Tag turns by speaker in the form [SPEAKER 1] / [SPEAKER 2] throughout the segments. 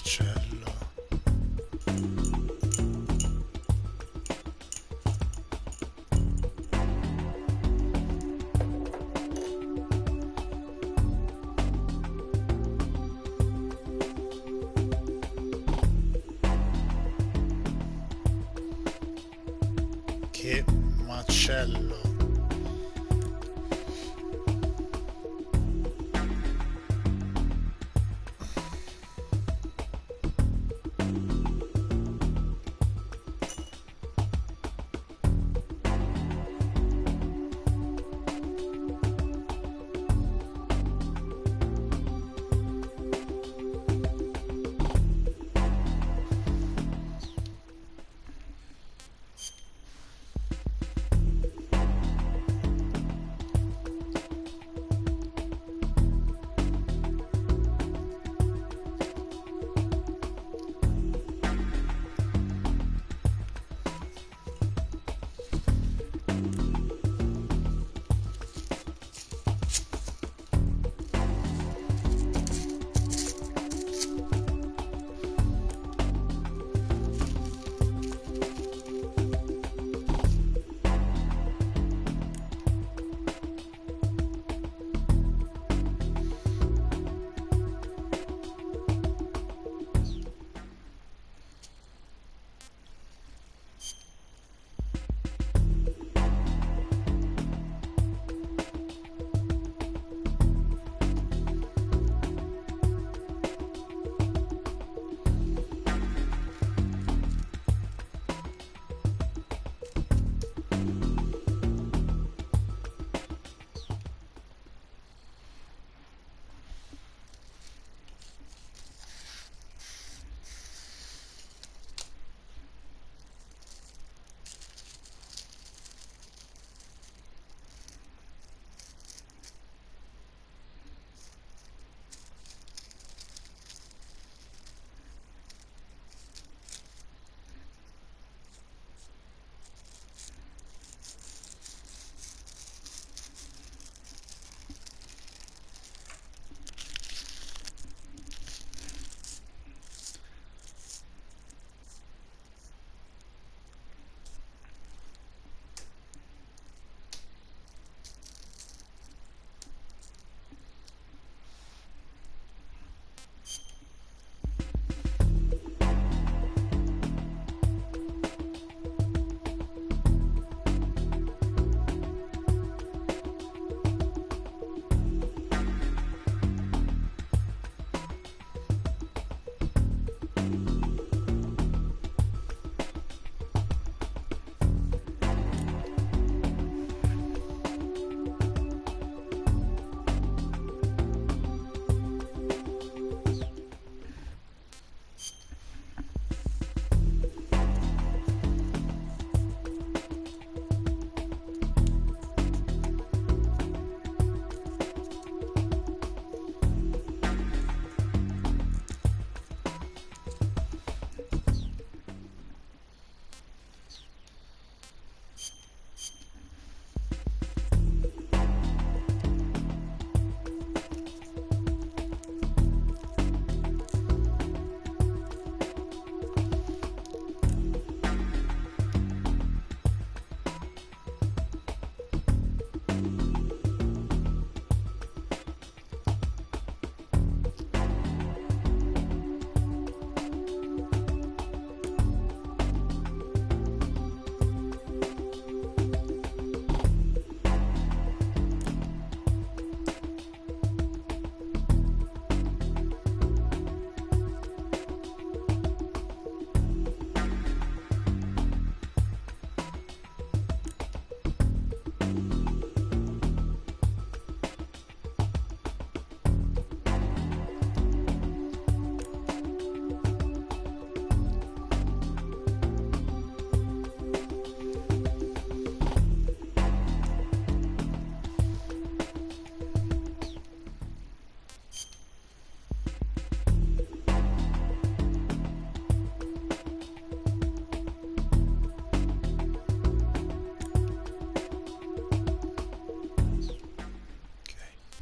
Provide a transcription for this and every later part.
[SPEAKER 1] macello. Che macello.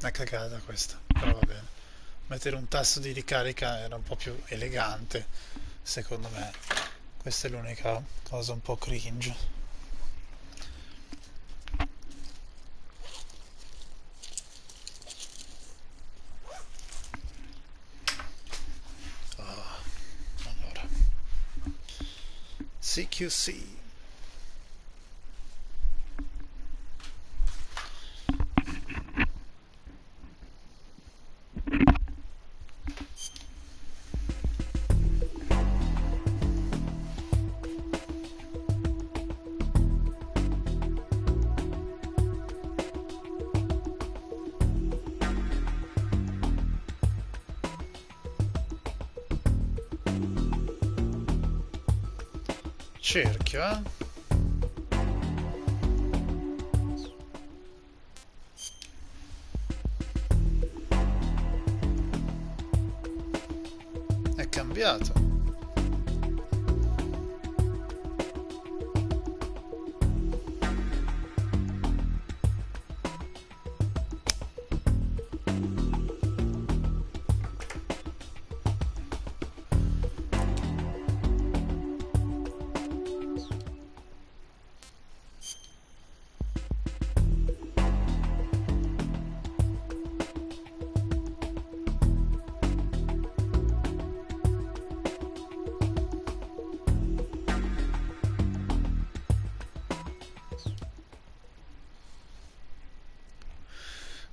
[SPEAKER 1] Una cagata questa, però va bene. mettere un tasto di ricarica era un po' più elegante, secondo me. Questa è l'unica cosa un po' cringe. Ah, allora, CQC. Cerchio, eh? È cambiato.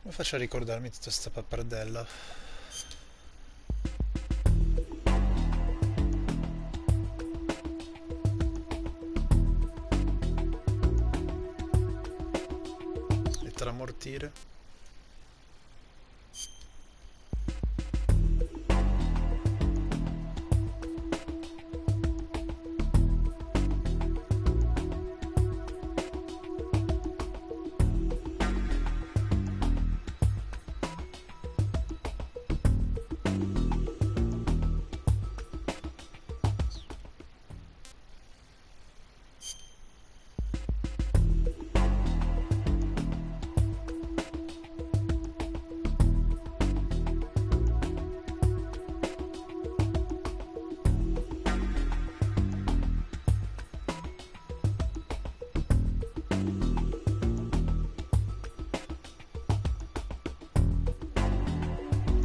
[SPEAKER 1] Come faccio a ricordarmi tutta sta pappardella? Lettera mortire.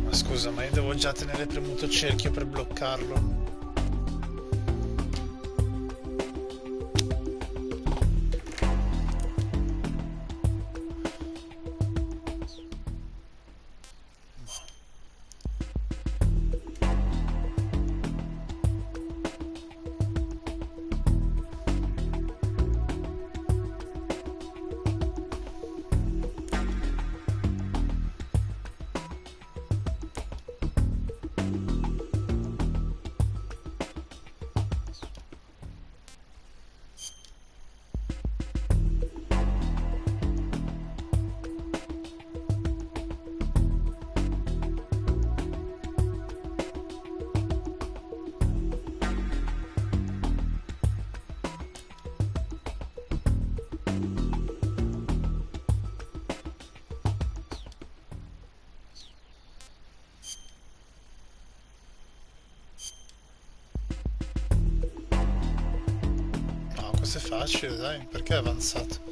[SPEAKER 1] Ma scusa, ma io devo già tenere premuto cerchio per bloccarlo? No, questo è facile, dai, perché è avanzato?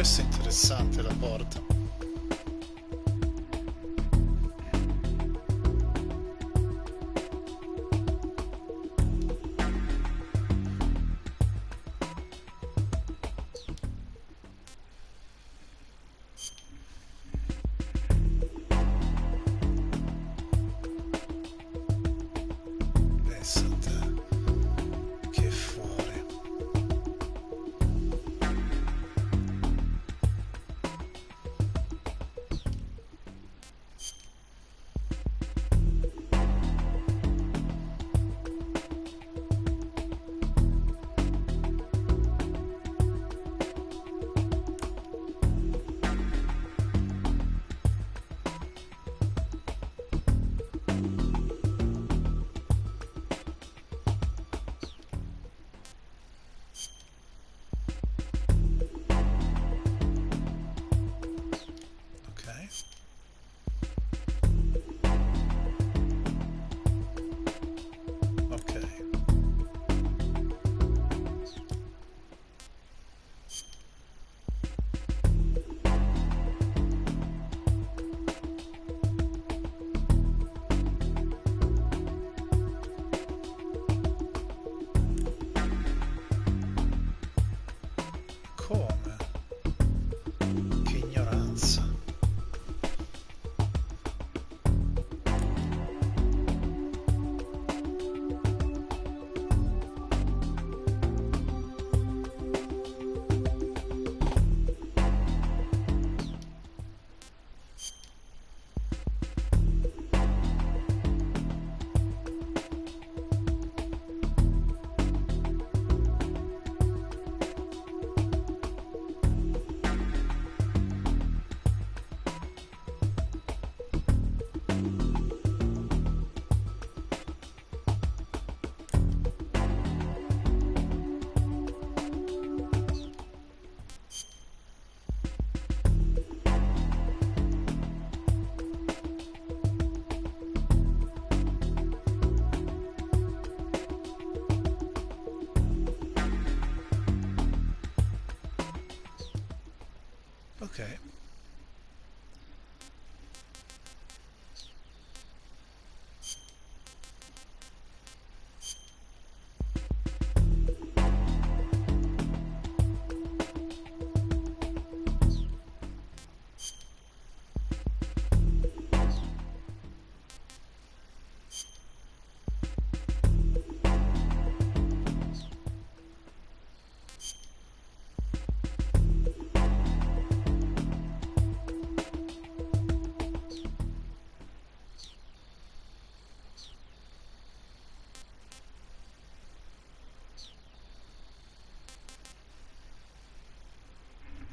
[SPEAKER 1] Questo è interessante, la porta. come? Che ignoranza. Ok.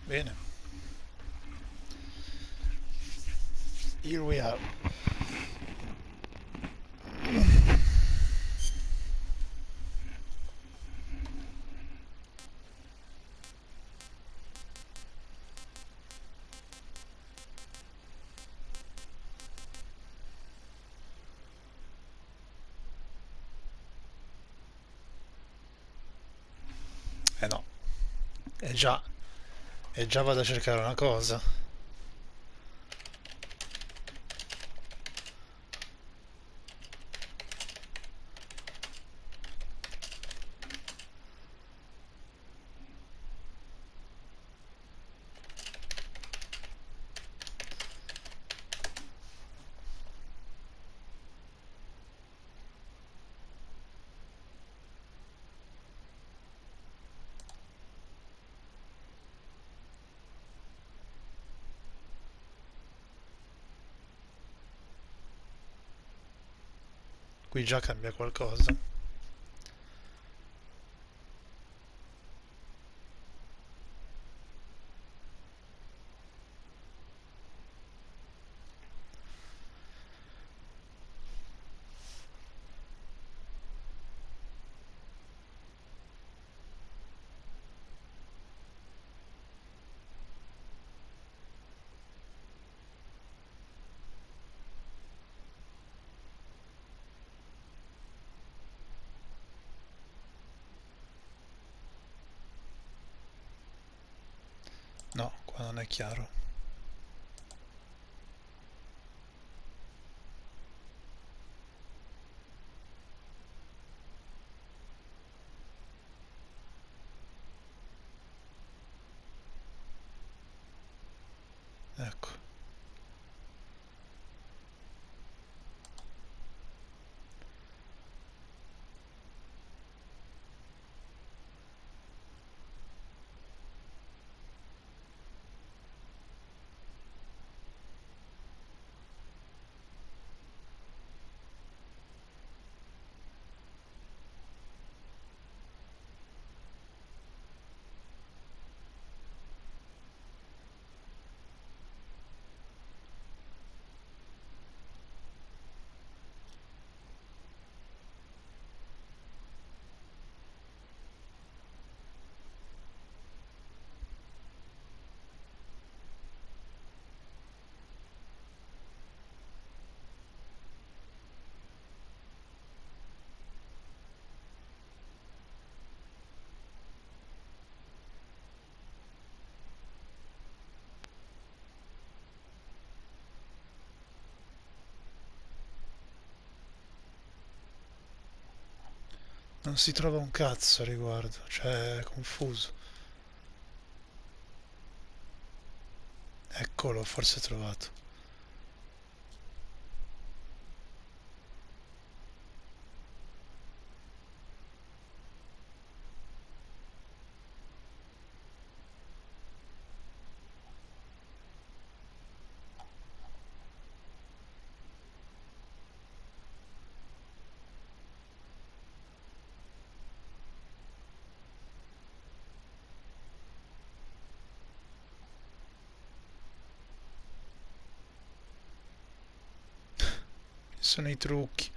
[SPEAKER 1] Bene. Here we are. Eh no, è già, è già vado a cercare una cosa. Qui già cambia qualcosa. No, qua non è chiaro. Ecco. Non si trova un cazzo a riguardo, cioè è confuso. Eccolo, forse trovato. Ci sono i trucchi.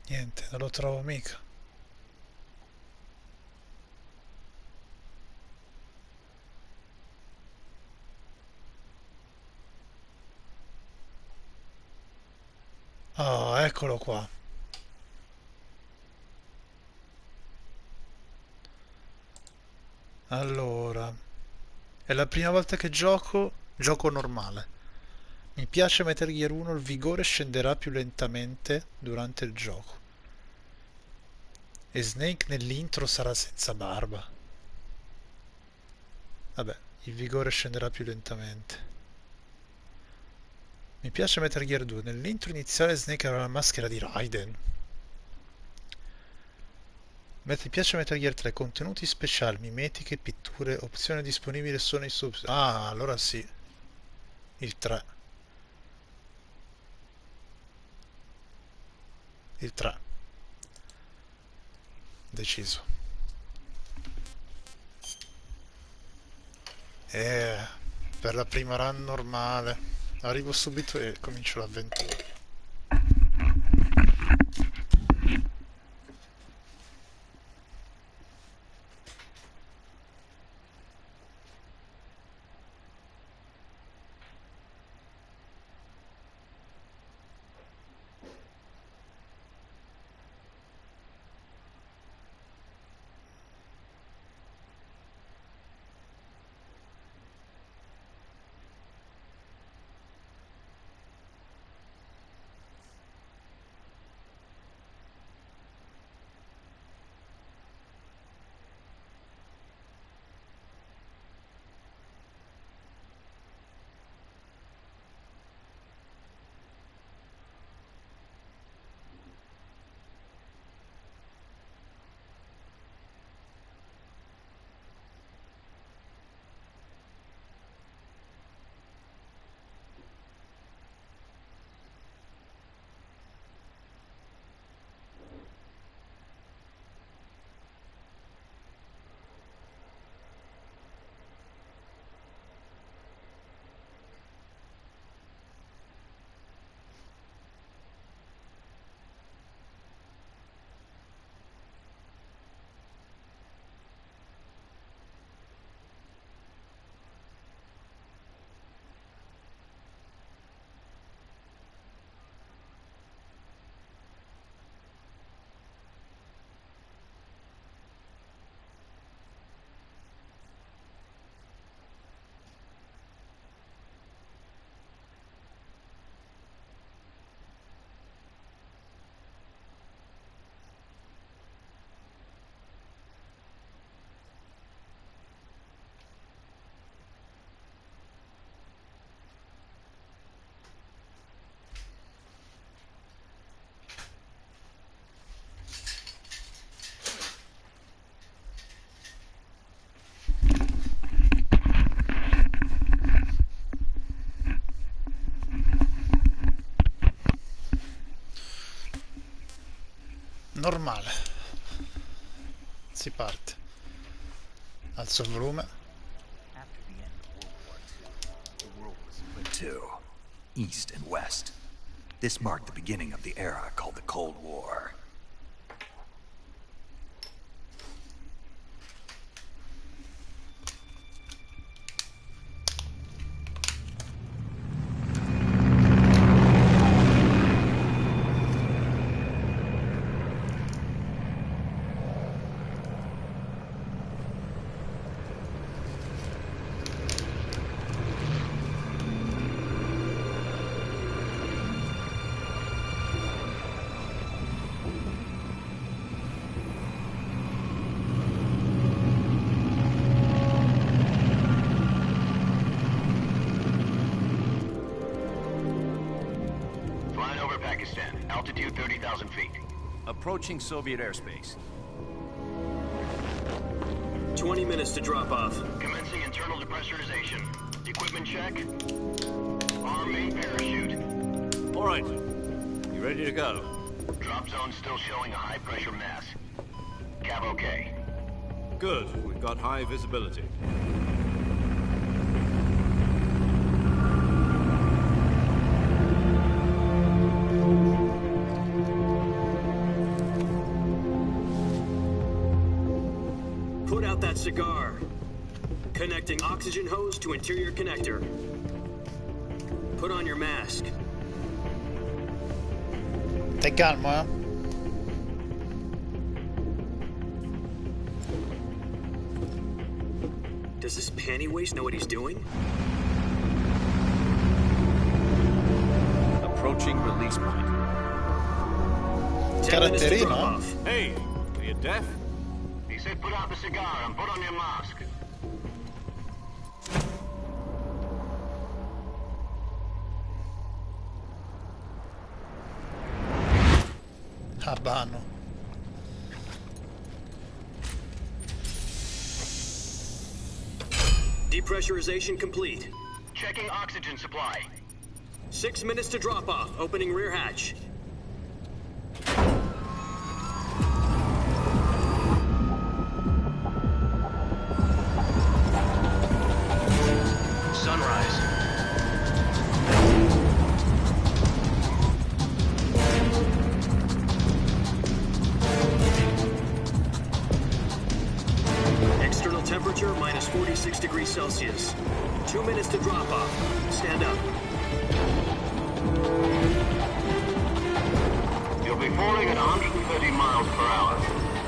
[SPEAKER 1] Niente, non lo trovo mica. Ah, eccolo qua. Allora, è la prima volta che gioco normale. Mi piace Metal Gear 1, il vigore scenderà più lentamente durante il gioco. E Snake nell'intro sarà senza barba. Vabbè, il vigore scenderà più lentamente. Mi piace Metal Gear 2, nell'intro iniziale Snake aveva la maschera di Raiden. Mi piace Metal Gear 3, contenuti speciali, mimetiche, pitture, opzione disponibile sono i sub... Ah, allora sì, il 3. Il 3, deciso. Eh, per la prima run normale. Arrivo subito e comincio l'avventura. Normale, si parte. Alzo il volume.
[SPEAKER 2] After the end of World War II, the world was split in two, East and West. This marked the beginning of the era called the Cold War.
[SPEAKER 3] Altitude 30,000 feet.
[SPEAKER 4] Approaching Soviet airspace.
[SPEAKER 5] 20 minutes to drop off.
[SPEAKER 3] Commencing internal depressurization. Equipment check. Arm main parachute.
[SPEAKER 4] All right. You ready to go?
[SPEAKER 3] Drop zone still showing a high pressure mass. Cav okay.
[SPEAKER 4] Good. We've got high visibility.
[SPEAKER 5] Put out that cigar. Connecting oxygen hose to interior connector. Put on your mask.
[SPEAKER 1] Stai calmo, eh?
[SPEAKER 5] Does this panty waste know what he's doing?
[SPEAKER 4] Approaching release point.
[SPEAKER 5] 10 minutes to
[SPEAKER 1] Caratterino,
[SPEAKER 5] drop
[SPEAKER 1] eh?
[SPEAKER 5] off.
[SPEAKER 4] Hey, are you deaf?
[SPEAKER 3] He said put out the cigar and put on your mask.
[SPEAKER 1] Habano.
[SPEAKER 5] Depressurization complete.
[SPEAKER 3] Checking oxygen supply.
[SPEAKER 5] 6 minutes to drop off. Opening rear hatch.
[SPEAKER 3] Sunrise.
[SPEAKER 5] External temperature minus 46 degrees Celsius. 2 minutes to drop off. Stand up.
[SPEAKER 3] You'll be falling at 130 miles per hour.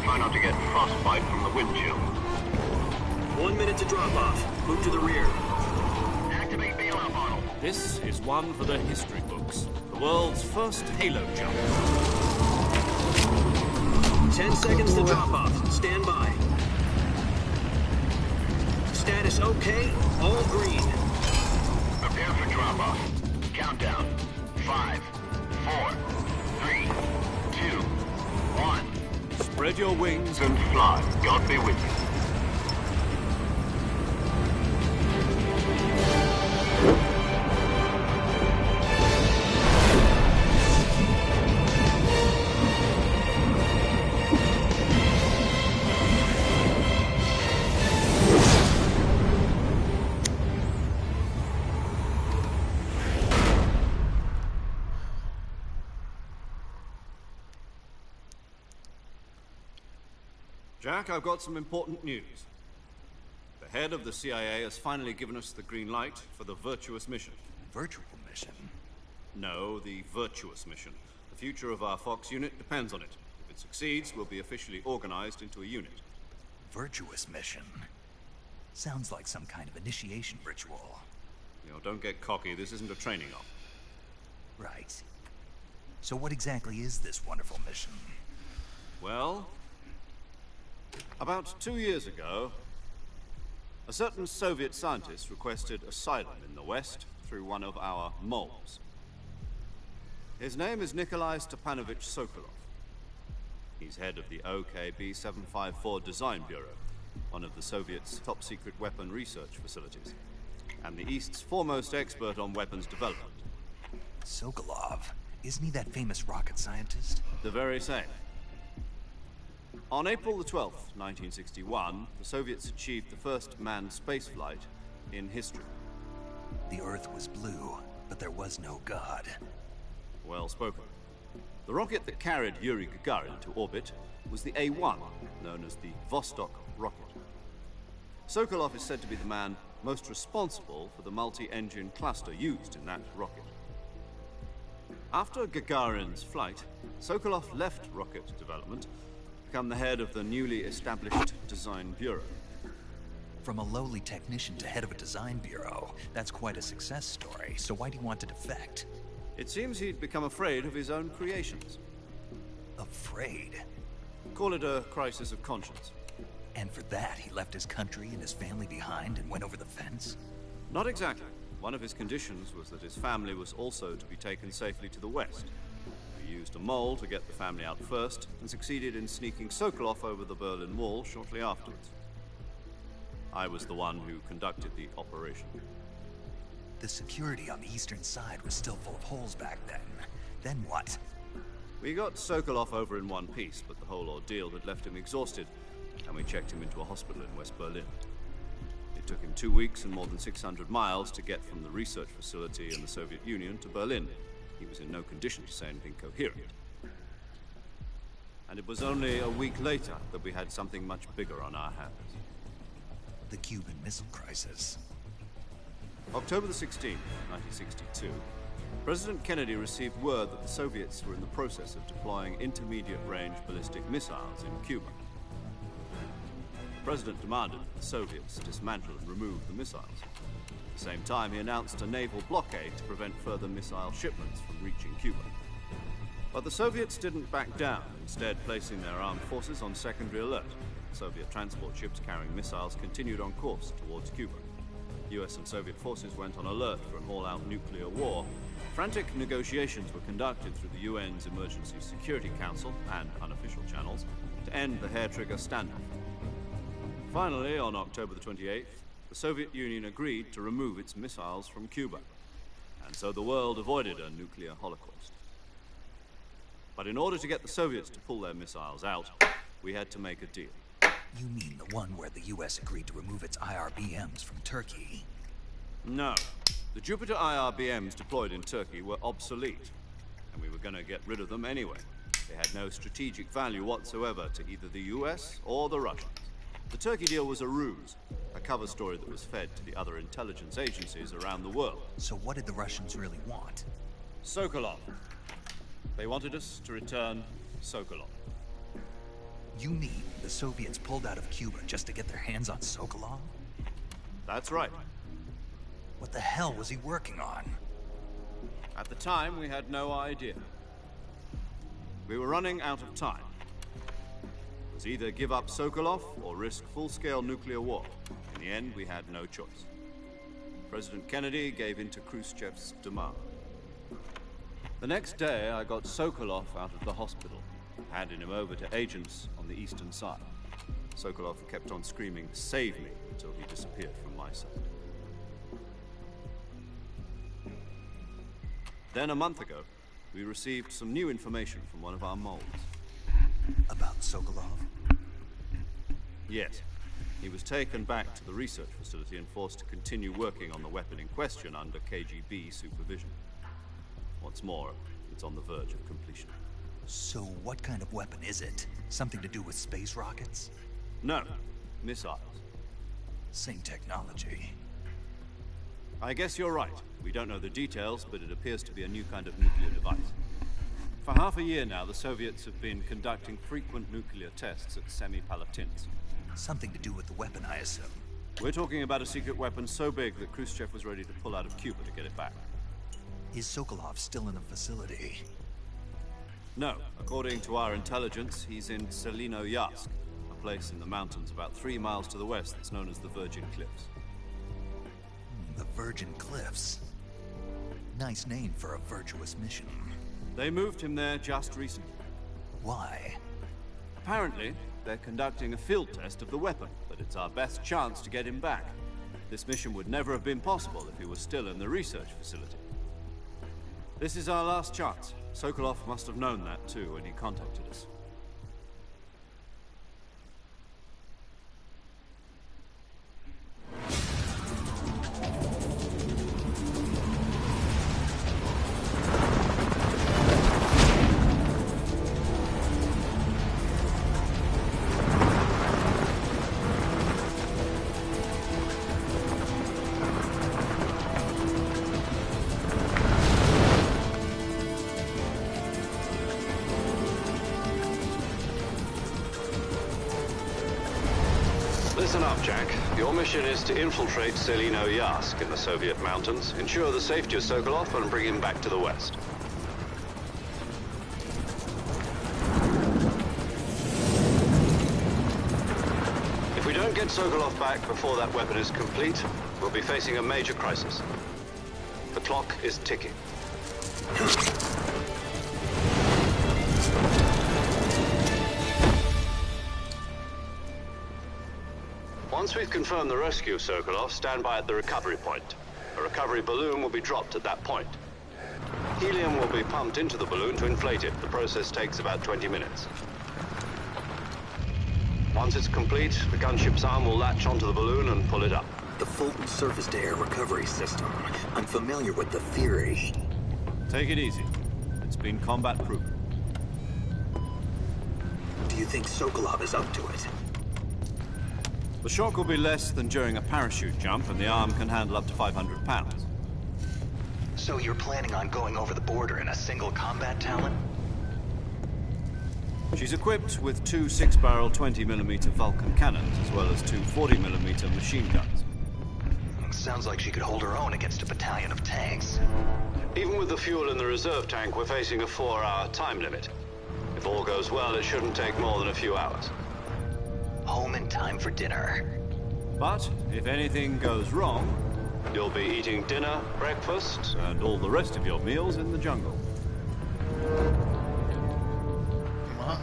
[SPEAKER 3] Try not to get frostbite from the wind chill.
[SPEAKER 5] 1 minute to drop off. Move to the rear.
[SPEAKER 3] Activate bailout model.
[SPEAKER 4] This is one for the history books. The world's first halo jump.
[SPEAKER 5] 10 seconds to drop off. Stand by. Status okay. All green.
[SPEAKER 3] Prepare for drop-off. Countdown. 5, 4, 3, 2, 1.
[SPEAKER 4] Spread your wings.
[SPEAKER 3] And fly. God be with you.
[SPEAKER 4] Jack, I've got some important news. The head of the CIA has finally given us the green light for the virtuous mission.
[SPEAKER 2] Virtual mission?
[SPEAKER 4] No, the virtuous mission. The future of our Fox unit depends on it. If it succeeds, we'll be officially organized into a unit.
[SPEAKER 2] Virtuous mission? Sounds like some kind of initiation ritual.
[SPEAKER 4] You know, don't get cocky. This isn't a training op.
[SPEAKER 2] Right. So what exactly is this wonderful mission?
[SPEAKER 4] Well, about 2 years ago, a certain Soviet scientist requested asylum in the West through one of our moles. His name is Nikolai Stepanovich Sokolov. He's head of the OKB 754 Design Bureau, one of the Soviets' top-secret weapon research facilities, and the East's foremost expert on weapons development.
[SPEAKER 2] Sokolov? Isn't he that famous rocket scientist?
[SPEAKER 4] The very same. On April the 12th, 1961, the Soviets achieved the first manned spaceflight in history.
[SPEAKER 2] The Earth was blue, but there was no God.
[SPEAKER 4] Well spoken. The rocket that carried Yuri Gagarin to orbit was the A1, known as the Vostok rocket. Sokolov is said to be the man most responsible for the multi-engine cluster used in that rocket. After Gagarin's flight, Sokolov left rocket development to become the head of the newly established Design Bureau.
[SPEAKER 2] From a lowly technician to head of a design bureau, that's quite a success story. So why do you want to defect?
[SPEAKER 4] It seems he'd become afraid of his own creations.
[SPEAKER 2] Afraid?
[SPEAKER 4] Call it a crisis of conscience.
[SPEAKER 2] And for that, he left his country and his family behind and went over the fence?
[SPEAKER 4] Not exactly. One of his conditions was that his family was also to be taken safely to the West. We used a mole to get the family out first, and succeeded in sneaking Sokolov over the Berlin Wall shortly afterwards. I was the one who conducted the operation.
[SPEAKER 2] The security on the eastern side was still full of holes back then. Then what?
[SPEAKER 4] We got Sokolov over in one piece, but the whole ordeal had left him exhausted, and we checked him into a hospital in West Berlin. It took him 2 weeks and more than 600 miles to get from the research facility in the Soviet Union to Berlin. He was in no condition to say anything coherent. And it was only a week later that we had something much bigger on our hands.
[SPEAKER 2] The Cuban Missile Crisis.
[SPEAKER 4] October the 16th, 1962, President Kennedy received word that the Soviets were in the process of deploying intermediate-range ballistic missiles in Cuba. The President demanded that the Soviets dismantle and remove the missiles. At the same time, he announced a naval blockade to prevent further missile shipments from reaching Cuba. But the Soviets didn't back down, instead placing their armed forces on secondary alert. Soviet transport ships carrying missiles continued on course towards Cuba. US and Soviet forces went on alert for an all-out nuclear war. Frantic negotiations were conducted through the UN's Emergency Security Council and unofficial channels to end the hair-trigger standoff. Finally, on October the 28th, the Soviet Union agreed to remove its missiles from Cuba, and so the world avoided a nuclear holocaust. But in order to get the Soviets to pull their missiles out, we had to make a deal.
[SPEAKER 2] You mean the one where the US agreed to remove its IRBMs from Turkey?
[SPEAKER 4] No. The Jupiter IRBMs deployed in Turkey were obsolete, and we were going to get rid of them anyway. They had no strategic value whatsoever to either the US or the Russians. The Turkey deal was a ruse, a cover story that was fed to the other intelligence agencies around the world.
[SPEAKER 2] So what did the Russians really want?
[SPEAKER 4] Sokolov. They wanted us to return Sokolov.
[SPEAKER 2] You mean the Soviets pulled out of Cuba just to get their hands on Sokolov?
[SPEAKER 4] That's right.
[SPEAKER 2] What the hell was he working on?
[SPEAKER 4] At the time, we had no idea. We were running out of time. It was either give up Sokolov or risk full-scale nuclear war. In the end, we had no choice. President Kennedy gave in to Khrushchev's demand. The next day, I got Sokolov out of the hospital, handing him over to agents on the eastern side. Sokolov kept on screaming, "Save me," until he disappeared from my sight. Then, a month ago, we received some new information from one of our moles.
[SPEAKER 2] About Sokolov?
[SPEAKER 4] Yes. He was taken back to the research facility and forced to continue working on the weapon in question under KGB supervision. What's more, it's on the verge of completion.
[SPEAKER 2] So what kind of weapon is it? Something to do with space rockets?
[SPEAKER 4] No, missiles.
[SPEAKER 2] Same technology.
[SPEAKER 4] I guess you're right. We don't know the details, but it appears to be a new kind of nuclear device. For half a year now, the Soviets have been conducting frequent nuclear tests at Semipalatinsk.
[SPEAKER 2] Something to do with the weapon, I assume.
[SPEAKER 4] We're talking about a secret weapon so big that Khrushchev was ready to pull out of Cuba to get it back.
[SPEAKER 2] Is Sokolov still in the facility?
[SPEAKER 4] No. According to our intelligence, he's in Selinoyarsk, a place in the mountains about 3 miles to the west that's known as the Virgin Cliffs.
[SPEAKER 2] The Virgin Cliffs. Nice name for a virtuous mission.
[SPEAKER 4] They moved him there just recently.
[SPEAKER 2] Why?
[SPEAKER 4] Apparently, they're conducting a field test of the weapon, but it's our best chance to get him back. This mission would never have been possible if he was still in the research facility. This is our last chance. Sokolov must have known that too when he contacted us.
[SPEAKER 3] Listen up, Jack. Your mission is to infiltrate Selinoyarsk in the Soviet mountains, ensure the safety of Sokolov, and bring him back to the West. If we don't get Sokolov back before that weapon is complete, we'll be facing a major crisis. The clock is ticking. Once we've confirmed the rescue, Sokolov, stand by at the recovery point. A recovery balloon will be dropped at that point. Helium will be pumped into the balloon to inflate it. The process takes about 20 minutes. Once it's complete, the gunship's arm will latch onto the balloon and pull it up.
[SPEAKER 5] The Fulton surface-to-air recovery system. I'm familiar with the theory.
[SPEAKER 4] Take it easy. It's been combat-proven.
[SPEAKER 5] Do you think Sokolov is up to it?
[SPEAKER 4] The shock will be less than during a parachute jump, and the arm can handle up to 500 pounds.
[SPEAKER 6] So you're planning on going over the border in a single combat talon?
[SPEAKER 4] She's equipped with two 6-barrel 20mm Vulcan cannons, as well as two 40mm machine guns.
[SPEAKER 6] Sounds like she could hold her own against a battalion of tanks.
[SPEAKER 3] Even with the fuel in the reserve tank, we're facing a 4-hour time limit. If all goes well, it shouldn't take more than a few hours.
[SPEAKER 6] Home in time for dinner.
[SPEAKER 4] But if anything goes wrong,
[SPEAKER 3] You'll be eating dinner, breakfast.
[SPEAKER 4] and all the rest of your meals in the jungle.
[SPEAKER 1] Ma...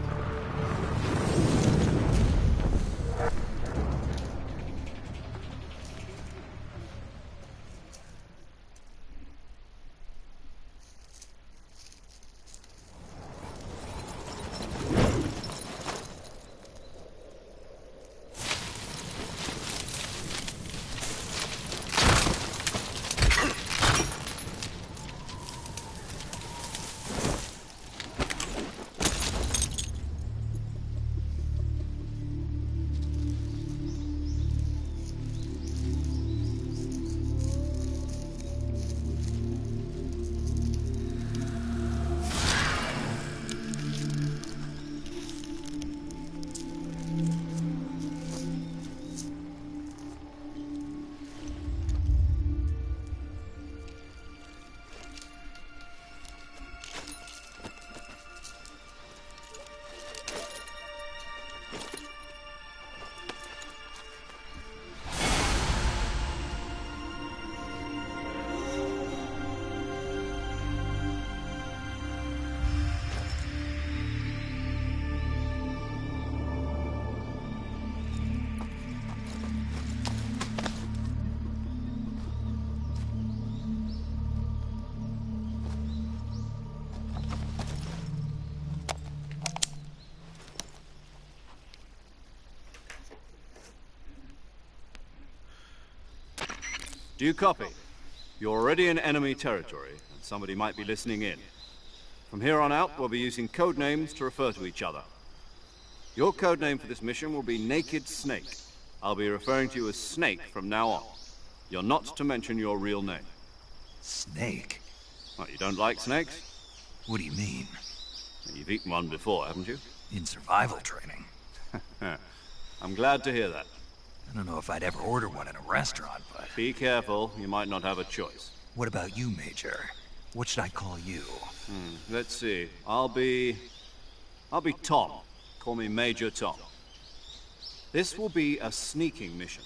[SPEAKER 4] Do you copy? You're already in enemy territory, and somebody might be listening in. From here on out, we'll be using code names to refer to each other. Your code name for this mission will be Naked Snake. I'll be referring to you as Snake from now on. You're not to mention your real name.
[SPEAKER 6] Snake?
[SPEAKER 4] What, you don't like snakes?
[SPEAKER 6] What do you mean?
[SPEAKER 4] You've eaten one before, haven't you?
[SPEAKER 6] In survival training?
[SPEAKER 4] I'm glad to hear that.
[SPEAKER 6] I don't know if I'd ever order one in a restaurant, but...
[SPEAKER 4] Be careful, you might not have a choice.
[SPEAKER 6] What about you, Major? What should I call you?
[SPEAKER 4] Let's see. I'll be Tom. Call me Major Tom. This will be a sneaking mission.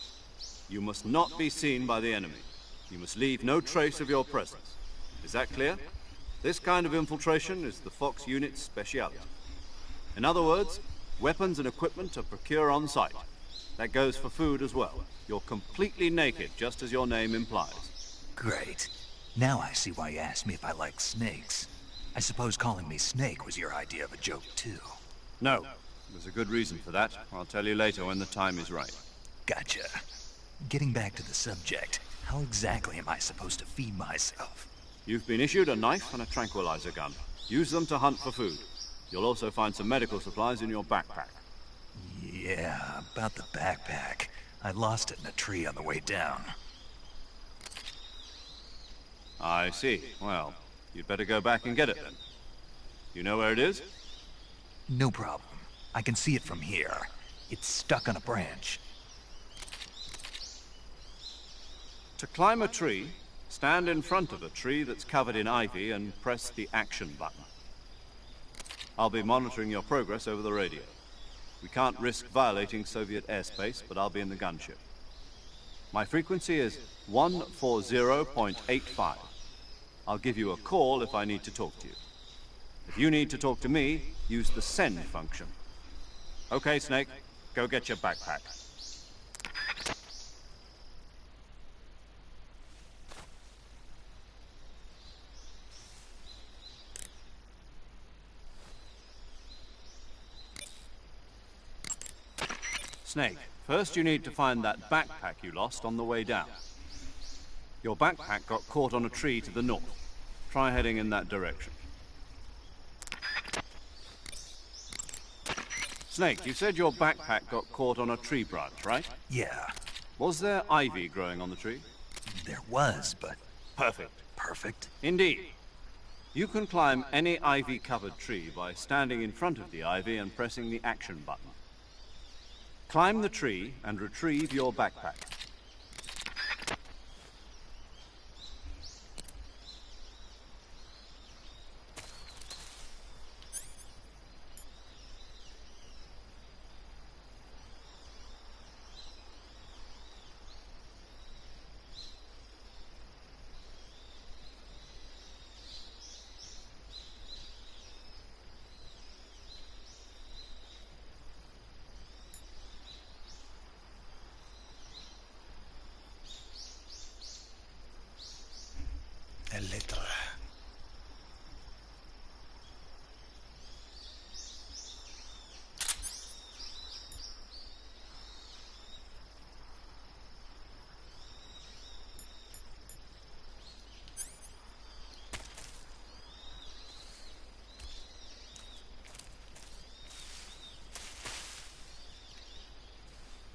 [SPEAKER 4] You must not be seen by the enemy. You must leave no trace of your presence. Is that clear? This kind of infiltration is the Fox unit's speciality. In other words, weapons and equipment are procured on site. That goes for food as well. You're completely naked, just as your name implies.
[SPEAKER 6] Great. Now I see why you asked me if I like snakes. I suppose calling me Snake was your idea of a joke, too.
[SPEAKER 4] No, there's a good reason for that. I'll tell you later when the time is right.
[SPEAKER 6] Gotcha. Getting back to the subject, how exactly am I supposed to feed myself?
[SPEAKER 4] You've been issued a knife and a tranquilizer gun. Use them to hunt for food. You'll also find some medical supplies in your backpack.
[SPEAKER 6] Yeah, about the backpack. I lost it in a tree on the way down.
[SPEAKER 4] I see. Well, you'd better go back and get it then. You know where it is?
[SPEAKER 6] No problem. I can see it from here. It's stuck on a branch.
[SPEAKER 4] To climb a tree, stand in front of a tree that's covered in ivy and press the action button. I'll be monitoring your progress over the radio. We can't risk violating Soviet airspace, but I'll be in the gunship. My frequency is 140.85. I'll give you a call if I need to talk to you. If you need to talk to me, use the send function. Okay, Snake, go get your backpack. Snake, first you need to find that backpack you lost on the way down. Your backpack got caught on a tree to the north. Try heading in that direction. Snake, you said your backpack got caught on a tree branch, right?
[SPEAKER 6] Yeah,
[SPEAKER 4] Was there ivy growing on the tree?
[SPEAKER 6] there was, but
[SPEAKER 4] Perfect.
[SPEAKER 6] perfect.
[SPEAKER 4] Indeed. You can climb any ivy-covered tree by standing in front of the ivy and pressing the action button. Climb the tree and retrieve your backpack.
[SPEAKER 1] L3.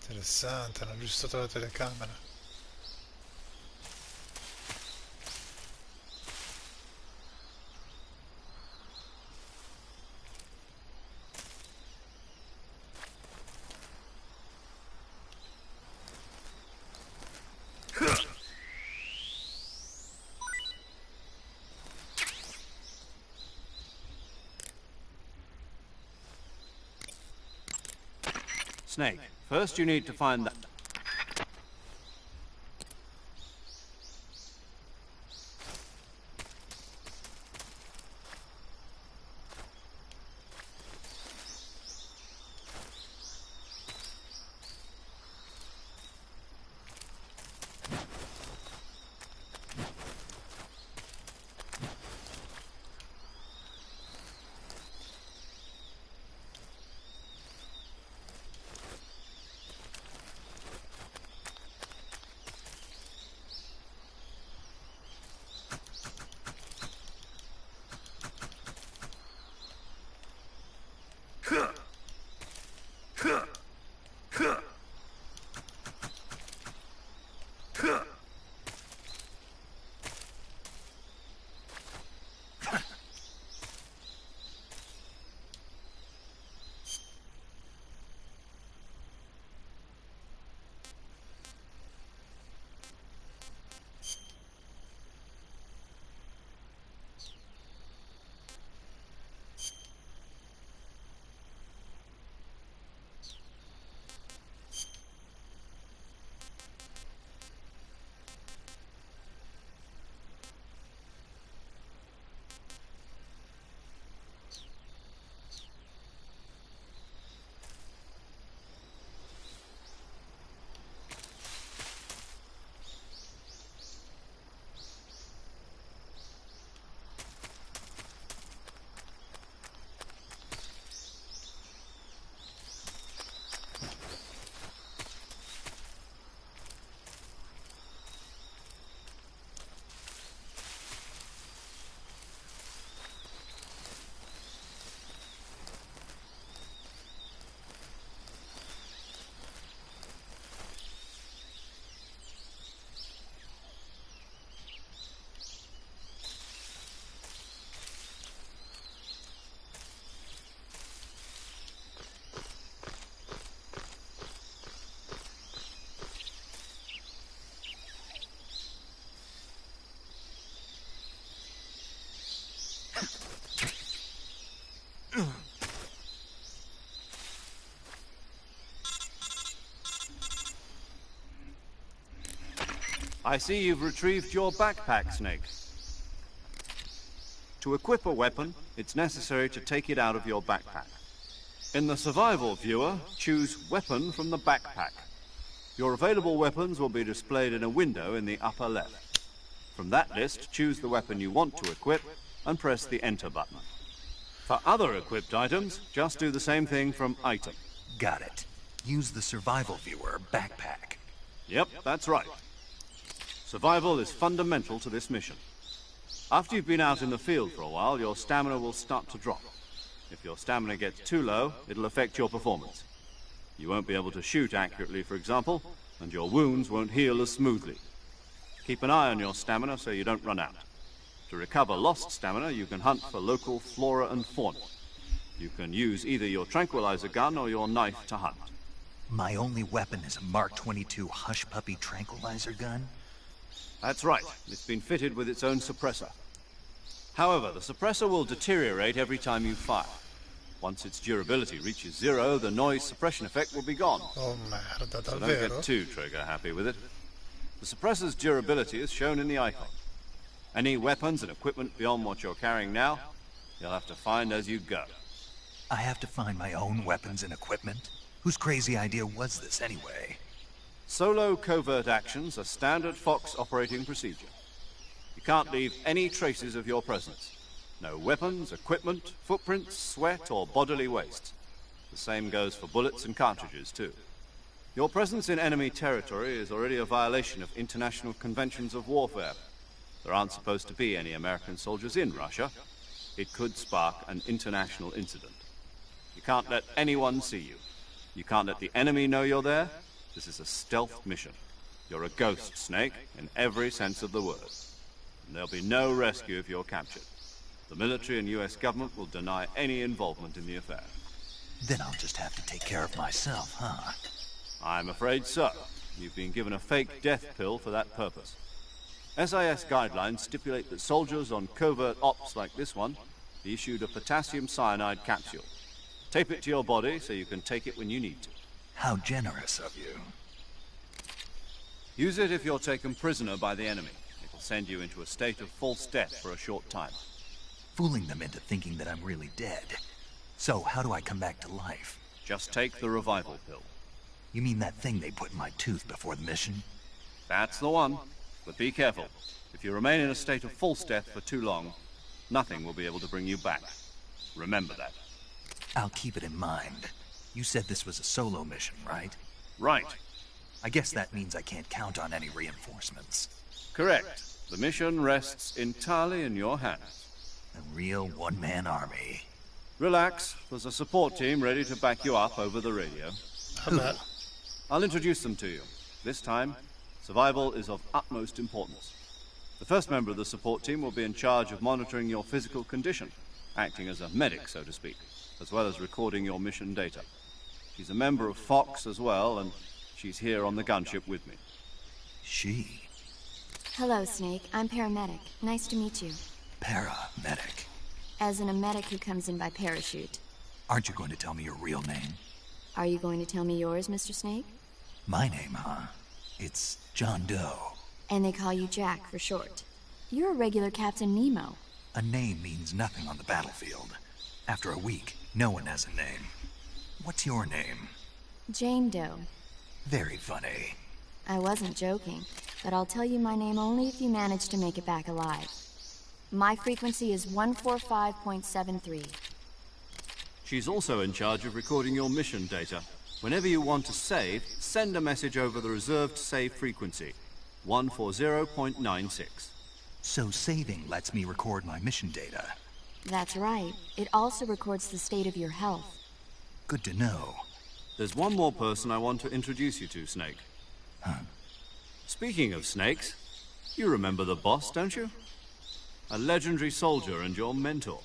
[SPEAKER 1] Interessante, hanno aggiustato la telecamera.
[SPEAKER 4] Snake, first you need to find that... I see you've retrieved your backpack, Snake. To equip a weapon, it's necessary to take it out of your backpack. In the survival viewer, choose Weapon from the backpack. Your available weapons will be displayed in a window in the upper left. From that list, choose the weapon you want to equip and press the Enter button. For other equipped items, just do the same thing from Item.
[SPEAKER 6] Got it. Use the survival viewer backpack.
[SPEAKER 4] Yep, that's right. Survival is fundamental to this mission. After you've been out in the field for a while, your stamina will start to drop. If your stamina gets too low, it'll affect your performance. You won't be able to shoot accurately, for example, and your wounds won't heal as smoothly. Keep an eye on your stamina so you don't run out. To recover lost stamina, you can hunt for local flora and fauna. You can use either your tranquilizer gun or your knife to hunt.
[SPEAKER 6] My only weapon is a Mark 22 Hush Puppy tranquilizer gun?
[SPEAKER 4] That's right. It's been fitted with its own suppressor. However, the suppressor will deteriorate every time you fire. Once its durability reaches 0, the noise suppression effect will be gone.
[SPEAKER 1] Oh merda,
[SPEAKER 4] So don't
[SPEAKER 1] davvero?
[SPEAKER 4] get too trigger happy with it. The suppressor's durability is shown in the icon. Any weapons and equipment beyond what you're carrying now, you'll have to find as you go.
[SPEAKER 6] I have to find my own weapons and equipment? Whose crazy idea was this anyway?
[SPEAKER 4] Solo covert actions are standard Fox operating procedure. You can't leave any traces of your presence. No weapons, equipment, footprints, sweat, or bodily waste. The same goes for bullets and cartridges, too. Your presence in enemy territory is already a violation of international conventions of warfare. There aren't supposed to be any American soldiers in Russia. It could spark an international incident. You can't let anyone see you. You can't let the enemy know you're there. This is a stealth mission. You're a ghost, Snake, in every sense of the word. And there'll be no rescue if you're captured. The military and US government will deny any involvement in the affair.
[SPEAKER 6] Then I'll just have to take care of myself, huh?
[SPEAKER 4] I'm afraid so. You've been given a fake death pill for that purpose. SIS guidelines stipulate that soldiers on covert ops like this one be issued a potassium cyanide capsule. Tape it to your body so you can take it when you need to.
[SPEAKER 6] How generous of you.
[SPEAKER 4] Use it if you're taken prisoner by the enemy. It'll send you into a state of false death for a short time.
[SPEAKER 6] Fooling them into thinking that I'm really dead. So, how do I come back to life?
[SPEAKER 4] Just take the revival pill.
[SPEAKER 6] You mean that thing they put in my tooth before the mission?
[SPEAKER 4] That's the one. But be careful. If you remain in a state of false death for too long, nothing will be able to bring you back. Remember that.
[SPEAKER 6] I'll keep it in mind. You said this was a solo mission, right?
[SPEAKER 4] Right.
[SPEAKER 6] I guess that means I can't count on any reinforcements.
[SPEAKER 4] Correct. The mission rests entirely in your hands.
[SPEAKER 6] A real one-man army.
[SPEAKER 4] Relax. There's a support team ready to back you up over the radio.
[SPEAKER 1] Vabbè.
[SPEAKER 4] I'll introduce them to you. This time, survival is of utmost importance. The first member of the support team will be in charge of monitoring your physical condition, acting as a medic, so to speak, as well as recording your mission data. She's a member of Fox as well, and she's here on the gunship with me.
[SPEAKER 6] She?
[SPEAKER 7] Hello, Snake. I'm paramedic. Nice to meet you.
[SPEAKER 6] Paramedic.
[SPEAKER 7] As in a medic who comes in by parachute.
[SPEAKER 6] Aren't you going to tell me your real name?
[SPEAKER 7] Are you going to tell me yours, Mr. Snake?
[SPEAKER 6] My name, huh? It's John Doe.
[SPEAKER 7] And they call you Jack for short. You're a regular Captain Nemo.
[SPEAKER 6] A name means nothing on the battlefield. After a week, no one has a name. What's your name?
[SPEAKER 7] Jane Doe.
[SPEAKER 6] Very funny.
[SPEAKER 7] I wasn't joking, but I'll tell you my name only if you manage to make it back alive. My frequency is 145.73.
[SPEAKER 4] She's also in charge of recording your mission data. Whenever you want to save, send a message over the reserved save frequency, 140.96.
[SPEAKER 6] So saving lets me record my mission data.
[SPEAKER 7] That's right. It also records the state of your health.
[SPEAKER 6] Good to know.
[SPEAKER 4] There's one more person I want to introduce you to, Snake.
[SPEAKER 6] Huh?
[SPEAKER 4] Speaking of snakes, you remember the boss, don't you? A legendary soldier and your mentor.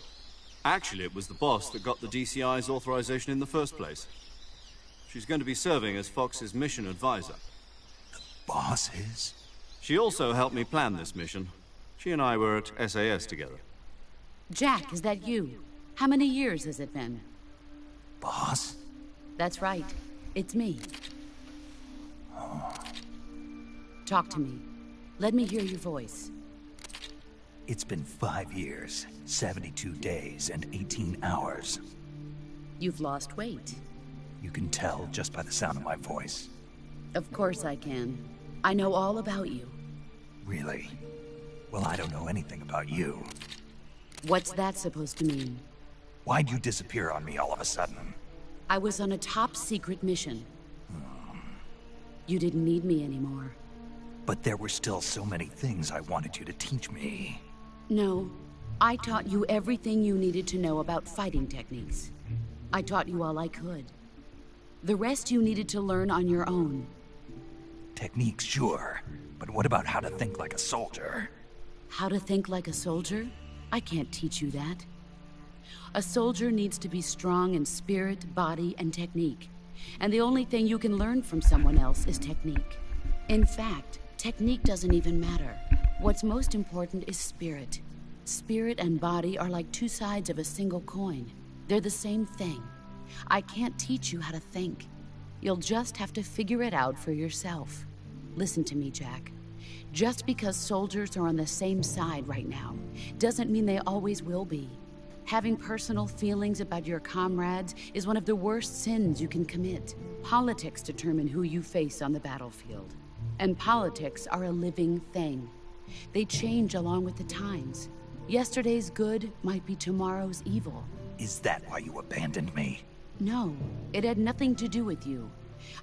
[SPEAKER 4] Actually, it was the boss that got the DCI's authorization in the first place. She's going to be serving as Fox's mission advisor.
[SPEAKER 6] Boss is?
[SPEAKER 4] She also helped me plan this mission. She and I were at SAS together.
[SPEAKER 8] Jack, is that you? How many years has it been?
[SPEAKER 6] Boss?
[SPEAKER 8] That's right. It's me. Talk to me. Let me hear your voice.
[SPEAKER 6] It's been 5 years, 72 days, and 18 hours.
[SPEAKER 8] You've lost weight.
[SPEAKER 6] You can tell just by the sound of my voice.
[SPEAKER 8] Of course I can. I know all about you.
[SPEAKER 6] Really? Well, I don't know anything about you.
[SPEAKER 8] What's that supposed to mean?
[SPEAKER 6] Why'd you disappear on me all of a sudden?
[SPEAKER 8] I was on a top-secret mission. You didn't need me anymore.
[SPEAKER 6] But there were still so many things I wanted you to teach me.
[SPEAKER 8] No, I taught you everything you needed to know about fighting techniques. I taught you all I could. The rest you needed to learn on your own.
[SPEAKER 6] Techniques, sure. But what about how to think like a soldier?
[SPEAKER 8] How to think like a soldier? I can't teach you that. A soldier needs to be strong in spirit, body, and technique. And the only thing you can learn from someone else is technique. In fact, technique doesn't even matter. What's most important is spirit. Spirit and body are like two sides of a single coin. They're the same thing. I can't teach you how to think. You'll just have to figure it out for yourself. Listen to me, Jack. Just because soldiers are on the same side right now doesn't mean they always will be. Having personal feelings about your comrades is one of the worst sins you can commit. Politics determine who you face on the battlefield. And politics are a living thing. They change along with the times. Yesterday's good might be tomorrow's evil.
[SPEAKER 6] Is that why you abandoned me?
[SPEAKER 8] No, it had nothing to do with you.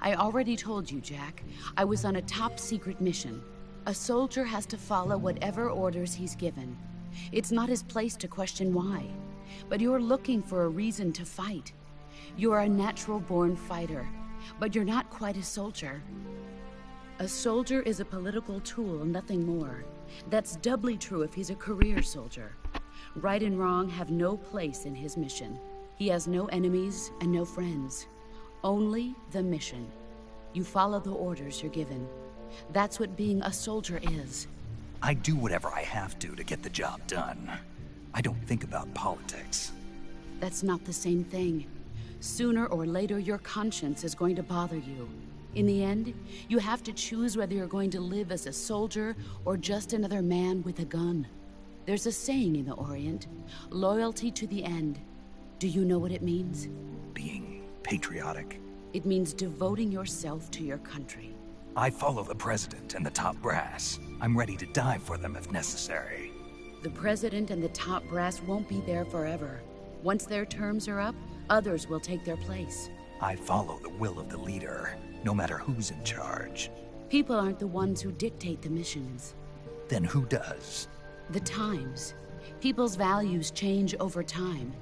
[SPEAKER 8] I already told you, Jack. I was on a top-secret mission. A soldier has to follow whatever orders he's given. It's not his place to question why. But you're looking for a reason to fight. You're a natural-born fighter, but you're not quite a soldier. A soldier is a political tool, nothing more. That's doubly true if he's a career soldier. Right and wrong have no place in his mission. He has no enemies and no friends. Only the mission. You follow the orders you're given. That's what being a soldier is.
[SPEAKER 6] I do whatever I have to get the job done. I don't think about politics.
[SPEAKER 8] That's not the same thing. Sooner or later, your conscience is going to bother you. In the end, you have to choose whether you're going to live as a soldier or just another man with a gun. There's a saying in the Orient, loyalty to the end. Do you know what it means?
[SPEAKER 6] Being patriotic.
[SPEAKER 8] It means devoting yourself to your country.
[SPEAKER 6] I follow the president and the top brass. I'm ready to die for them if necessary.
[SPEAKER 8] The president and the top brass won't be there forever. Once their terms are up, others will take their place.
[SPEAKER 6] I follow the will of the leader, no matter who's in charge.
[SPEAKER 8] People aren't the ones who dictate the missions.
[SPEAKER 6] Then who does?
[SPEAKER 8] The times. People's values change over time,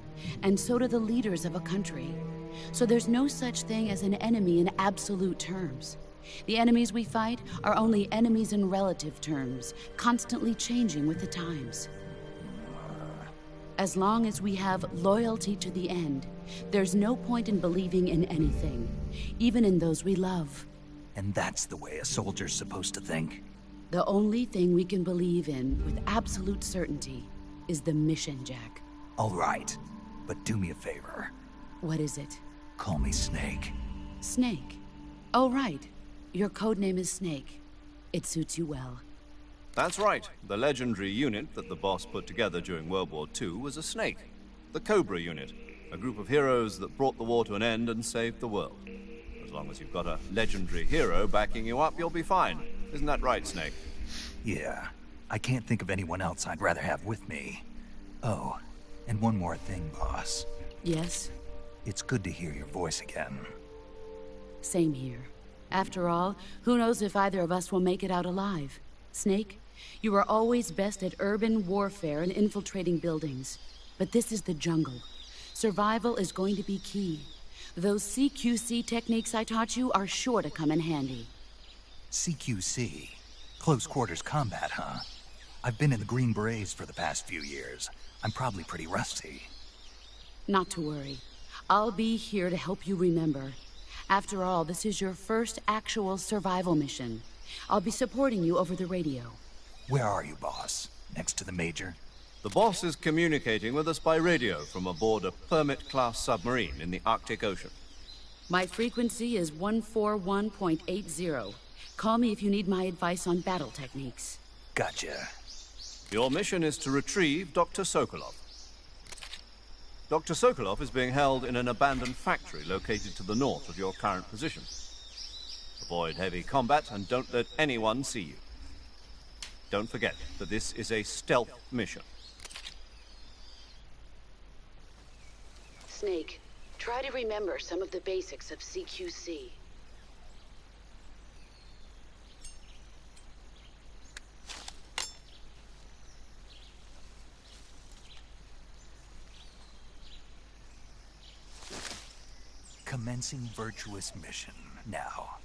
[SPEAKER 8] and so do the leaders of a country. So there's no such thing as an enemy in absolute terms. The enemies we fight are only enemies in relative terms, constantly changing with the times. As long as we have loyalty to the end, there's no point in believing in anything, even in those we love.
[SPEAKER 6] And that's the way a soldier's supposed to think?
[SPEAKER 8] The only thing we can believe in with absolute certainty is the mission, Jack.
[SPEAKER 6] All right, but do me a favor.
[SPEAKER 8] What is it?
[SPEAKER 6] Call me Snake.
[SPEAKER 8] Snake? Oh, right. Your codename is Snake. It suits you well.
[SPEAKER 4] That's right. The legendary unit that the boss put together during World War II was a snake. The Cobra unit. A group of heroes that brought the war to an end and saved the world. As long as you've got a legendary hero backing you up, you'll be fine. Isn't that right, Snake?
[SPEAKER 6] Yeah. I can't think of anyone else I'd rather have with me. Oh, and one more thing, boss.
[SPEAKER 8] Yes?
[SPEAKER 6] It's good to hear your voice again.
[SPEAKER 8] Same here. After all, who knows if either of us will make it out alive? Snake, you are always best at urban warfare and infiltrating buildings. But this is the jungle. Survival is going to be key. Those CQC techniques I taught you are sure to come in handy.
[SPEAKER 6] CQC? Close quarters combat, huh? I've been in the Green Berets for the past few years. I'm probably pretty rusty.
[SPEAKER 8] Not to worry. I'll be here to help you remember. After all, this is your first actual survival mission. I'll be supporting you over the radio.
[SPEAKER 6] Where are you, boss? Next to the Major?
[SPEAKER 4] The boss is communicating with us by radio from aboard a Permit-class submarine in the Arctic Ocean.
[SPEAKER 8] My frequency is 141.80. Call me if you need my advice on battle techniques.
[SPEAKER 6] Gotcha.
[SPEAKER 4] Your mission is to retrieve Dr. Sokolov. Dr. Sokolov is being held in an abandoned factory located to the north of your current position. Avoid heavy combat and don't let anyone see you. Don't forget that this is a stealth mission.
[SPEAKER 8] Snake, try to remember some of the basics of CQC.
[SPEAKER 6] Commencing virtuous mission now.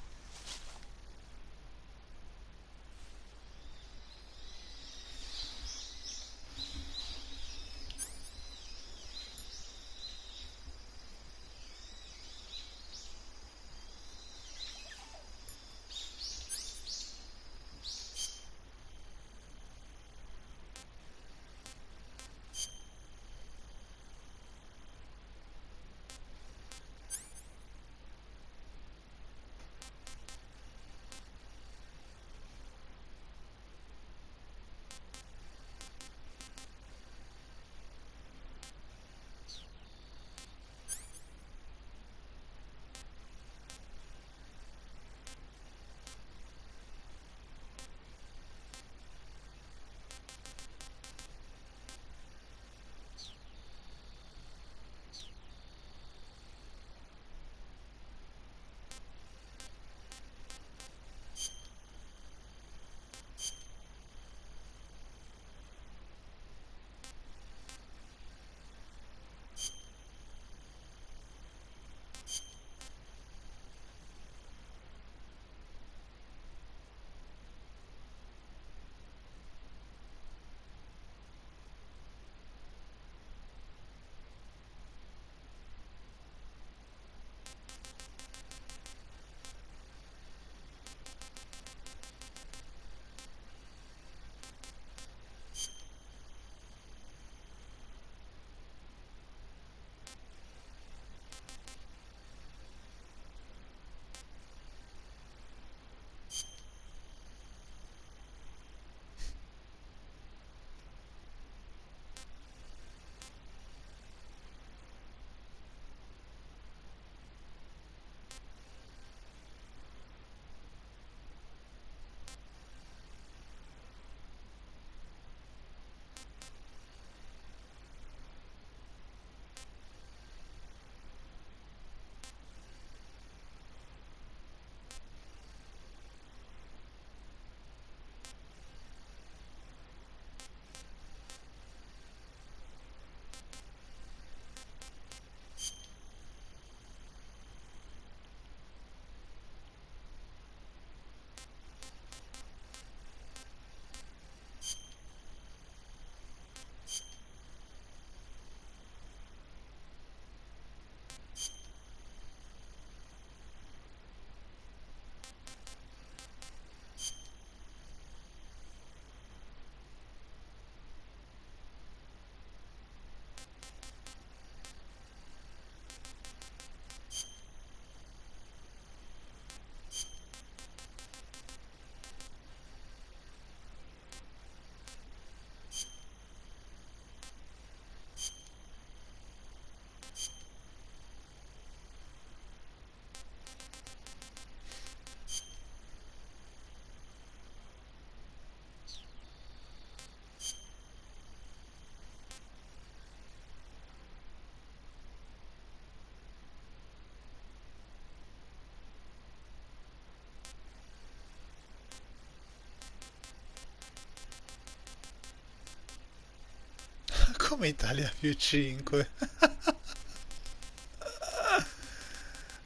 [SPEAKER 1] Come Italia più 5?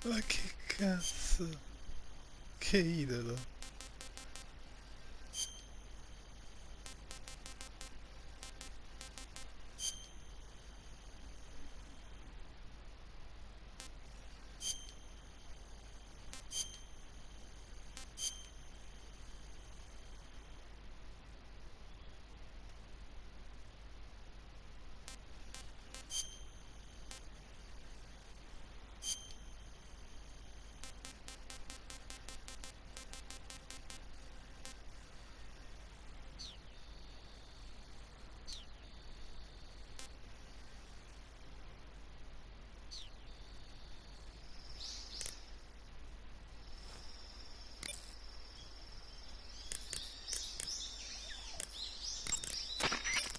[SPEAKER 1] Ma che cazzo? Che idolo.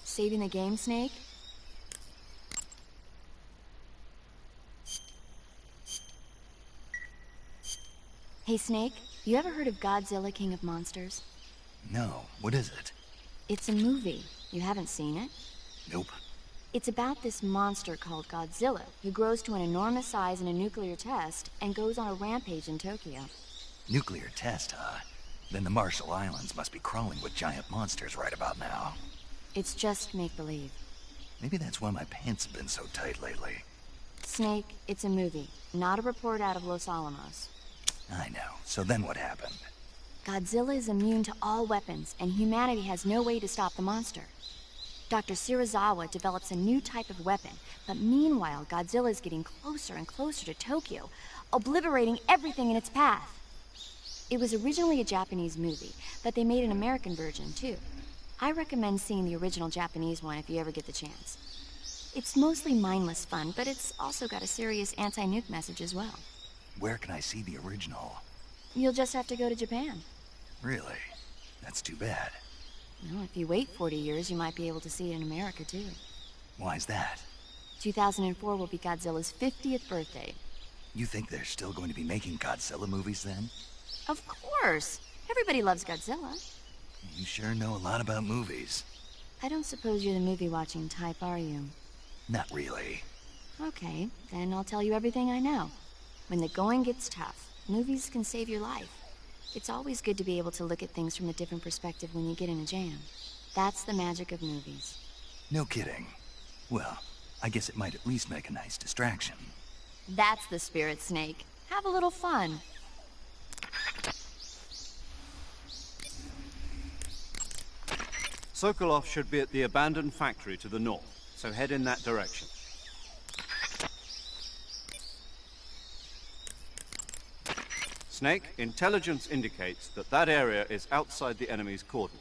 [SPEAKER 7] Saving the game, Snake? Hey, Snake, you ever heard of Godzilla, King of Monsters?
[SPEAKER 6] No, what is it?
[SPEAKER 7] It's a movie. You haven't seen it?
[SPEAKER 6] Nope.
[SPEAKER 7] It's about this monster called Godzilla, who grows to an enormous size in a nuclear test and goes on a rampage in Tokyo.
[SPEAKER 6] Nuclear test, huh? Then the Marshall Islands must be crawling with giant monsters right about now.
[SPEAKER 7] It's just make-believe.
[SPEAKER 6] Maybe that's why my pants have been so tight lately.
[SPEAKER 7] Snake, it's a movie, not a report out of Los Alamos.
[SPEAKER 6] I know. So then what happened?
[SPEAKER 7] Godzilla is immune to all weapons, and humanity has no way to stop the monster. Dr. Shirazawa develops a new type of weapon, but meanwhile, Godzilla is getting closer and closer to Tokyo, obliterating everything in its path. It was originally a Japanese movie, but they made an American version, too. I recommend seeing the original Japanese one if you ever get the chance. It's mostly mindless fun, but it's also got a serious anti-nuke message as well.
[SPEAKER 6] Where can I see the original?
[SPEAKER 7] You'll just have to go to Japan.
[SPEAKER 6] Really? That's too bad.
[SPEAKER 7] Well, if you wait 40 years, you might be able to see it in America, too.
[SPEAKER 6] Why's that?
[SPEAKER 7] 2004 will be Godzilla's 50th birthday.
[SPEAKER 6] You think they're still going to be making Godzilla movies then?
[SPEAKER 7] Of course! Everybody loves Godzilla.
[SPEAKER 6] You sure know a lot about movies.
[SPEAKER 7] I don't suppose you're the movie-watching type, are you?
[SPEAKER 6] Not really.
[SPEAKER 7] Okay, then I'll tell you everything I know. When the going gets tough, movies can save your life. It's always good to be able to look at things from a different perspective when you get in a jam. That's the magic of movies.
[SPEAKER 6] No kidding. Well, I guess it might at least make a nice distraction.
[SPEAKER 7] That's the spirit, Snake. Have a little fun.
[SPEAKER 4] Sokolov should be at the abandoned factory to the north, so head in that direction. Snake, intelligence indicates that that area is outside the enemy's cordon,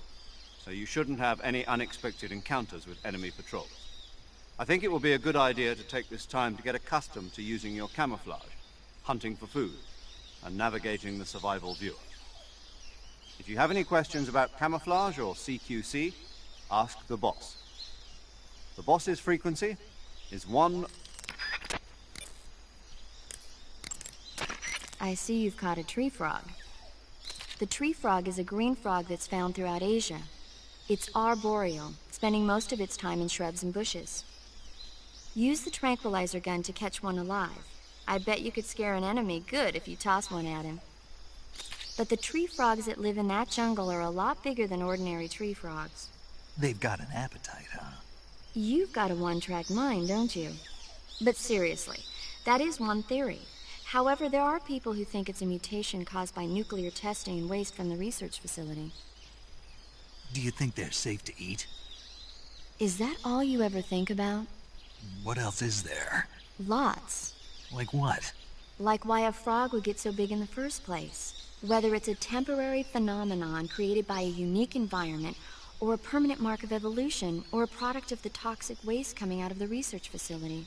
[SPEAKER 4] so you shouldn't have any unexpected encounters with enemy patrols. I think it will be a good idea to take this time to get accustomed to using your camouflage, hunting for food, and navigating the survival viewer. If you have any questions about camouflage or CQC, ask the boss. The boss's frequency is 1...
[SPEAKER 7] I see you've caught a tree frog. The tree frog is a green frog that's found throughout Asia. It's arboreal, spending most of its time in shrubs and bushes. Use the tranquilizer gun to catch one alive. I bet you could scare an enemy good if you toss one at him. But the tree frogs that live in that jungle are a lot bigger than ordinary tree frogs.
[SPEAKER 6] They've got an appetite, huh?
[SPEAKER 7] You've got a one-track mind, don't you? But seriously, that is one theory. However, there are people who think it's a mutation caused by nuclear testing and waste from the research facility.
[SPEAKER 6] Do you think they're safe to eat?
[SPEAKER 7] Is that all you ever think about?
[SPEAKER 6] What else is there?
[SPEAKER 7] Lots.
[SPEAKER 6] Like what?
[SPEAKER 7] Like why a frog would get so big in the first place. Whether it's a temporary phenomenon created by a unique environment, or a permanent mark of evolution, or a product of the toxic waste coming out of the research facility.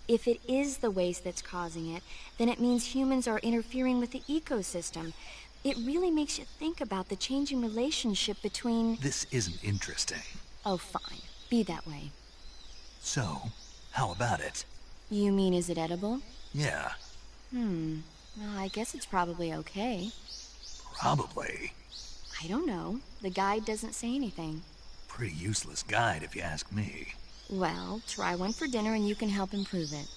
[SPEAKER 7] If it is the waste that's causing it, then it means humans are interfering with the ecosystem. It really makes you think about the changing relationship between...
[SPEAKER 6] This isn't interesting.
[SPEAKER 7] Oh, fine. Be that way.
[SPEAKER 6] So, how about it?
[SPEAKER 7] You mean, is it edible?
[SPEAKER 6] Yeah.
[SPEAKER 7] Well, I guess it's probably okay.
[SPEAKER 6] Probably.
[SPEAKER 7] I don't know. The guide doesn't say anything.
[SPEAKER 6] Pretty useless guide, if you ask me.
[SPEAKER 7] Well, try one for dinner and you can help improve it.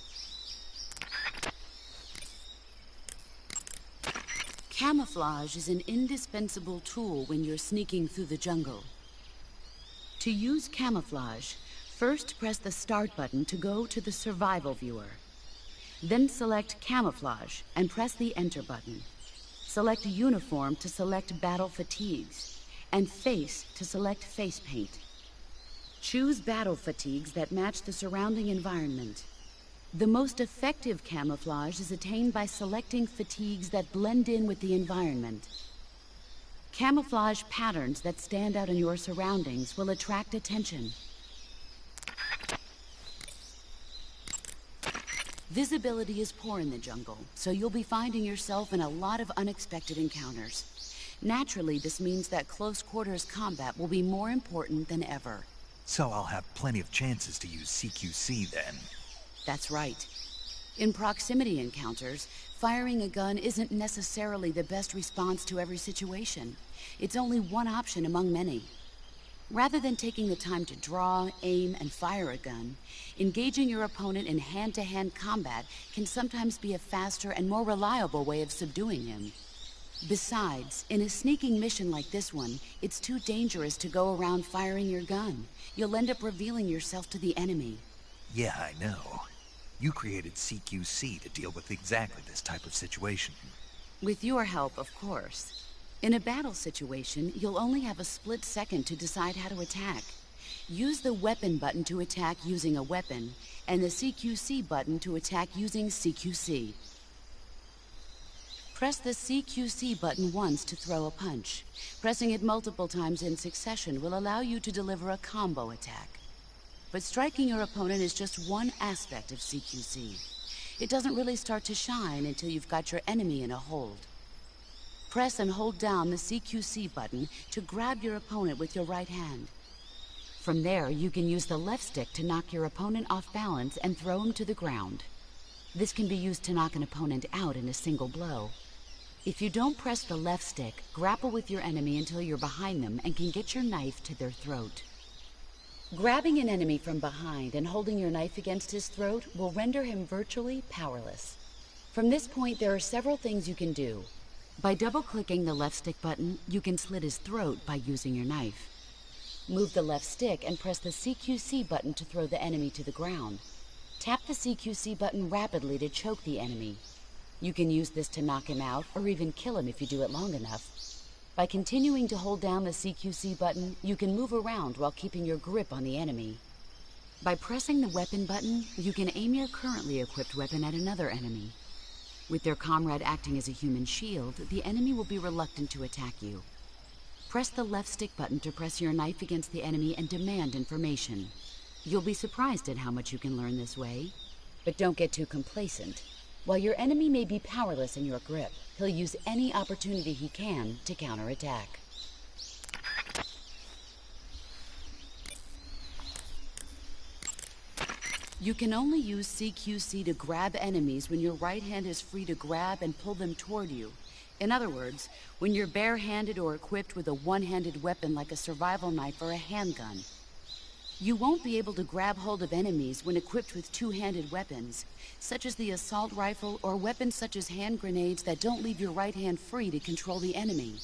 [SPEAKER 8] Camouflage is an indispensable tool when you're sneaking through the jungle. To use camouflage, first press the start button to go to the survival viewer. Then select camouflage and press the enter button. Select uniform to select battle fatigues, and face to select face paint. Choose battle fatigues that match the surrounding environment. The most effective camouflage is attained by selecting fatigues that blend in with the environment. Camouflage patterns that stand out in your surroundings will attract attention. Visibility is poor in the jungle, so you'll be finding yourself in a lot of unexpected encounters. Naturally, this means that close quarters combat will be more important than ever.
[SPEAKER 6] So I'll have plenty of chances to use CQC then.
[SPEAKER 8] That's right. In proximity encounters, firing a gun isn't necessarily the best response to every situation. It's only one option among many. Rather than taking the time to draw, aim, and fire a gun, engaging your opponent in hand-to-hand combat can sometimes be a faster and more reliable way of subduing him. Besides, in a sneaking mission like this one, it's too dangerous to go around firing your gun. You'll end up revealing yourself to the enemy.
[SPEAKER 6] Yeah, I know. You created CQC to deal with exactly this type of situation.
[SPEAKER 8] With your help, of course. In a battle situation, you'll only have a split second to decide how to attack. Use the weapon button to attack using a weapon, and the CQC button to attack using CQC. Press the CQC button once to throw a punch. Pressing it multiple times in succession will allow you to deliver a combo attack. But striking your opponent is just one aspect of CQC. It doesn't really start to shine until you've got your enemy in a hold. Press and hold down the CQC button to grab your opponent with your right hand. From there, you can use the left stick to knock your opponent off balance and throw him to the ground. This can be used to knock an opponent out in a single blow. If you don't press the left stick, grapple with your enemy until you're behind them and can get your knife to their throat. Grabbing an enemy from behind and holding your knife against his throat will render him virtually powerless. From this point, there are several things you can do. By double-clicking the left stick button, you can slit his throat by using your knife. Move the left stick and press the CQC button to throw the enemy to the ground. Tap the CQC button rapidly to choke the enemy. You can use this to knock him out or even kill him if you do it long enough. By continuing to hold down the CQC button, you can move around while keeping your grip on the enemy. By pressing the weapon button, you can aim your currently equipped weapon at another enemy. With their comrade acting as a human shield, the enemy will be reluctant to attack you. Press the left stick button to press your knife against the enemy and demand information. You'll be surprised at how much you can learn this way. But don't get too complacent. While your enemy may be powerless in your grip, he'll use any opportunity he can to counterattack. You can only use CQC to grab enemies when your right hand is free to grab and pull them toward you. In other words, when you're barehanded or equipped with a one-handed weapon like a survival knife or a handgun. You won't be able to grab hold of enemies when equipped with two-handed weapons, such as the assault rifle or weapons such as hand grenades that don't leave your right hand free to control the enemy.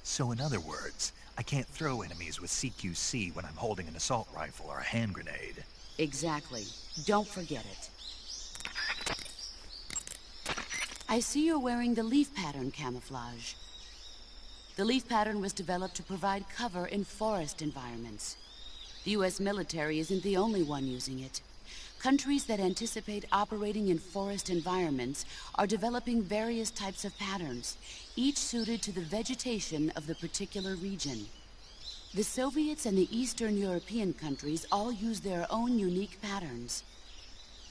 [SPEAKER 6] So in other words, I can't throw enemies with CQC when I'm holding an assault rifle or a hand grenade.
[SPEAKER 8] Exactly. Don't forget it. I see you're wearing the leaf pattern camouflage. The leaf pattern was developed to provide cover in forest environments. The U.S. military isn't the only one using it. Countries that anticipate operating in forest environments are developing various types of patterns, each suited to the vegetation of the particular region. The Soviets and the Eastern European countries all use their own unique patterns.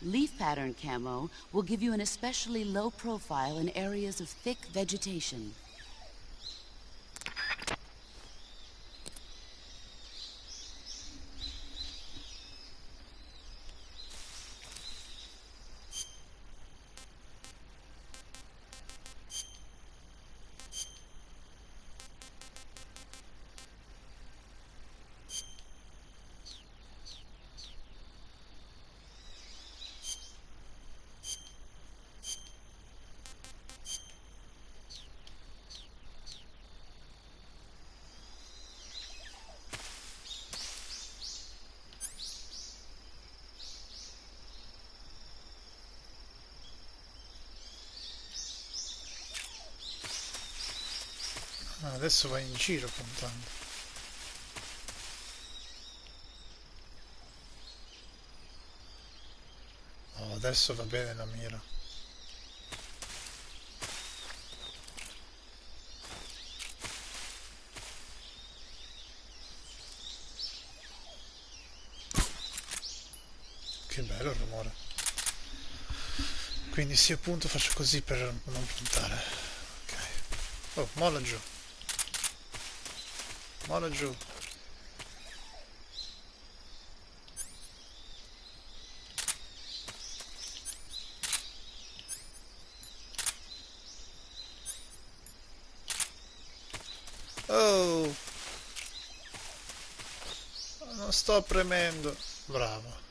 [SPEAKER 8] Leaf pattern camo will give you an especially low profile in areas of thick vegetation.
[SPEAKER 1] Ah, adesso vai in giro puntando. Oh, adesso va bene la mira. Che bello il rumore. Quindi sì, appunto faccio così per non puntare. Ok. Oh, molla giù. Molla giù. Oh! Non sto premendo. Bravo.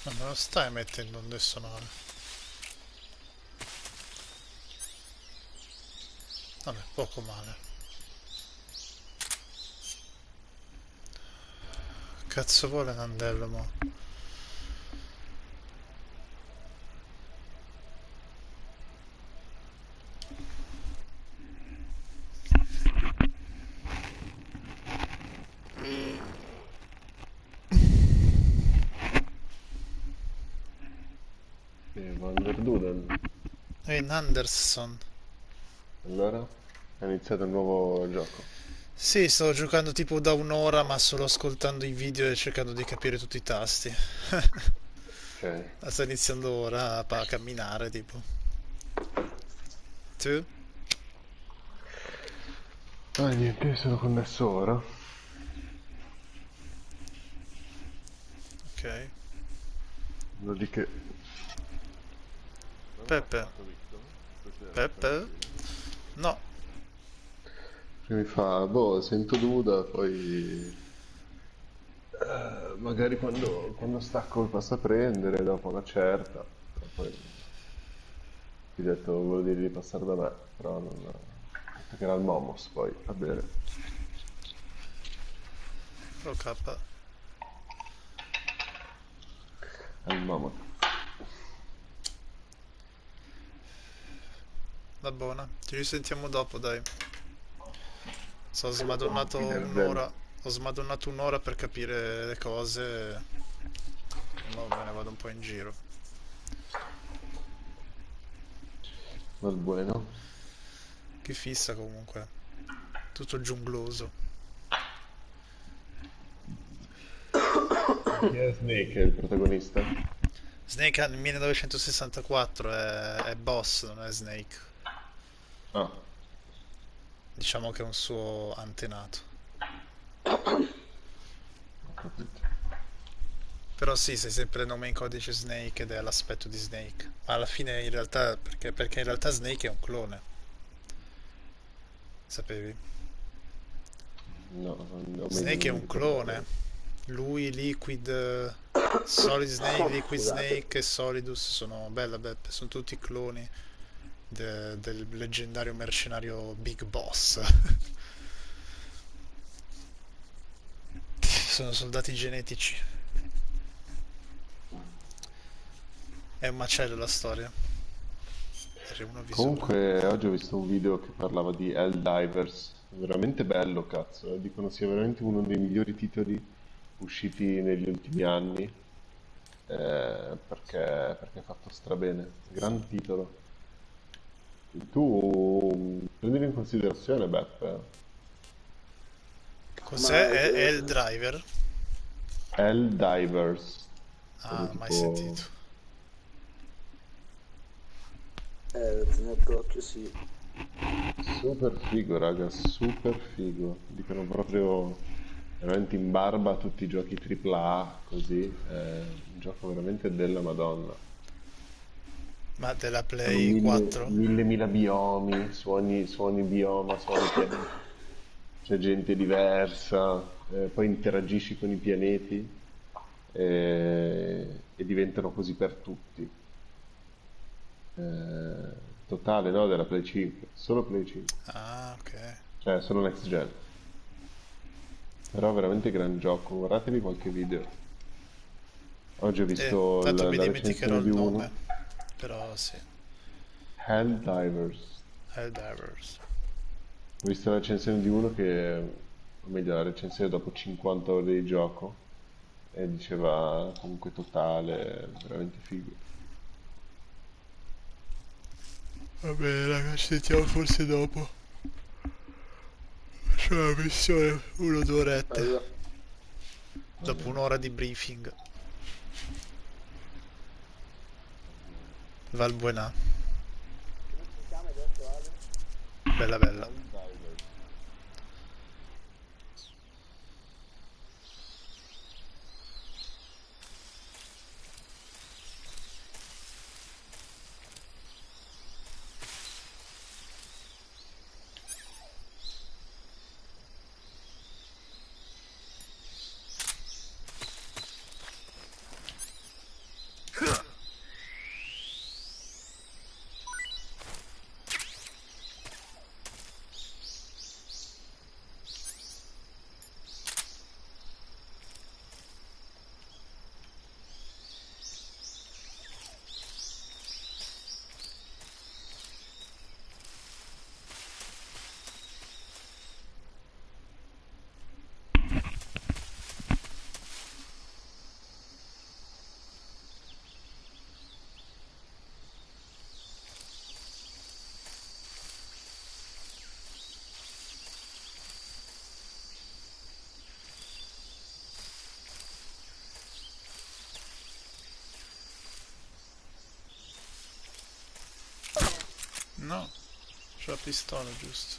[SPEAKER 1] Ma non stai mettendo onde sonore. Vabbè, poco male. Cazzo vuole Nandello, mo?
[SPEAKER 9] Van der Duden.
[SPEAKER 1] Ehi, Nanderson.
[SPEAKER 9] Allora? È iniziato un nuovo gioco.
[SPEAKER 1] Sì, sto giocando tipo da un'ora, ma solo ascoltando i video e cercando di capire tutti i tasti.
[SPEAKER 9] Ok.
[SPEAKER 1] Sta iniziando ora a camminare, tipo. Tu?
[SPEAKER 9] Ah, niente, io sono connesso ora.
[SPEAKER 1] Ok.
[SPEAKER 9] Lo di che...
[SPEAKER 1] Peppe. Peppe? No.
[SPEAKER 9] Mi fa, boh, sento nuda, poi... magari quando stacco mi passa a prendere, dopo una certa. Poi ti ho detto, volevo dire di passare da me, però non... ho detto che era il momos, poi, a bere.
[SPEAKER 1] Oh, K.
[SPEAKER 9] Al momos.
[SPEAKER 1] Va buona. Ci risentiamo dopo, dai. Ho smadonnato
[SPEAKER 9] Wiedersehen.
[SPEAKER 1] un'ora. Ho smadonnato un'ora per capire le cose. No, me ne vado un po' in giro.
[SPEAKER 9] Va buono.
[SPEAKER 1] Che fissa comunque. Tutto giungloso.
[SPEAKER 9] Chi è Snake, è il protagonista?
[SPEAKER 1] Snake nel 1964 è boss, non è Snake.
[SPEAKER 9] Ah,
[SPEAKER 1] Diciamo che è un suo antenato.
[SPEAKER 9] ho capito.
[SPEAKER 1] Però sì, sei sempre il nome in codice Snake ed è l'aspetto di Snake. Ma alla fine in realtà, perché in realtà Snake è un clone. Sapevi?
[SPEAKER 9] No, non ho
[SPEAKER 1] Snake è
[SPEAKER 9] mai
[SPEAKER 1] un clone.
[SPEAKER 9] ricordato.
[SPEAKER 1] Lui, Liquid, Solid Snake, Liquid
[SPEAKER 10] Scusate.
[SPEAKER 1] Snake e Solidus sono bella beppe, sono tutti cloni del leggendario mercenario Big Boss. Sono soldati genetici. È un macello la storia. R1 visore.
[SPEAKER 9] Comunque, oggi ho visto un video che parlava di Helldivers. Veramente bello, cazzo. Dicono sia veramente uno dei migliori titoli usciti negli ultimi anni. Perché è fatto strabene. Gran titolo. Tu prendili in considerazione, Beppe.
[SPEAKER 1] Cos'è?
[SPEAKER 10] Ma
[SPEAKER 1] È il driver?
[SPEAKER 9] Helldivers. Come
[SPEAKER 1] Ah, mai
[SPEAKER 9] tipo...
[SPEAKER 1] sentito.
[SPEAKER 10] tenere d'occhio sì.
[SPEAKER 9] Super figo, raga, super figo. Dicono proprio veramente in barba a tutti i giochi AAA, così. È un gioco veramente della Madonna.
[SPEAKER 1] Ma della
[SPEAKER 9] Sono
[SPEAKER 1] Play 4?
[SPEAKER 9] mille biomi, su ogni bioma, su ogni pianeta. C'è gente diversa, poi interagisci con i pianeti e diventano così per tutti. Eh, totale, no? Della Play 5, solo Play 5,
[SPEAKER 1] Ah, ok.
[SPEAKER 9] cioè solo next gen. Però veramente gran gioco, guardatevi qualche video. Oggi ho visto
[SPEAKER 1] Tanto mi
[SPEAKER 9] la
[SPEAKER 1] dimenticherò
[SPEAKER 9] recensione
[SPEAKER 1] il
[SPEAKER 9] di
[SPEAKER 1] nome,
[SPEAKER 9] uno,
[SPEAKER 1] però sì.
[SPEAKER 9] Helldivers.
[SPEAKER 1] Helldivers.
[SPEAKER 9] Ho visto la recensione di uno che, o meglio, la recensione dopo 50 ore di gioco e diceva comunque totale, veramente figo.
[SPEAKER 1] Va bene, raga, ci sentiamo forse dopo. C'è una missione, 1 o 2 orette.
[SPEAKER 10] Allora,
[SPEAKER 1] Dopo un'ora di briefing. Valbuena.
[SPEAKER 10] come si chiama adesso Ale?
[SPEAKER 1] Bella bella.
[SPEAKER 9] Helldivers.
[SPEAKER 1] No, c'ho la pistola, giusto.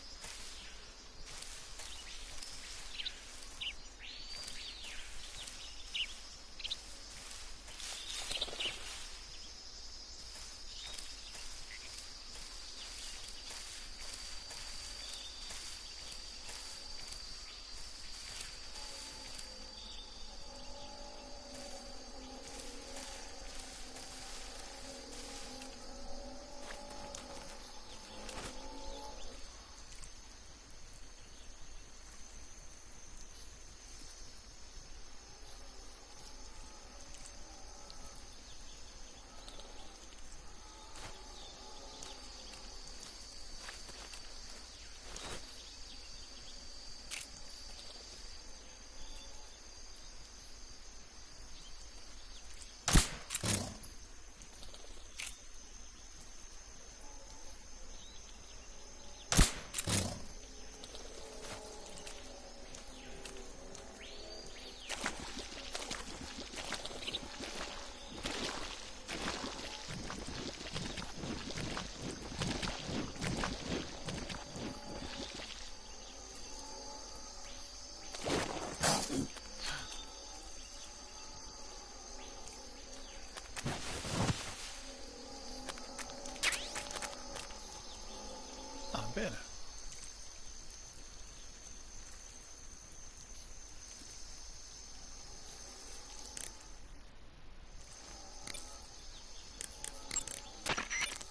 [SPEAKER 1] Ah, bene.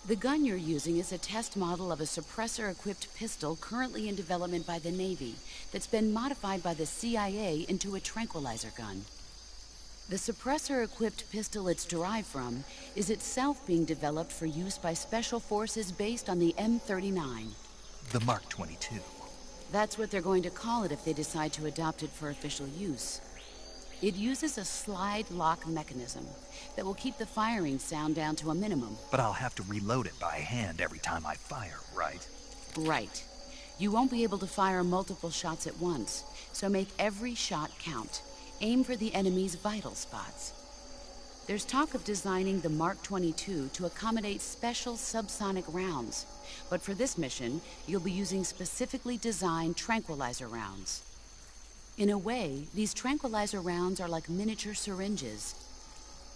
[SPEAKER 8] The gun you're using is a test model of a suppressor-equipped pistol currently in development by the Navy that's been modified by the CIA into a tranquilizer gun. The suppressor-equipped pistol it's derived from is itself being developed for use by special forces based on the M39.
[SPEAKER 6] The Mark 22.
[SPEAKER 8] That's what they're going to call it if they decide to adopt it for official use. It uses a slide lock mechanism that will keep the firing sound down to a minimum.
[SPEAKER 6] But I'll have to reload it by hand every time I fire, right?
[SPEAKER 8] Right. You won't be able to fire multiple shots at once, so make every shot count. Aim for the enemy's vital spots. There's talk of designing the Mark 22 to accommodate special subsonic rounds, but for this mission, you'll be using specifically designed tranquilizer rounds. In a way, these tranquilizer rounds are like miniature syringes.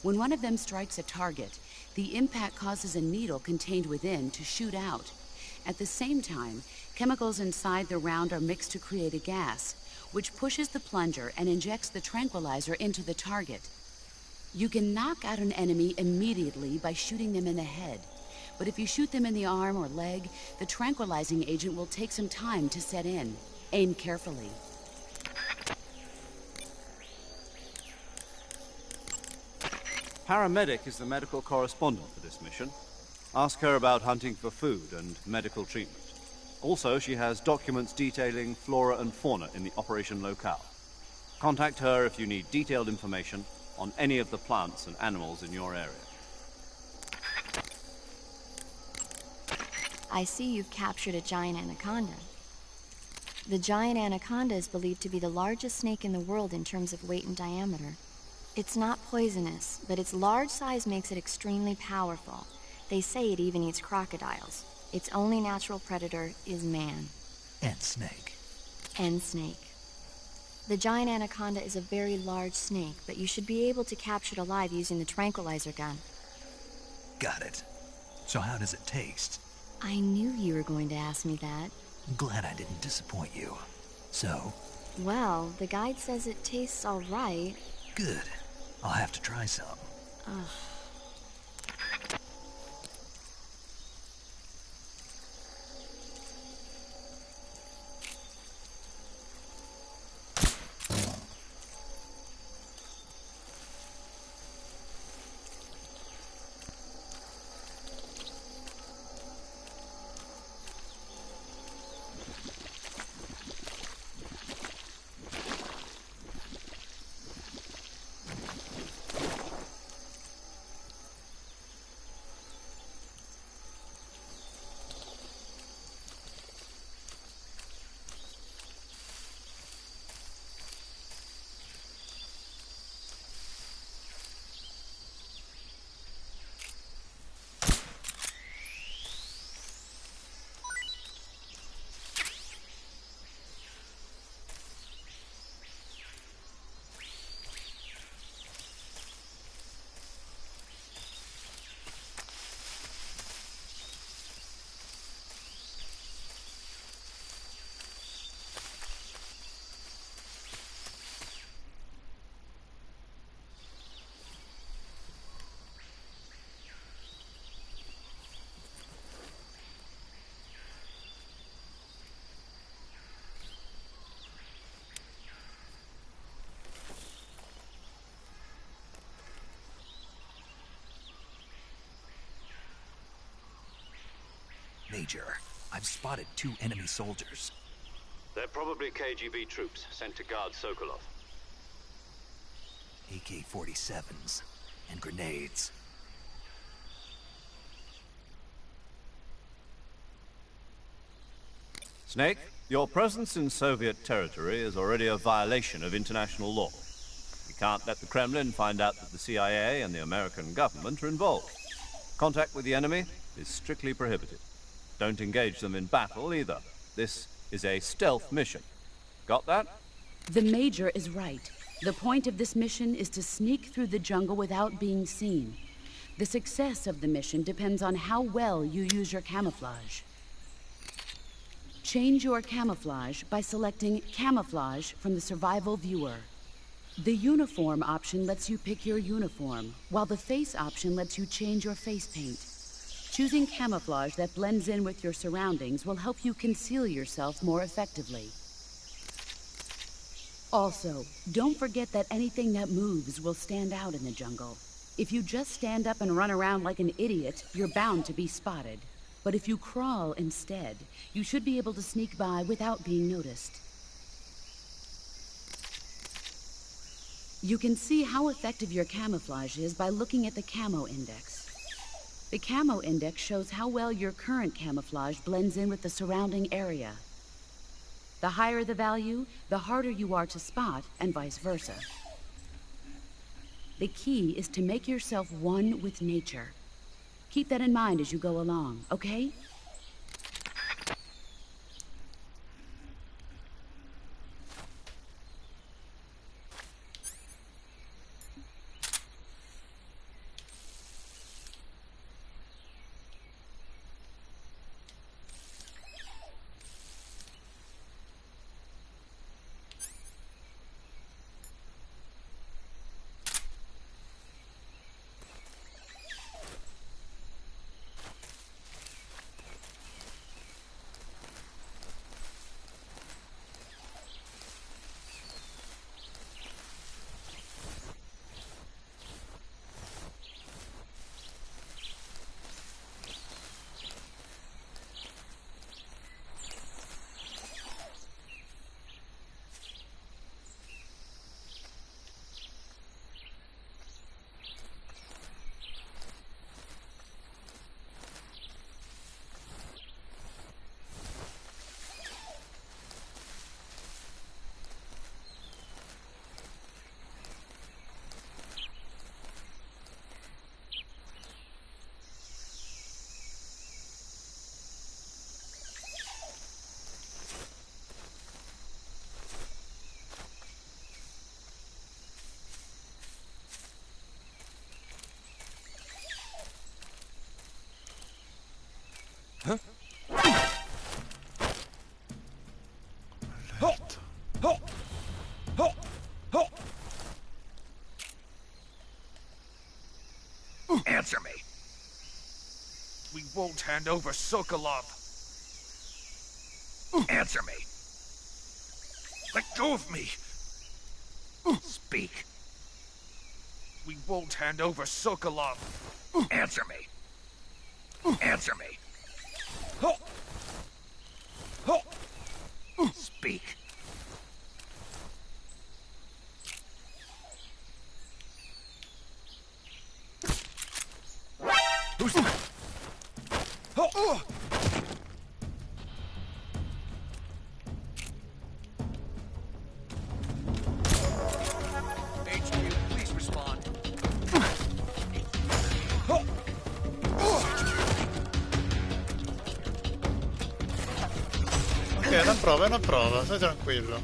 [SPEAKER 8] When one of them strikes a target, the impact causes a needle contained within to shoot out. At the same time, chemicals inside the round are mixed to create a gas, which pushes the plunger and injects the tranquilizer into the target. You can knock out an enemy immediately by shooting them in the head, but if you shoot them in the arm or leg, the tranquilizing agent will take some time to set in. Aim carefully.
[SPEAKER 4] Paramedic is the medical correspondent for this mission. Ask her about hunting for food and medical treatment. Also, she has documents detailing flora and fauna in the operation locale. Contact her if you need detailed information on any of the plants and animals in your area.
[SPEAKER 7] I see you've captured a giant anaconda. The giant anaconda is believed to be the largest snake in the world in terms of weight and diameter. It's not poisonous, but its large size makes it extremely powerful. They say it even eats crocodiles. Its only natural predator is man.
[SPEAKER 6] And snake.
[SPEAKER 7] And snake. The giant anaconda is a very large snake, but you should be able to capture it alive using the tranquilizer gun.
[SPEAKER 6] Got it. So how does it taste?
[SPEAKER 7] I knew you were going to ask me that.
[SPEAKER 6] Glad I didn't disappoint you. So?
[SPEAKER 7] Well, the guide says it tastes all right.
[SPEAKER 6] Good. I'll have to try some.
[SPEAKER 7] Ugh.
[SPEAKER 6] Major, I've spotted 2 enemy soldiers.
[SPEAKER 3] They're probably KGB troops sent to guard Sokolov.
[SPEAKER 6] AK-47s and grenades.
[SPEAKER 4] Snake, your presence in Soviet territory is already a violation of international law. We can't let the Kremlin find out that the CIA and the American government are involved. Contact with the enemy is strictly prohibited. Don't engage them in battle either. This is a stealth mission. Got that?
[SPEAKER 8] The Major is right. The point of this mission is to sneak through the jungle without being seen. The success of the mission depends on how well you use your camouflage. Change your camouflage by selecting Camouflage from the Survival Viewer. The Uniform option lets you pick your uniform, while the Face option lets you change your face paint. Choosing camouflage that blends in with your surroundings will help you conceal yourself more effectively. Also, don't forget that anything that moves will stand out in the jungle. If you just stand up and run around like an idiot, you're bound to be spotted. But if you crawl instead, you should be able to sneak by without being noticed. You can see how effective your camouflage is by looking at the camo index. The camo index shows how well your current camouflage blends in with the surrounding area. The higher the value, the harder you are to spot, and vice versa. The key is to make yourself one with nature. Keep that in mind as you go along, okay?
[SPEAKER 11] Answer me. We won't hand over Sokolov. Answer me. Let go of me. Speak. We won't hand over Sokolov. Answer me. Answer me. Speak. Who's that? HQ, please respond.
[SPEAKER 1] Ok, è una prova, stai tranquillo.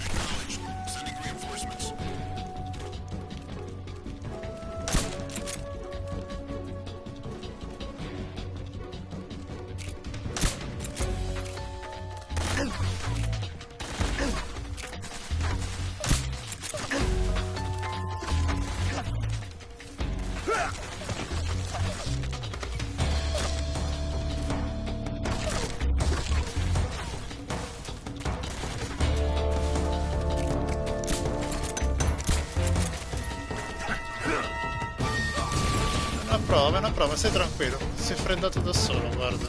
[SPEAKER 1] È una prova, stai tranquillo. Si è freddato da solo, guarda.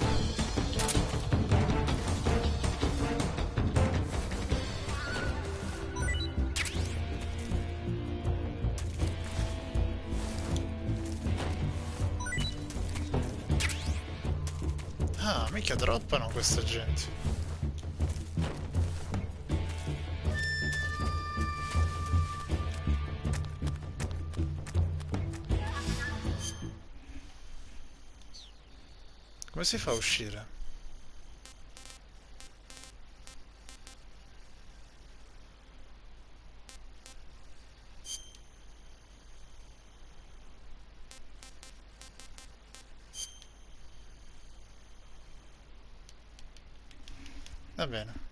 [SPEAKER 1] Ah, mica droppano questa gente. Come si fa a uscire? Va bene.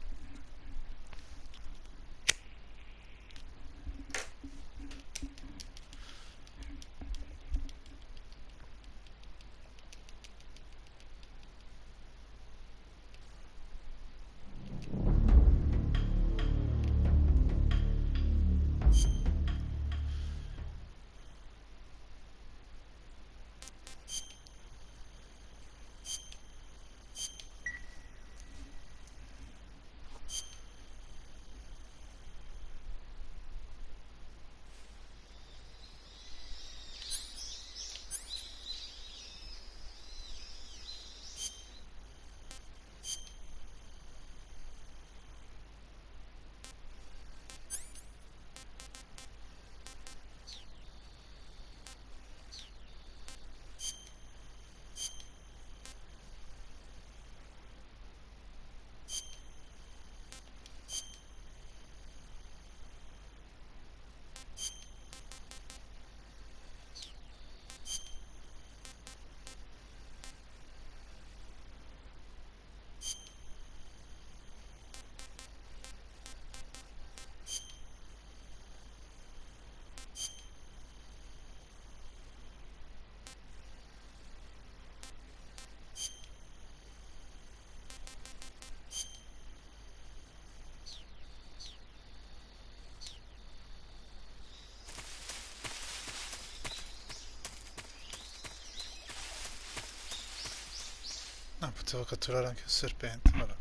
[SPEAKER 1] Ah, potevo catturare anche un serpente, vabbè.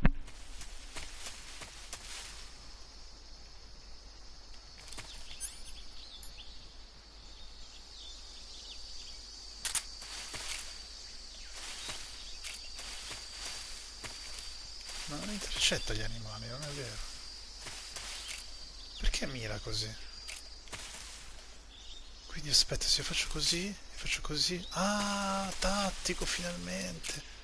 [SPEAKER 1] Ma non intercetta gli animali, non è vero. Perché mira così? Quindi aspetta, se io faccio così, faccio così. Ah, tattico finalmente.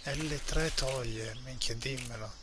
[SPEAKER 1] L3 toglie, minchia dimmelo.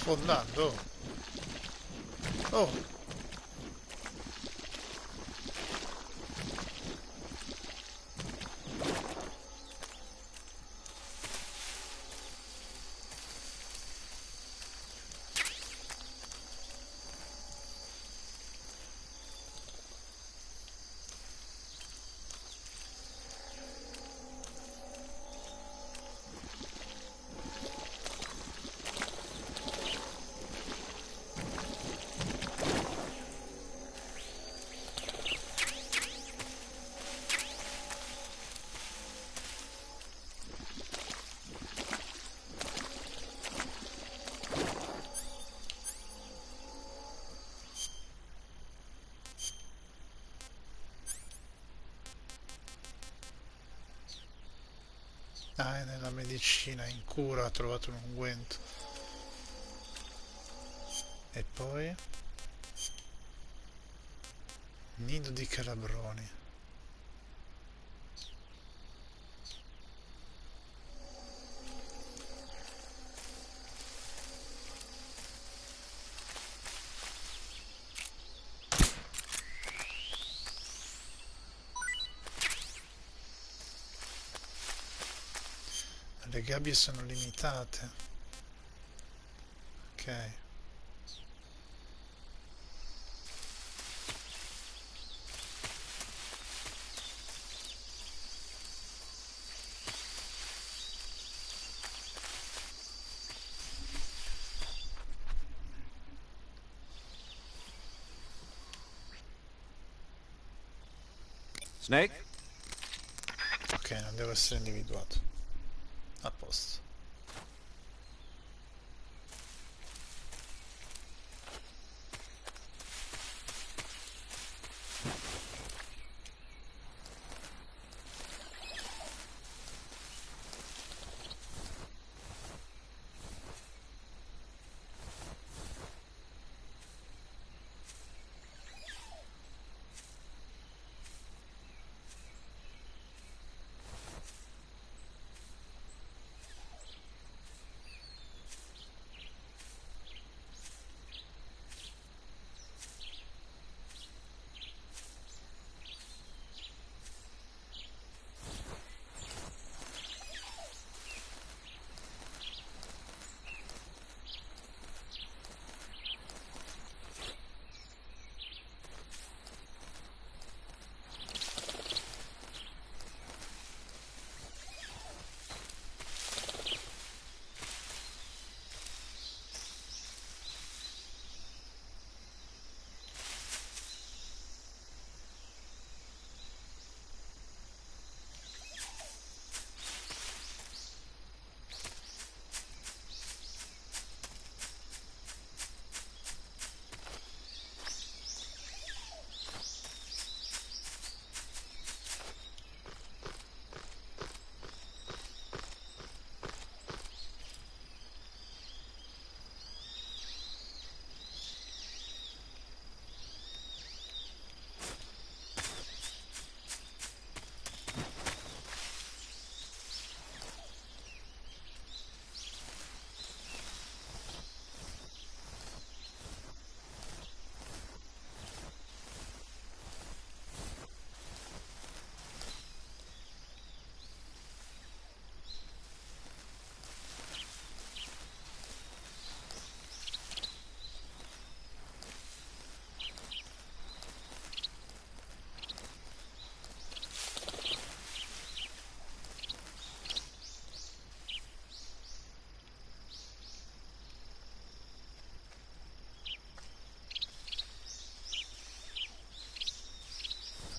[SPEAKER 1] sfondando. Oh, ah, è nella medicina, in cura, ha trovato un unguento. E poi nido di calabroni. Le gabbie sono limitate. Ok.
[SPEAKER 4] Snake?
[SPEAKER 1] Ok, non devo essere individuato. A posto.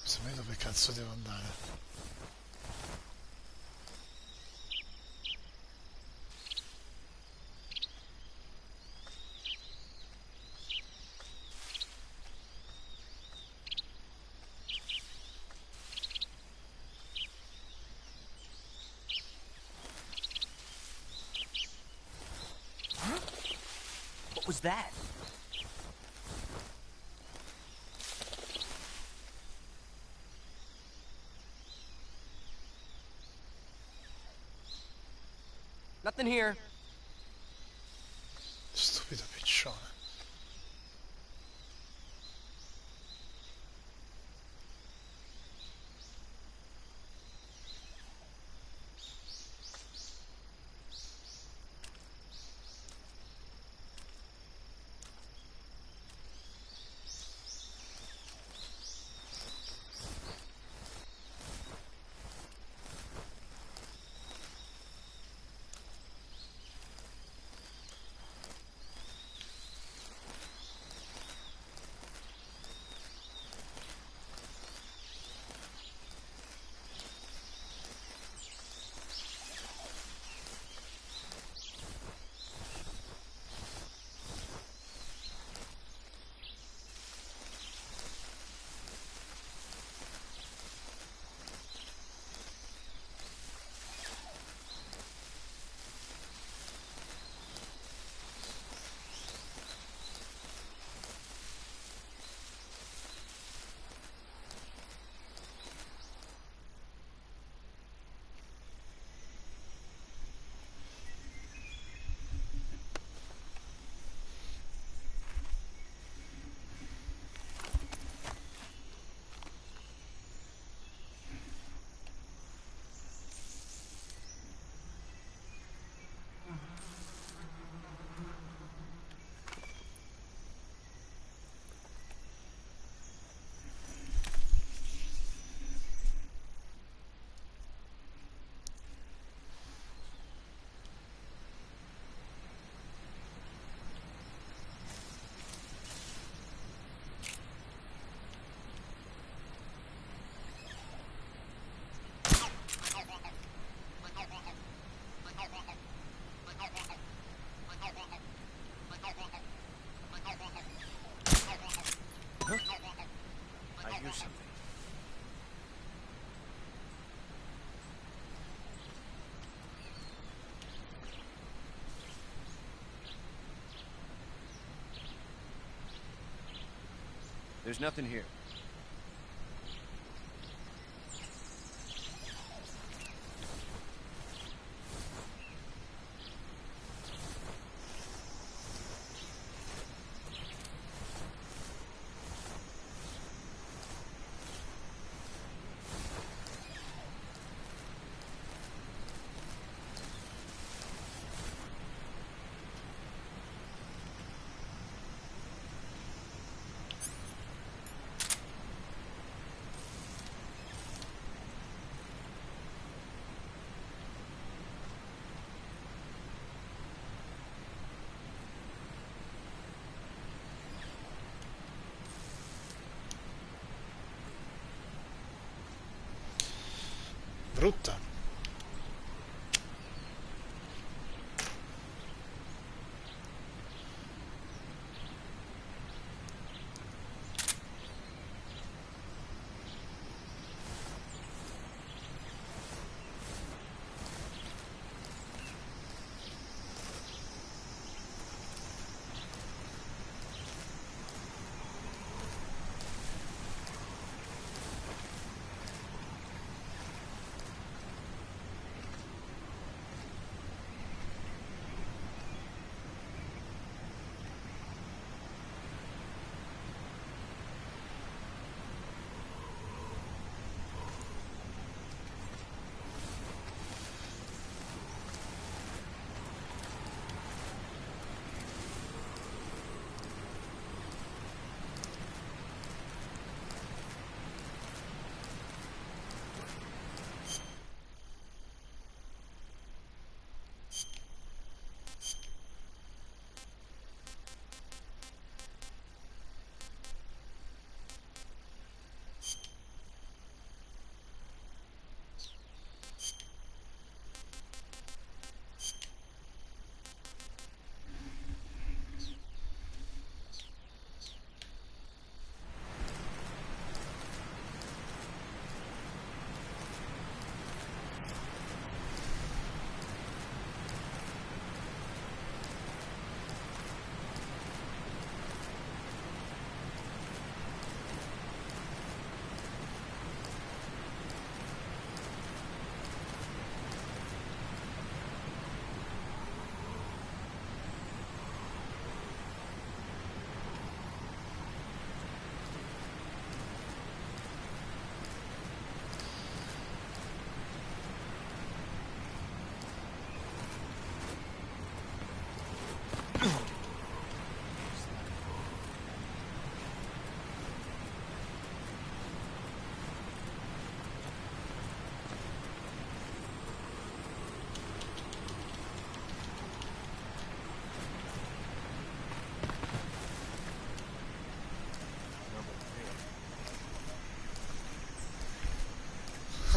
[SPEAKER 1] Se me dove cazzo devo andare?
[SPEAKER 6] What was that?
[SPEAKER 12] Nothing here.
[SPEAKER 1] Stupido piccione.
[SPEAKER 11] I hear something. There's nothing here.
[SPEAKER 1] Brutta.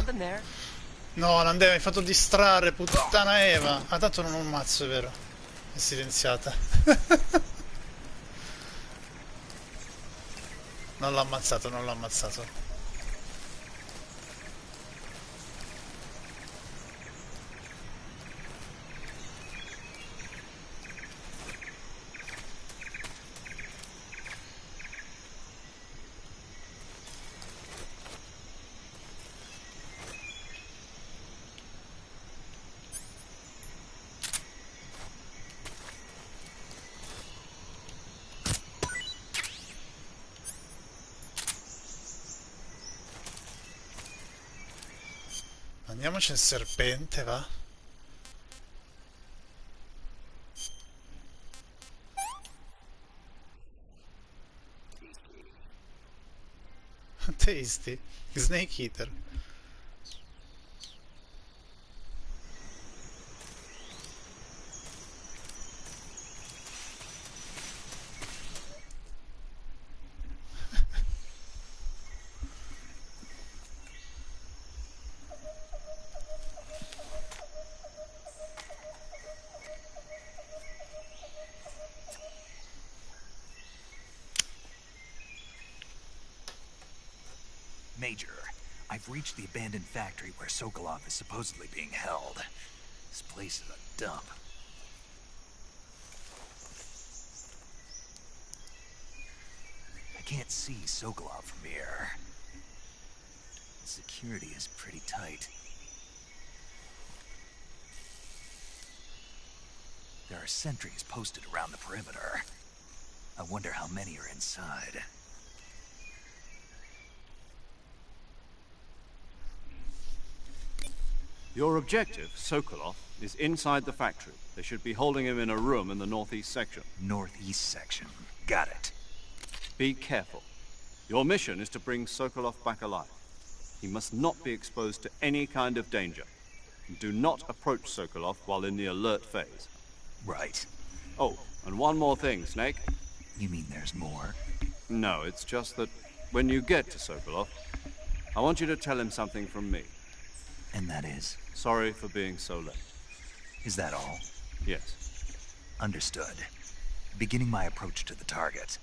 [SPEAKER 12] Nothing there.
[SPEAKER 1] No, non deve, mi hai fatto distrarre, puttana Eva. Ah, tanto non ho un mazzo, è vero. È silenziata. Non l'ho ammazzato, non l'ho ammazzato. Andiamoci in serpente, va? Tasty. Snake Eater.
[SPEAKER 6] Major, I've reached the abandoned factory where Sokolov is supposedly being held. This place is a dump. I can't see Sokolov from here. The security is pretty tight. There are sentries posted around the perimeter. I wonder how many are inside.
[SPEAKER 4] Your objective, Sokolov, is inside the factory. They should be holding him in a room in the northeast section.
[SPEAKER 6] Northeast section. Got it.
[SPEAKER 4] Be careful. Your mission is to bring Sokolov back alive. He must not be exposed to any kind of danger. Do not approach Sokolov while in the alert phase.
[SPEAKER 6] Right.
[SPEAKER 4] Oh, and one more thing, Snake.
[SPEAKER 6] You mean there's more?
[SPEAKER 4] No, it's just that when you get to Sokolov, I want you to tell him something from me.
[SPEAKER 6] And that is?
[SPEAKER 4] Sorry for being so late.
[SPEAKER 6] Is that all?
[SPEAKER 4] Yes.
[SPEAKER 6] Understood. Beginning my approach to the target.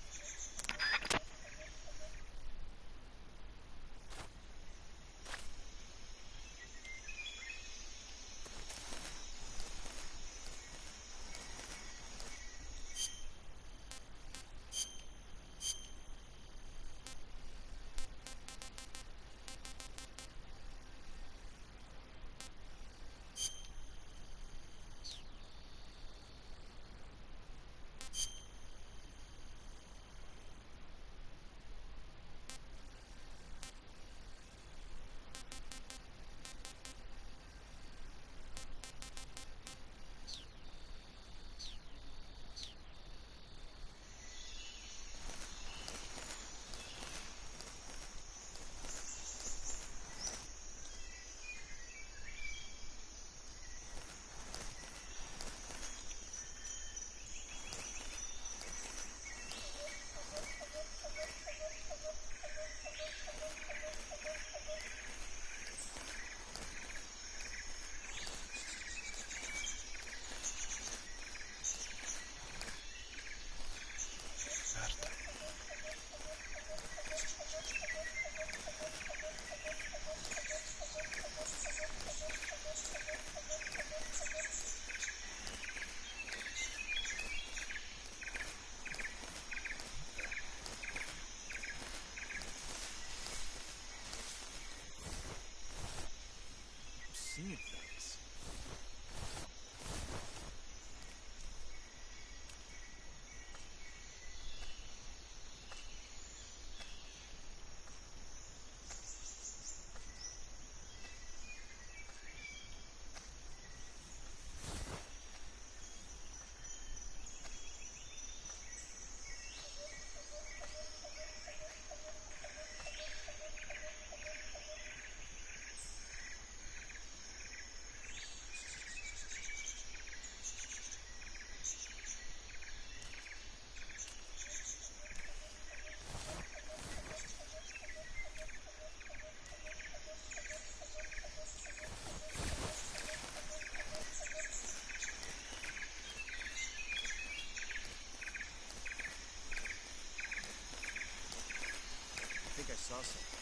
[SPEAKER 2] saw something.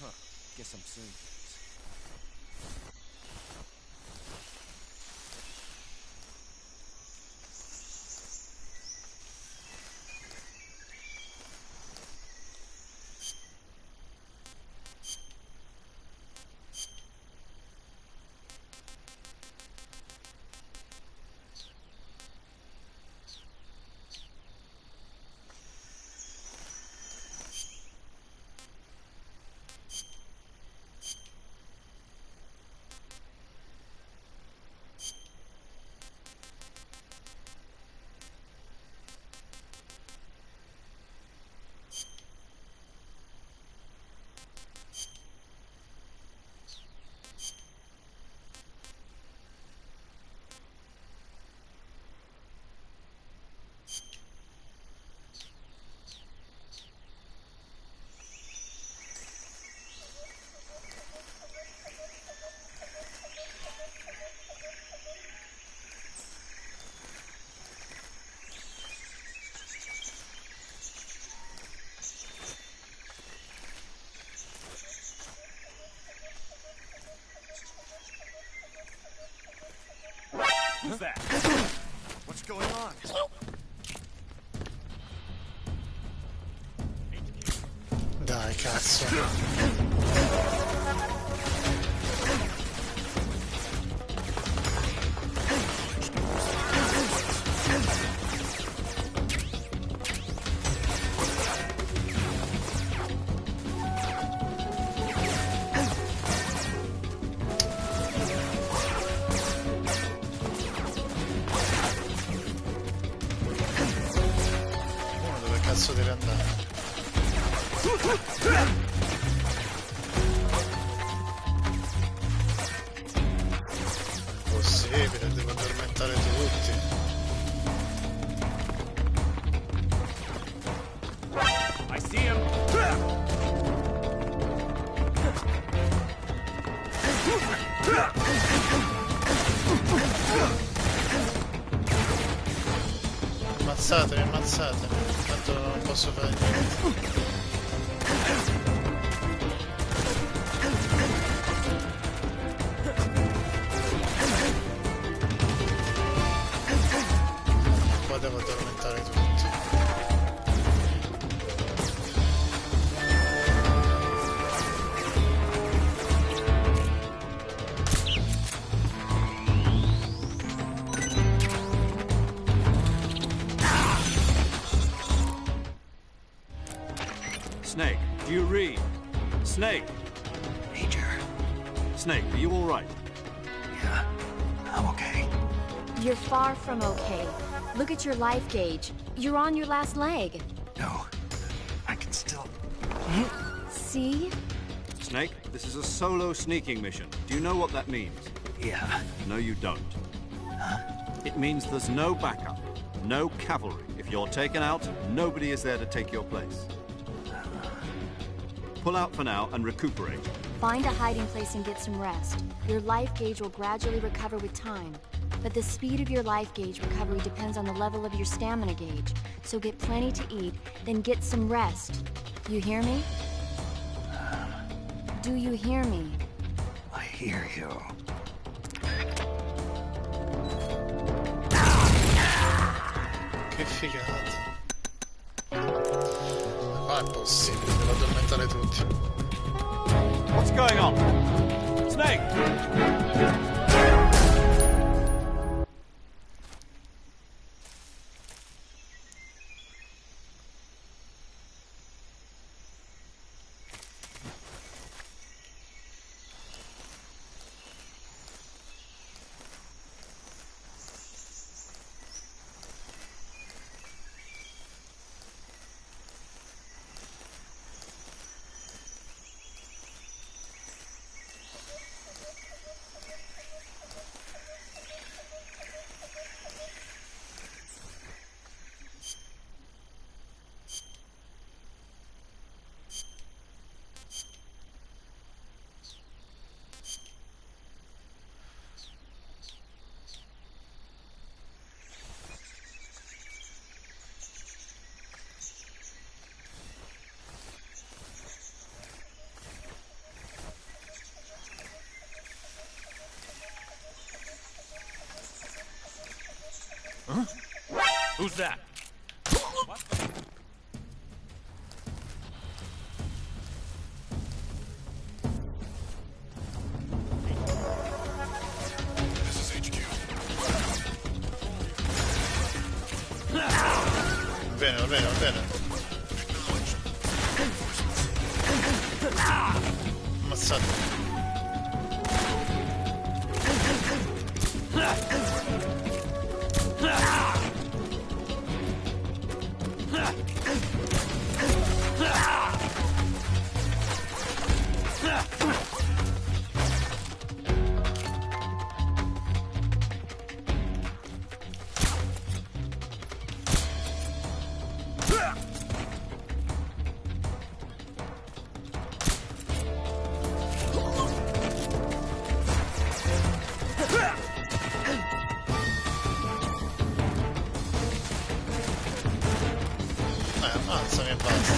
[SPEAKER 2] Huh. Guess I'm seeing things.
[SPEAKER 11] Who's that?
[SPEAKER 2] What's going on?
[SPEAKER 1] Dai, cazzo. Uno dove cazzo deve andare? Possibile, devo addormentare tutti.
[SPEAKER 11] I see him.
[SPEAKER 1] Ammazzatemi, ammazzatemi. Tanto non posso fare niente. Qua devo addormentare tutti.
[SPEAKER 4] Snake, do you read? Snake!
[SPEAKER 6] Major.
[SPEAKER 4] Snake, are you all right?
[SPEAKER 6] Yeah, I'm okay.
[SPEAKER 7] You're far from okay. Look at your life gauge. You're on your last leg.
[SPEAKER 6] No, I can still...
[SPEAKER 7] See?
[SPEAKER 4] Snake, this is a solo sneaking mission. Do you know what that means?
[SPEAKER 6] Yeah.
[SPEAKER 4] No, you don't. It means there's no backup, no cavalry. If you're taken out, nobody is there to take your place. Pull out for now and recuperate.
[SPEAKER 7] Find a hiding place and get some rest. Your life gauge will gradually recover with time. But the speed of your life gauge recovery depends on the level of your stamina gauge. So get plenty to eat, then get some rest. You hear me? Do you hear me?
[SPEAKER 6] I hear you.
[SPEAKER 1] Che figata. Ma qua è possibile, devo addormentare tutti.
[SPEAKER 4] What's going on? Snake!
[SPEAKER 11] Who's that?
[SPEAKER 12] This is HQ.
[SPEAKER 1] Bene, va bene, va bene. Ammazzato. Ammazzami e basta.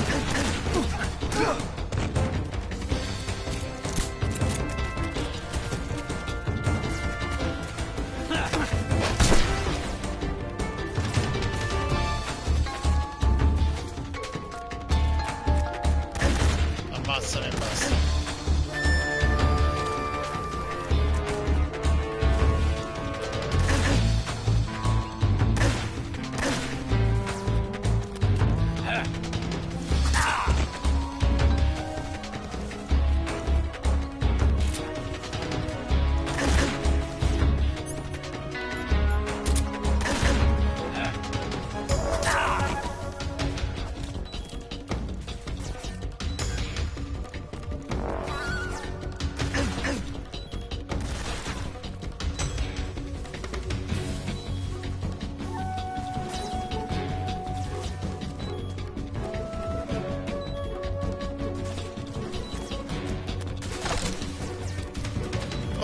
[SPEAKER 1] Ammazzami e basta.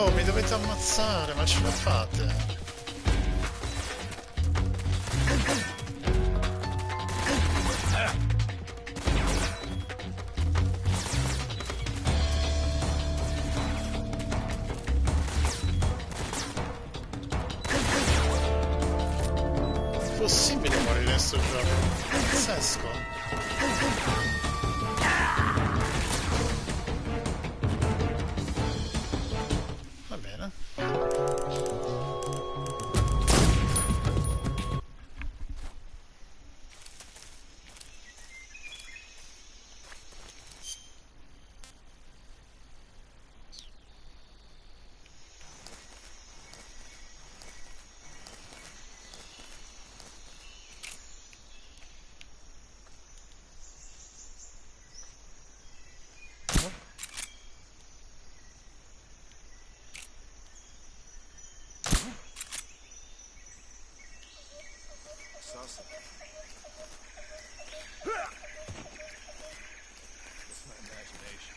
[SPEAKER 1] Oh, mi dovete ammazzare, ma ce la fate? È possibile morire in sto gioco? Pazzesco. Va bene.
[SPEAKER 11] What's my imagination?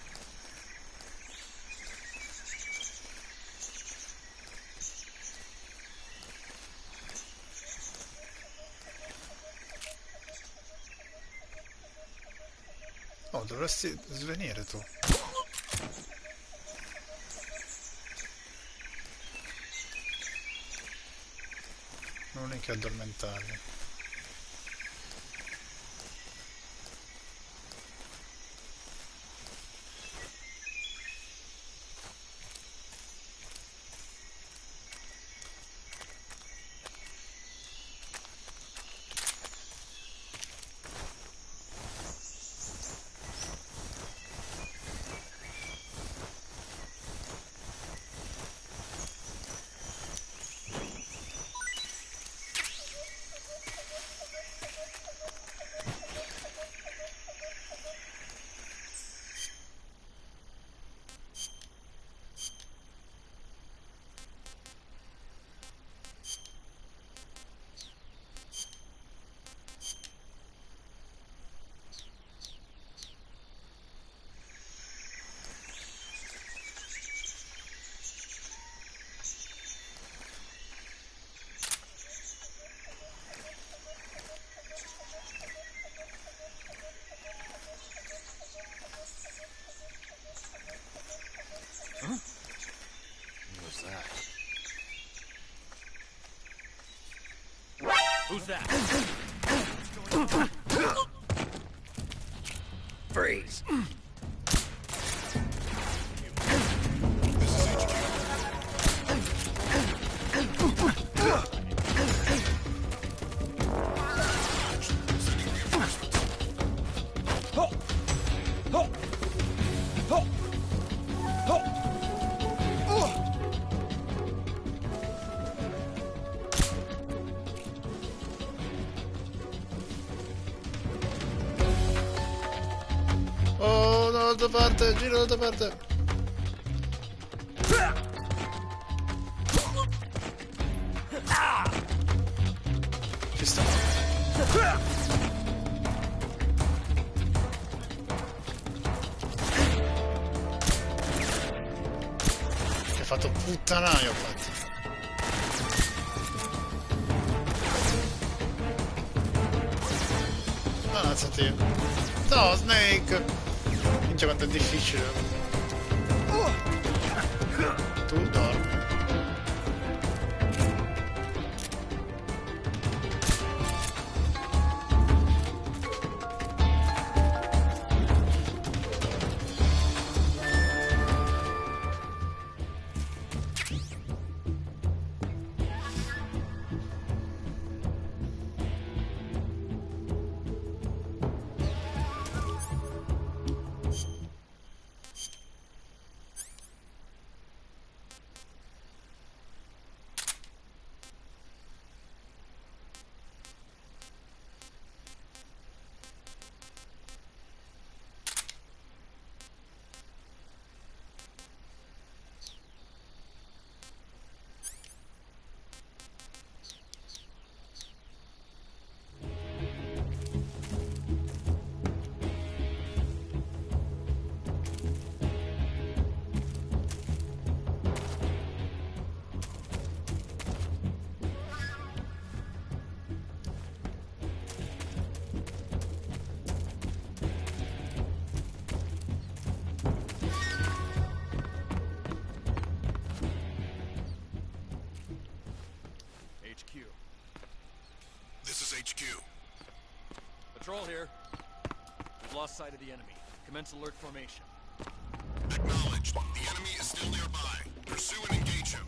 [SPEAKER 1] Oh, dovresti svenire tu. Non è che addormentarli.
[SPEAKER 11] Who's that?
[SPEAKER 2] Freeze.
[SPEAKER 1] Oh, dall'altra parte, giro dall'altra parte. Ci sta. Che ha fatto puttanaio, ho fatto. Ammazzati. No, Snake! Minchia quanto è difficile. Tu dormi.
[SPEAKER 11] HQ.
[SPEAKER 12] This is HQ.
[SPEAKER 11] Patrol here. We've lost sight of the enemy. Commence alert formation.
[SPEAKER 12] Acknowledged. The enemy is still nearby. Pursue and engage him.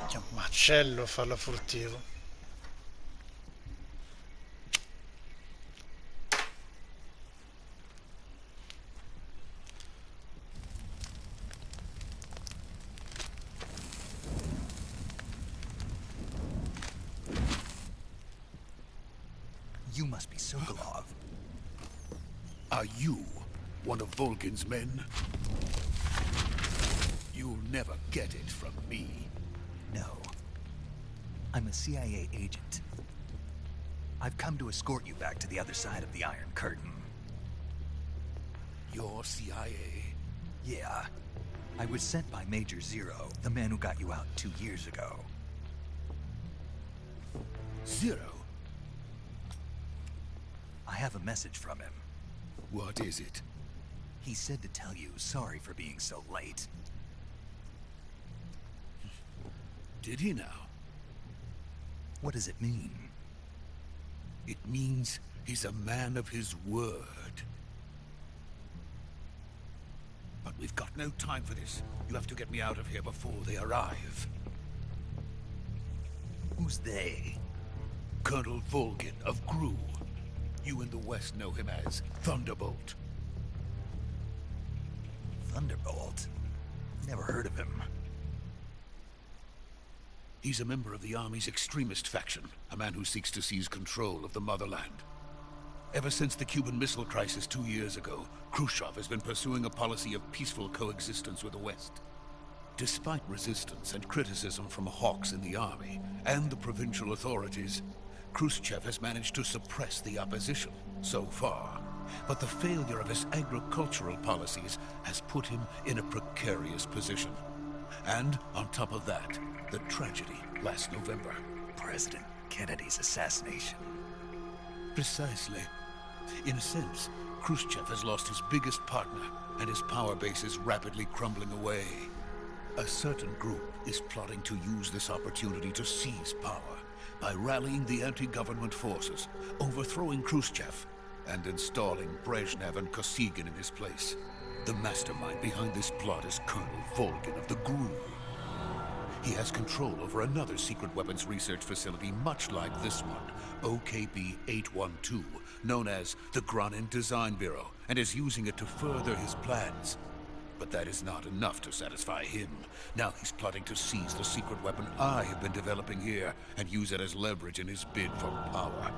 [SPEAKER 1] Che un macello farla furtivo.
[SPEAKER 6] You must be Sokolov.
[SPEAKER 12] Are you one of Volgin's men? You'll never get it from me.
[SPEAKER 6] No. I'm a CIA agent. I've come to escort you back to the other side of the Iron Curtain.
[SPEAKER 12] You're CIA?
[SPEAKER 6] Yeah. I was sent by Major Zero, the man who got you out 2 years ago.
[SPEAKER 12] Zero?
[SPEAKER 6] I have a message from him.
[SPEAKER 12] What is it?
[SPEAKER 6] He said to tell you sorry for being so late.
[SPEAKER 12] Did he now?
[SPEAKER 6] What does it mean?
[SPEAKER 12] It means he's a man of his word. But we've got no time for this. You have to get me out of here before they arrive.
[SPEAKER 6] Who's they?
[SPEAKER 12] Colonel Volgin of Gru. You in the West know him as Thunderbolt.
[SPEAKER 6] Thunderbolt? Never heard of him.
[SPEAKER 12] He's a member of the Army's extremist faction, a man who seeks to seize control of the motherland. Ever since the Cuban Missile Crisis 2 years ago, Khrushchev has been pursuing a policy of peaceful coexistence with the West. Despite resistance and criticism from hawks in the army and the provincial authorities, Khrushchev has managed to suppress the opposition so far. But the failure of his agricultural policies has put him in a precarious position. And on top of that, the tragedy last November.
[SPEAKER 6] President Kennedy's assassination.
[SPEAKER 12] Precisely. In a sense, Khrushchev has lost his biggest partner, and his power base is rapidly crumbling away. A certain group is plotting to use this opportunity to seize power by rallying the anti-government forces, overthrowing Khrushchev, and installing Brezhnev and Kosygin in his place. The mastermind behind this plot is Colonel Volgin of the GRU. He has control over another secret weapons research facility much like this one, OKB-812, known as the Granin Design Bureau, and is using it to further his plans. But that is not enough to satisfy him. Now he's plotting to seize the secret weapon I have been developing here and use it as leverage in his bid for power.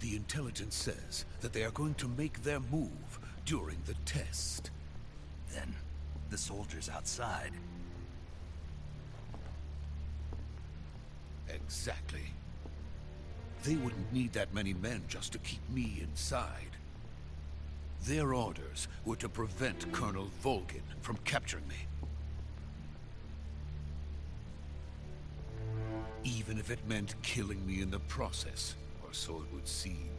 [SPEAKER 12] The intelligence says that they are going to make their move during the test.
[SPEAKER 6] Then, the soldiers outside.
[SPEAKER 12] Exactly. They wouldn't need that many men just to keep me inside. Their orders were to prevent Colonel Volgin from capturing me. Even if it meant killing me in the process. So it would seem.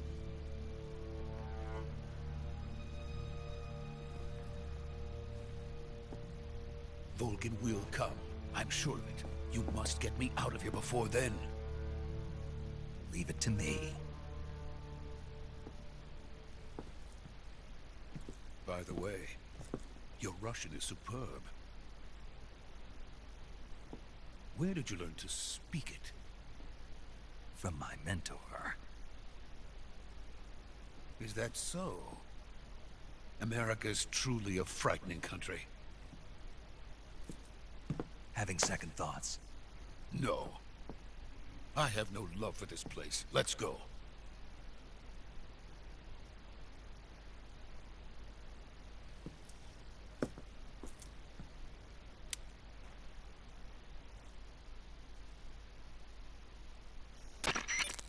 [SPEAKER 12] Volgin will come. I'm sure of it. You must get me out of here before then.
[SPEAKER 6] Leave it to me.
[SPEAKER 12] By the way, your Russian is superb. Where did you learn to speak it?
[SPEAKER 6] From my mentor.
[SPEAKER 12] Is that so? America is truly a frightening country.
[SPEAKER 6] Having second thoughts?
[SPEAKER 12] No. I have no love for this place. Let's go.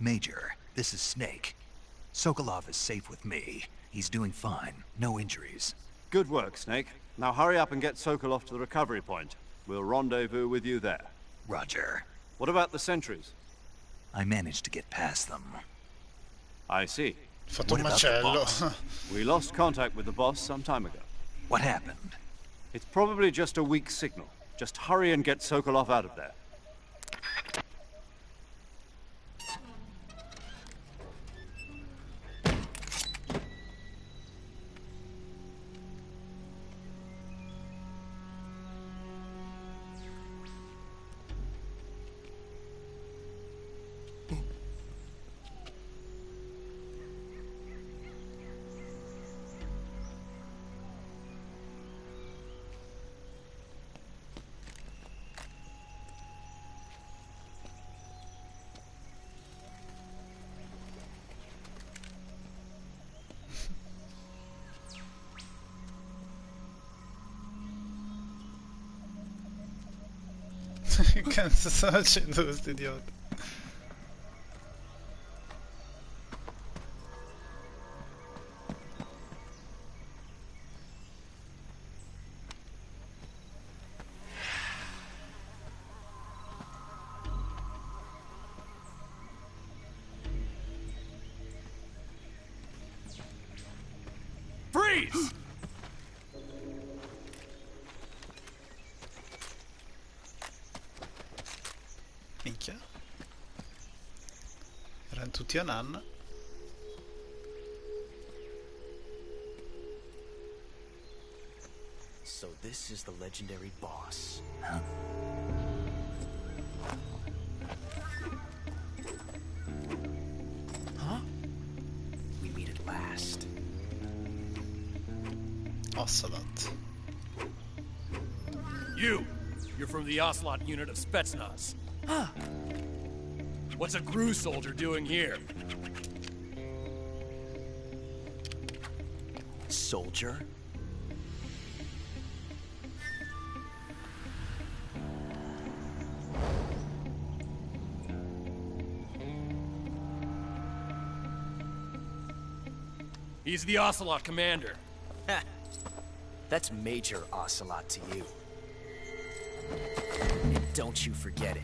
[SPEAKER 6] Major, this is Snake. Sokolov is safe with me. He's doing fine. No injuries.
[SPEAKER 4] Good work, Snake. Now hurry up and get Sokolov to the recovery point. We'll rendezvous with you there.
[SPEAKER 6] Roger.
[SPEAKER 4] What about the sentries?
[SPEAKER 6] I managed to get past them.
[SPEAKER 4] I see.
[SPEAKER 1] Fatto un macello.
[SPEAKER 4] We lost contact with the boss some time ago.
[SPEAKER 6] What happened?
[SPEAKER 4] It's probably just a weak signal. Just hurry and get Sokolov out of there.
[SPEAKER 1] Che cazzo sta facendo questo idiota?
[SPEAKER 11] Freeze!
[SPEAKER 1] Minchia. Erano tutti a nanna.
[SPEAKER 5] So this is the legendary boss.
[SPEAKER 6] Huh?
[SPEAKER 5] Huh? We meet at last.
[SPEAKER 1] Ocelot.
[SPEAKER 5] You're from the Ocelot unit of Spetsnaz. Huh. What's a crew soldier doing here?
[SPEAKER 13] Soldier?
[SPEAKER 5] He's the Ocelot commander.
[SPEAKER 13] Ha! That's Major Ocelot to you. And don't you forget it.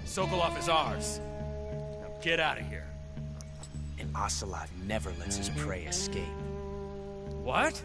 [SPEAKER 5] Sokolov is ours. Now get out of here.
[SPEAKER 13] And Ocelot never lets his prey escape.
[SPEAKER 5] What?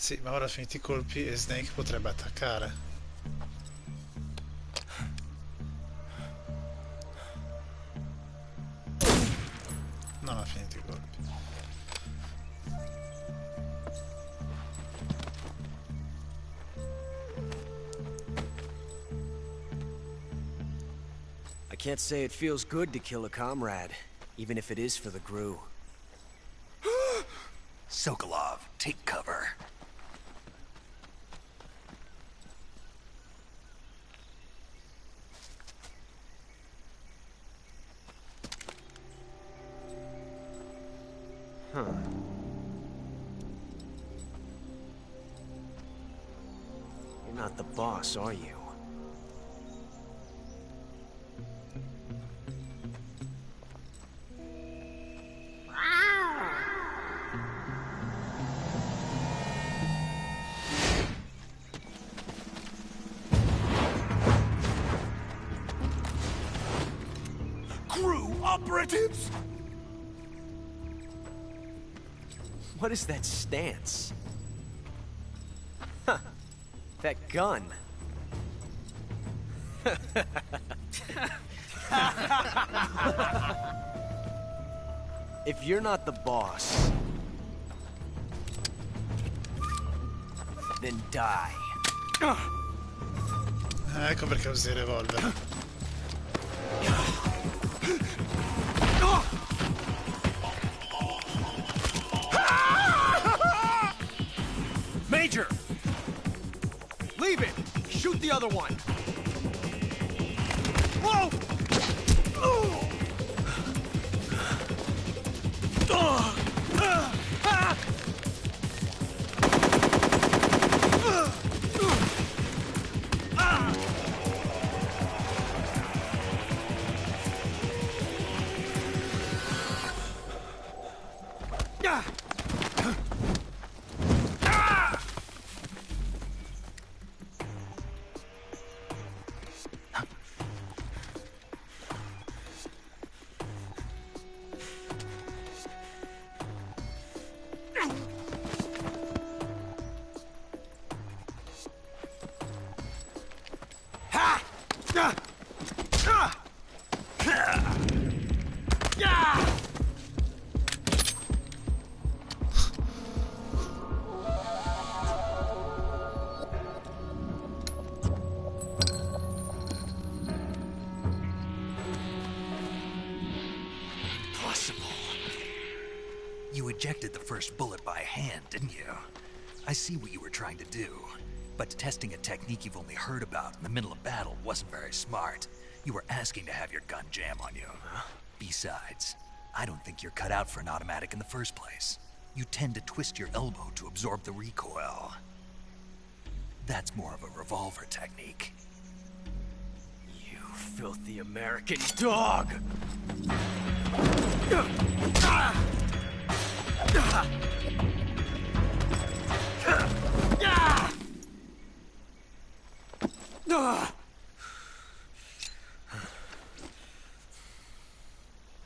[SPEAKER 1] Sì, ma ora finiti i colpi e Snake potrebbe attaccare. Non ha finito i colpi.
[SPEAKER 13] I can't say it feels good to kill a comrade, even if it is for the Gru.
[SPEAKER 6] Sokolov, take cover.
[SPEAKER 13] Huh. You're not the boss, are you?
[SPEAKER 11] Crew operatives!
[SPEAKER 13] What is that stance? Huh. That gun. If you're not the boss, then die.
[SPEAKER 1] Ecco perché usi il revolver.
[SPEAKER 5] Major! Leave it! Shoot the other one! Whoa!
[SPEAKER 6] You ejected the first bullet by hand, didn't you? I see what you were trying to do. But testing a technique you've only heard about in the middle of battle wasn't very smart. You were asking to have your gun jam on you. Besides, I don't think you're cut out for an automatic in the first place. You tend to twist your elbow to absorb the recoil. That's more of a revolver technique.
[SPEAKER 13] You filthy American dog!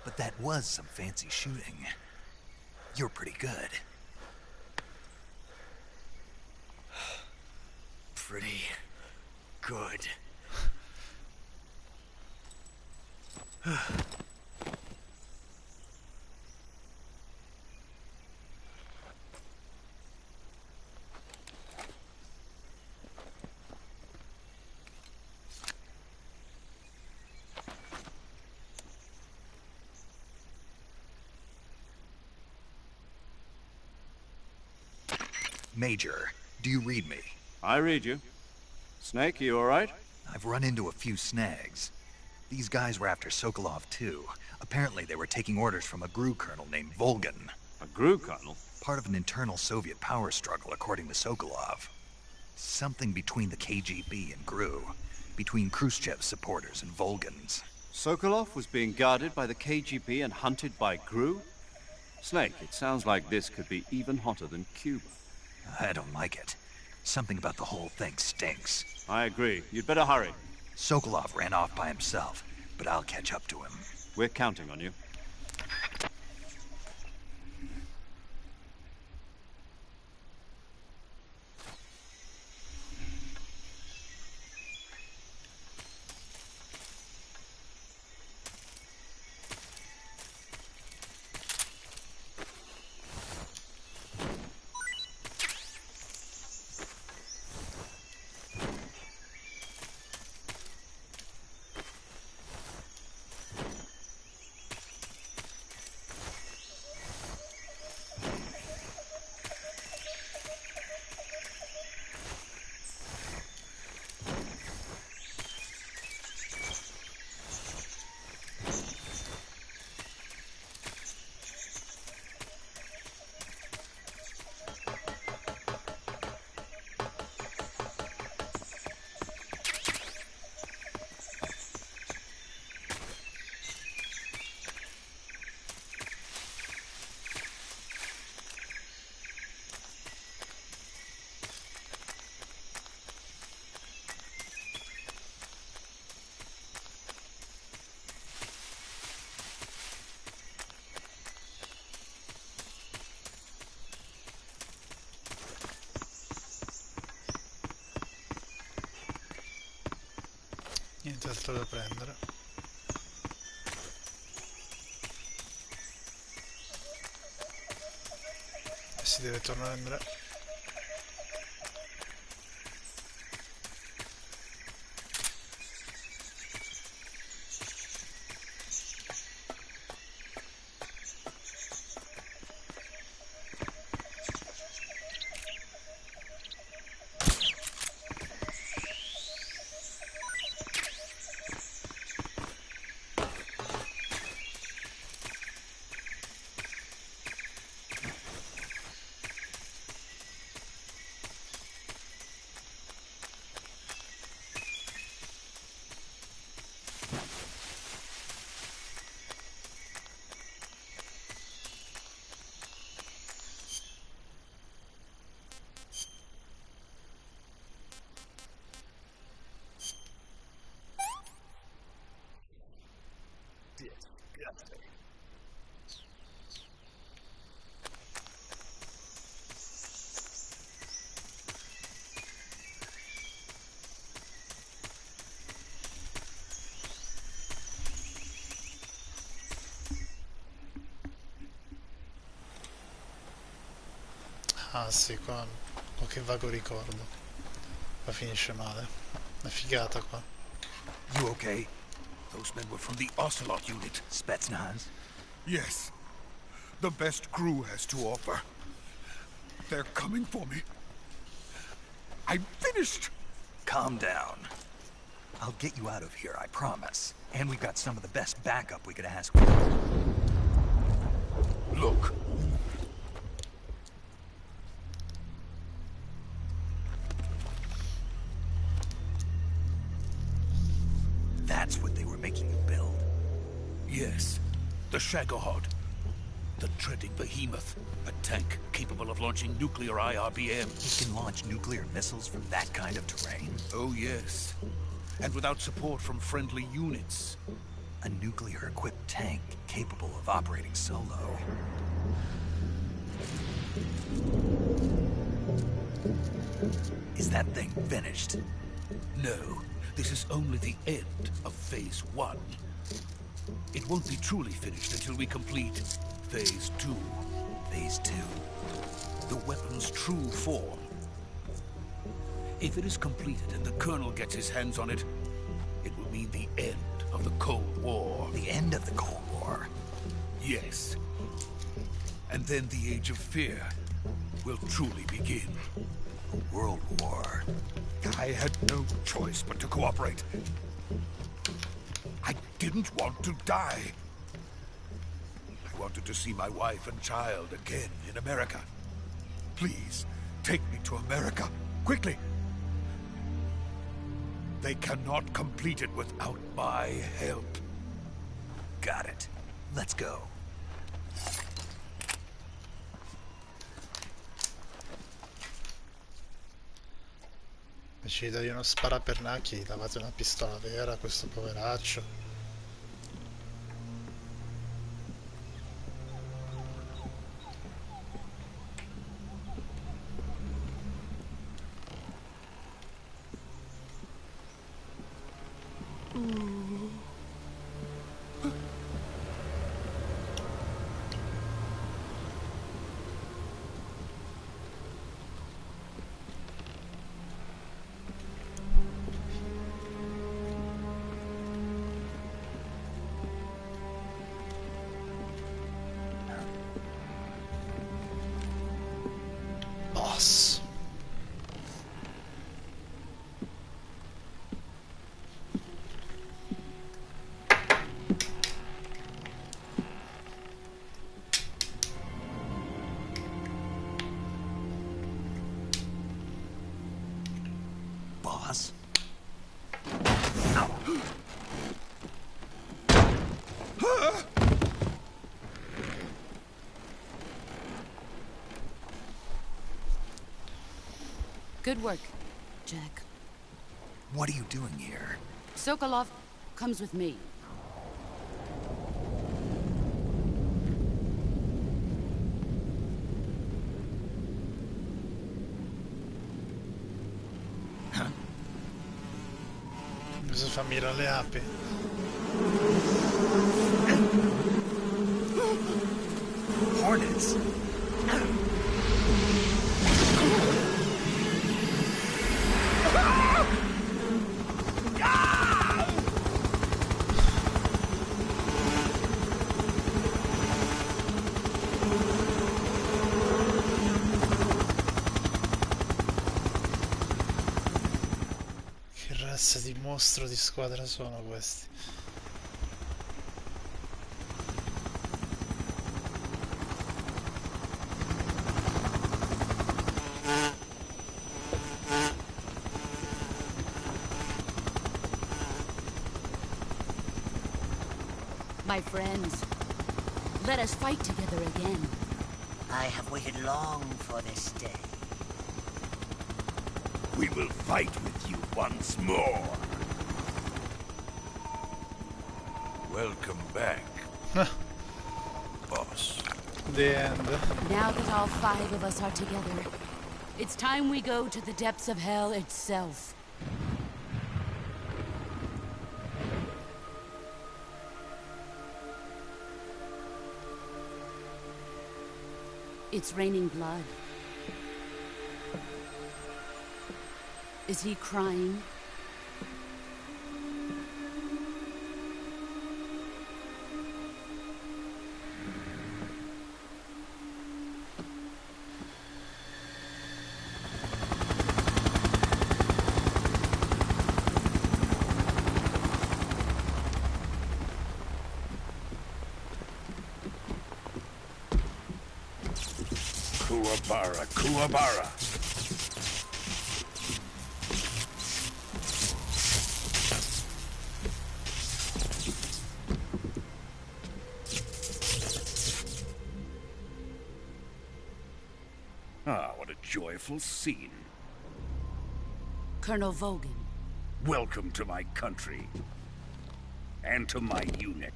[SPEAKER 6] But that was some fancy shooting. You're pretty good.
[SPEAKER 13] Pretty good.
[SPEAKER 6] Major, do you read me?
[SPEAKER 4] I read you. Snake, you all right?
[SPEAKER 6] I've run into a few snags. These guys were after Sokolov too. Apparently they were taking orders from a GRU colonel named Volgan.
[SPEAKER 4] A GRU colonel?
[SPEAKER 6] Part of an internal Soviet power struggle, according to Sokolov. Something between the KGB and GRU. Between Khrushchev's supporters and Volgan's.
[SPEAKER 4] Sokolov was being guarded by the KGB and hunted by GRU? Snake, it sounds like this could be even hotter than Cuba.
[SPEAKER 6] I don't like it. Something about the whole thing stinks.
[SPEAKER 4] I agree. You'd better hurry.
[SPEAKER 6] Sokolov ran off by himself, but I'll catch up to him.
[SPEAKER 4] We're counting on you.
[SPEAKER 1] Niente altro da prendere. E si deve tornare a Andrea. Ah sì, qua qualche vago ricordo. Ma finisce male. Una figata qua.
[SPEAKER 12] You okay? Those men were from the Ocelot unit.
[SPEAKER 6] Spetsnaz?
[SPEAKER 12] Yes. The best crew has to offer. They're coming for me. I'm finished!
[SPEAKER 6] Calm down. I'll get you out of here, I promise. And we've got some of the best backup we could ask for.
[SPEAKER 12] Look.
[SPEAKER 6] That's what they were making you build?
[SPEAKER 12] Yes. The Shagohod. The treading behemoth. A tank capable of launching nuclear IRBM.
[SPEAKER 6] It can launch nuclear missiles from that kind of terrain?
[SPEAKER 12] Oh, yes. And without support from friendly units.
[SPEAKER 6] A nuclear-equipped tank capable of operating solo. Is that thing finished?
[SPEAKER 12] No, this is only the end of Phase 1. It won't be truly finished until we complete Phase 2.
[SPEAKER 6] Phase 2?
[SPEAKER 12] The weapon's true form. If it is completed and the Colonel gets his hands on it, it will mean the end of the Cold War.
[SPEAKER 6] The end of the Cold War?
[SPEAKER 12] Yes. And then the Age of Fear will truly begin.
[SPEAKER 6] A world war.
[SPEAKER 12] I had no choice but to cooperate. I didn't want to die. I wanted to see my wife and child again in America. Please, take me to America, quickly. They cannot complete it without my help.
[SPEAKER 6] Got it. Let's go.
[SPEAKER 1] Decide di uno sparapernacchi, davate una pistola vera a questo poveraccio. Boss.
[SPEAKER 6] Boss?
[SPEAKER 8] Good work, Jack.
[SPEAKER 6] What are you doing here?
[SPEAKER 8] Sokolov comes with me.
[SPEAKER 1] Adesso fammi le api.
[SPEAKER 6] Hornets!
[SPEAKER 1] Che razza di mostro di squadra sono questi?
[SPEAKER 8] My friends, let us fight together again.
[SPEAKER 14] I have waited long for this day.
[SPEAKER 11] We will fight with you once more. Welcome back, boss.
[SPEAKER 1] The end.
[SPEAKER 8] Now that all 5 of us are together, it's time we go to the depths of hell itself. It's raining blood. Is he crying?
[SPEAKER 11] Kuwabara, Kuwabara. Ah, what a joyful scene.
[SPEAKER 8] Colonel Vogan.
[SPEAKER 11] Welcome to my country. And to my unit.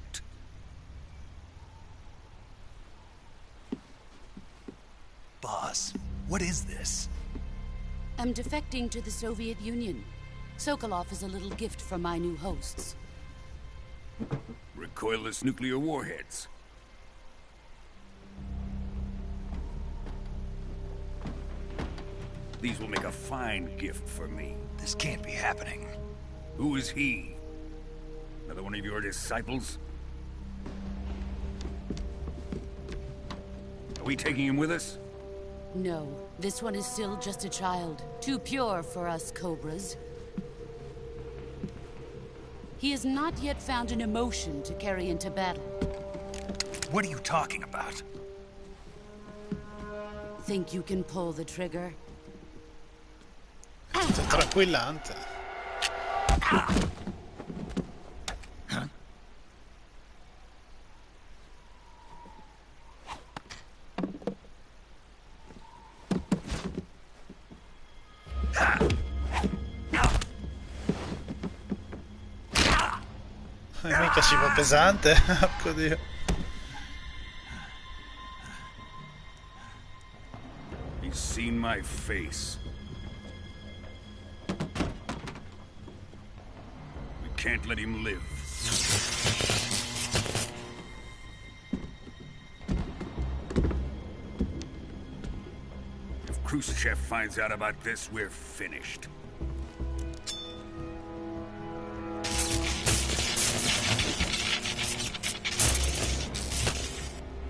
[SPEAKER 6] Boss, what is this?
[SPEAKER 8] I'm defecting to the Soviet Union. Sokolov is a little gift from my new hosts.
[SPEAKER 11] Recoilless nuclear warheads. These will make a fine gift for me.
[SPEAKER 6] This can't be happening.
[SPEAKER 11] Who is he? Another one of your disciples? Are we taking him with us?
[SPEAKER 8] No, this one is still just a child. Too pure for us Cobras. He has not yet found an emotion to carry into battle.
[SPEAKER 6] What are you talking about?
[SPEAKER 8] Think you can pull the trigger?
[SPEAKER 1] Tutto tranquillante. Mica ci va pesante, porco Dio.
[SPEAKER 11] He's seen my face. We can't let him live. If Khrushchev finds out about this, we're finished.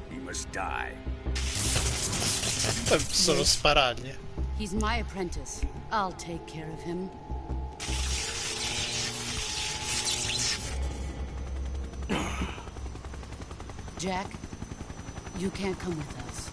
[SPEAKER 11] He must die.
[SPEAKER 1] Solo sparagli.
[SPEAKER 8] He's my apprentice. I'll take care of him. Jack, you can't come with us.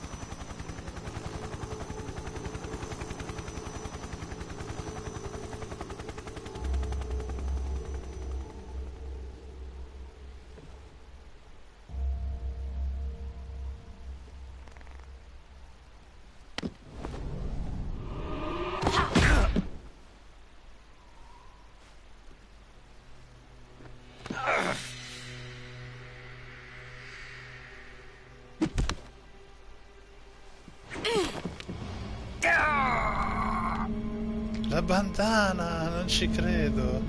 [SPEAKER 1] La bandana, non ci credo.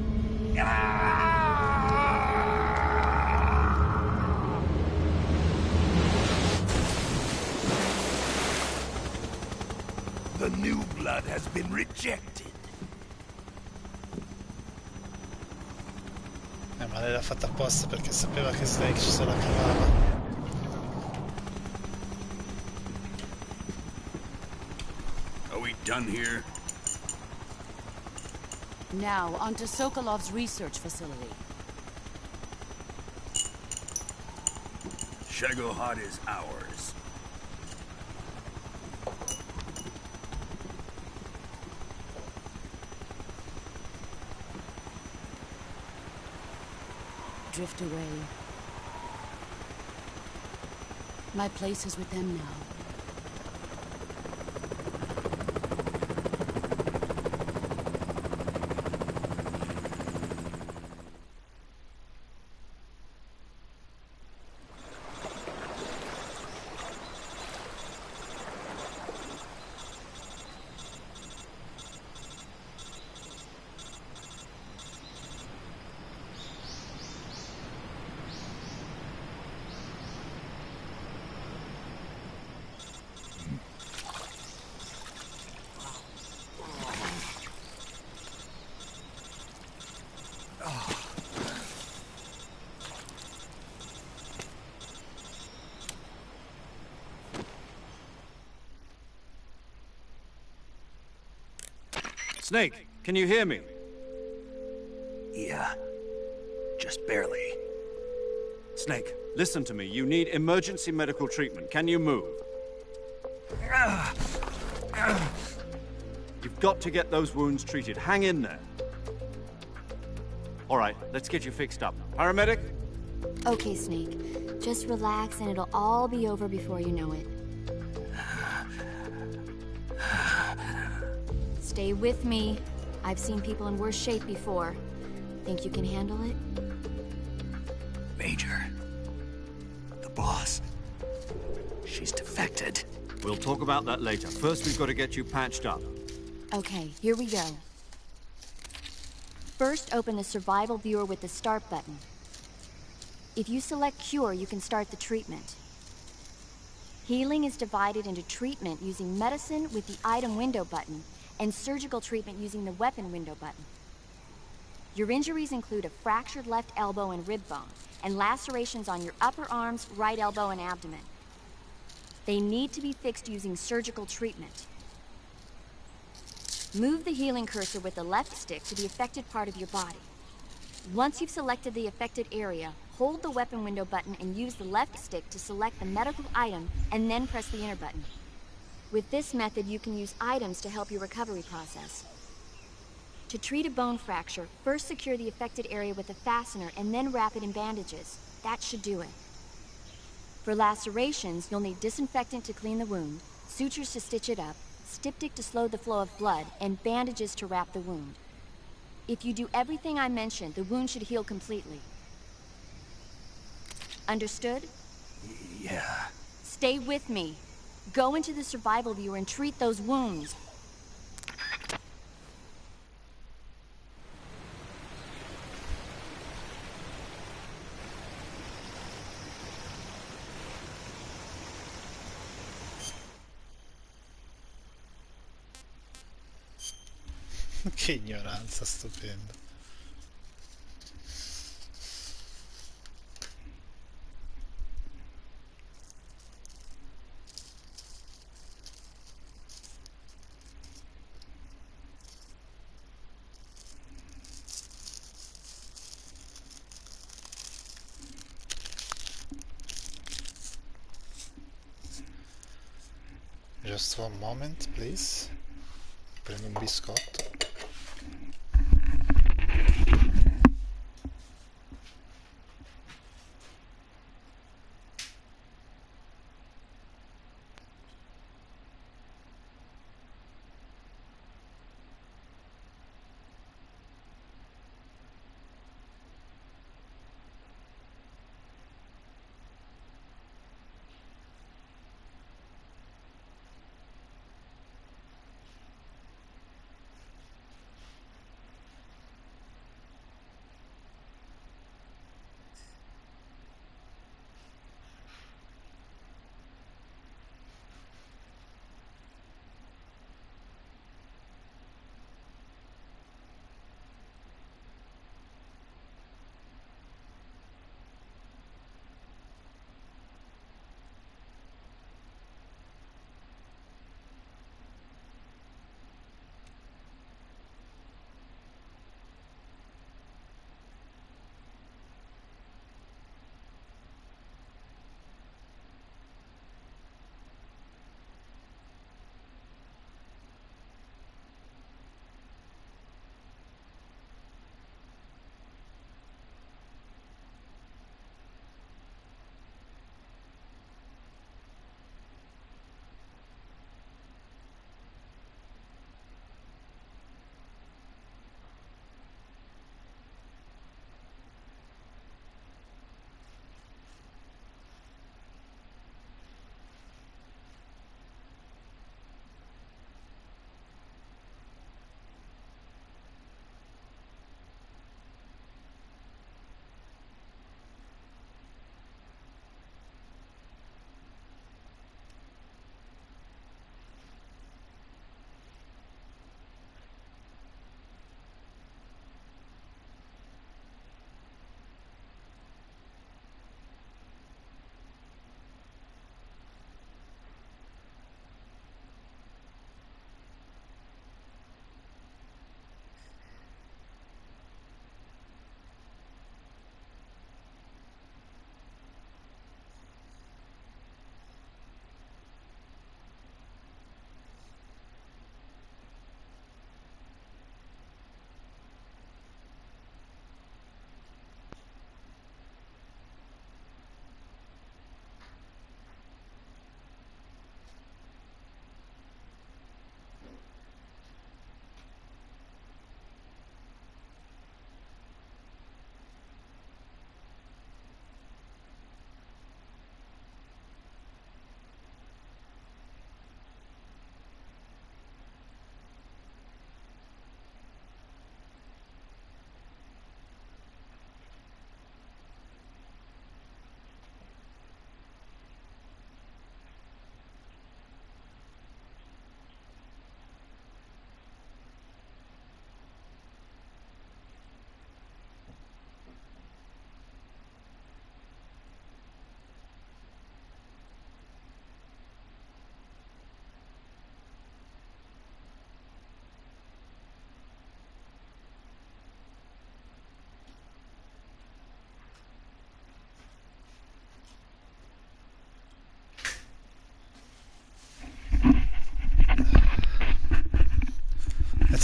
[SPEAKER 12] The new blood has been rejected.
[SPEAKER 1] Ma lei l'ha fatta apposta perché sapeva che Snake ci se la cavava.
[SPEAKER 11] Are we done here?
[SPEAKER 8] Now, onto Sokolov's research facility.
[SPEAKER 11] Shagohod is ours.
[SPEAKER 8] Drift away. My place is with them now.
[SPEAKER 4] Snake, can you hear me?
[SPEAKER 6] Yeah, just barely.
[SPEAKER 4] Snake, listen to me. You need emergency medical treatment. Can you move? You've got to get those wounds treated. Hang in there. All right, let's get you fixed up. Paramedic?
[SPEAKER 7] Okay, Snake. Just relax and it'll all be over before you know it. Stay with me. I've seen people in worse shape before. Think you can handle it?
[SPEAKER 6] Major. The boss. She's defected.
[SPEAKER 4] We'll talk about that later. First, we've got to get you patched up.
[SPEAKER 7] Okay, here we go. First, open the survival viewer with the start button. If you select cure, you can start the treatment. Healing is divided into treatment using medicine with the item window button and surgical treatment using the weapon window button. Your injuries include a fractured left elbow and rib bone, and lacerations on your upper arms, right elbow, and abdomen. They need to be fixed using surgical treatment. Move the healing cursor with the left stick to the affected part of your body. Once you've selected the affected area, hold the weapon window button and use the left stick to select the medical item, and then press the enter button. With this method, you can use items to help your recovery process. To treat a bone fracture, first secure the affected area with a fastener and then wrap it in bandages. That should do it. For lacerations, you'll need disinfectant to clean the wound, sutures to stitch it up, styptic to slow the flow of blood, and bandages to wrap the wound. If you do everything I mentioned, the wound should heal completely. Understood?
[SPEAKER 6] Yeah.
[SPEAKER 7] Stay with me. Go into the survival viewer and treat those wounds.
[SPEAKER 1] Che ignoranza stupenda. Just one moment, please. Prendo un biscotto.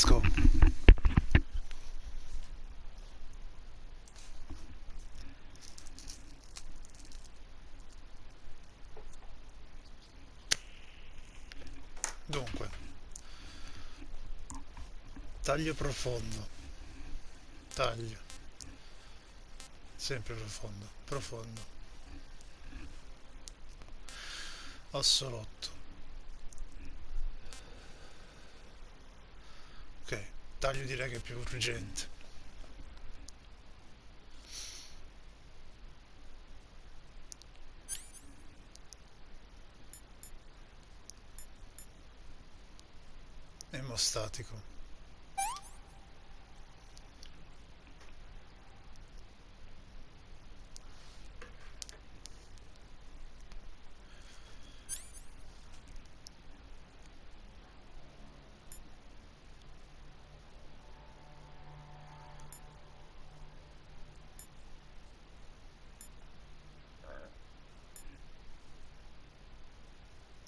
[SPEAKER 1] Let's go. Dunque, taglio profondo, taglio, sempre profondo, profondo, ossolotto. Ok, taglio direi che è più urgente. Emostatico.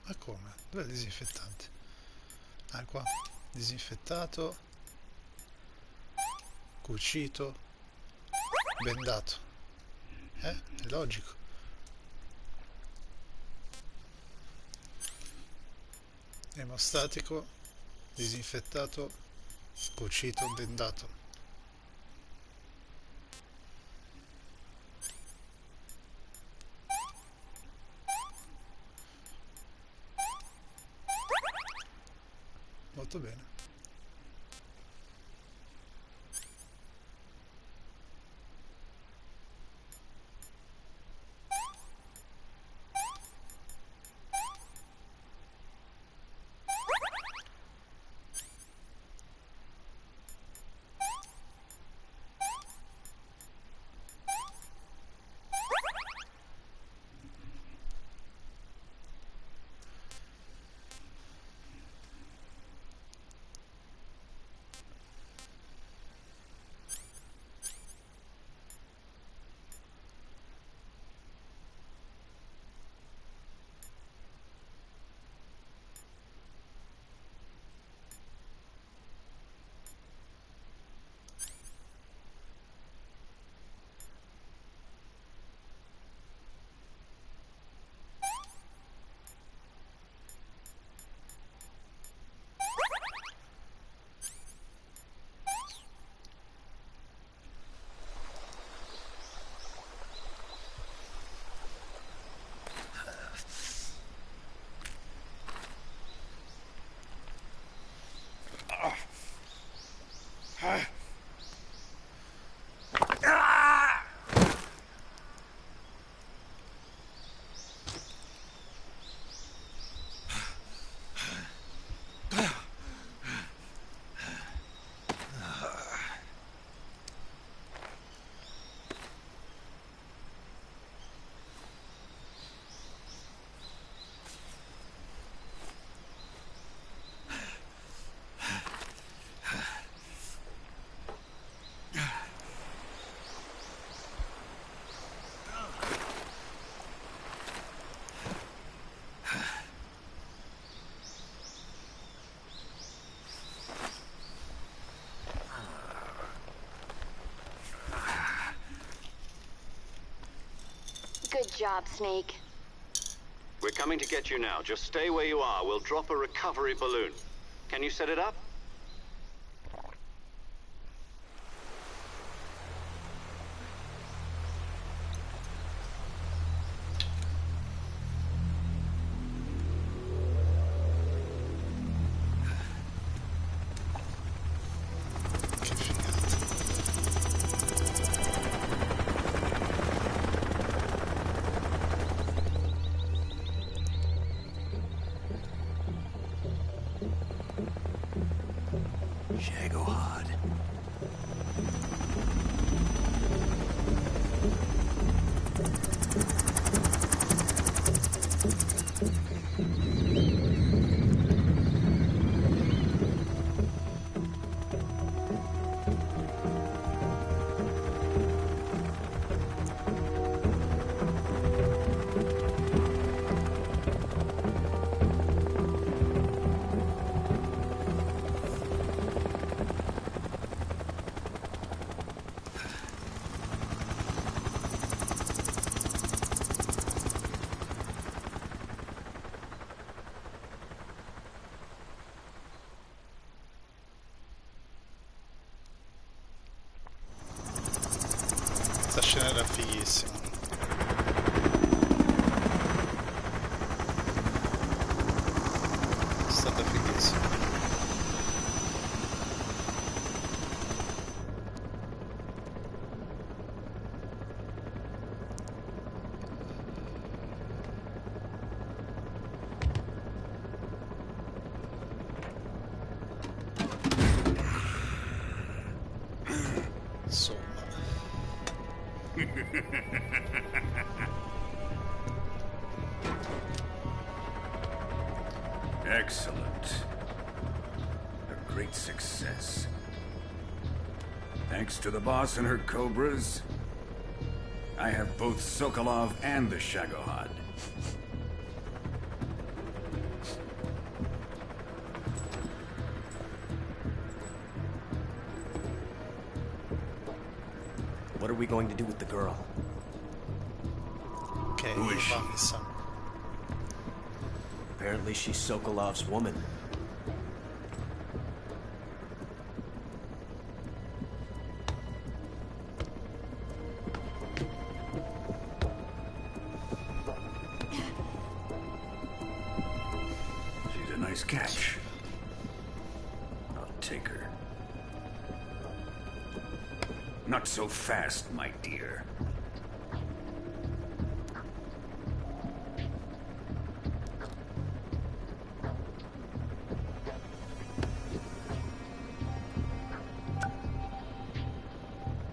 [SPEAKER 1] Ma come? Dov'è il disinfettante? Ah, qua. Disinfettato, cucito, bendato. È logico. Emostatico, disinfettato, cucito, bendato. Molto bene.
[SPEAKER 7] Good job, Snake.
[SPEAKER 3] We're coming to get you now. Just stay where you are. We'll drop a recovery balloon. Can you set it up?
[SPEAKER 1] fighissima. È stata fighissima. Insomma.
[SPEAKER 15] Excellent. A great success. Thanks to the boss and her cobras, I have both Sokolov and the Shagohod.
[SPEAKER 13] What are we going to do with the girl?
[SPEAKER 1] Ok,
[SPEAKER 15] Who is she?
[SPEAKER 1] Vanessa.
[SPEAKER 13] Apparently she's Sokolov's woman.
[SPEAKER 15] She's a nice catch. I'll take her. Not so fast, my dear.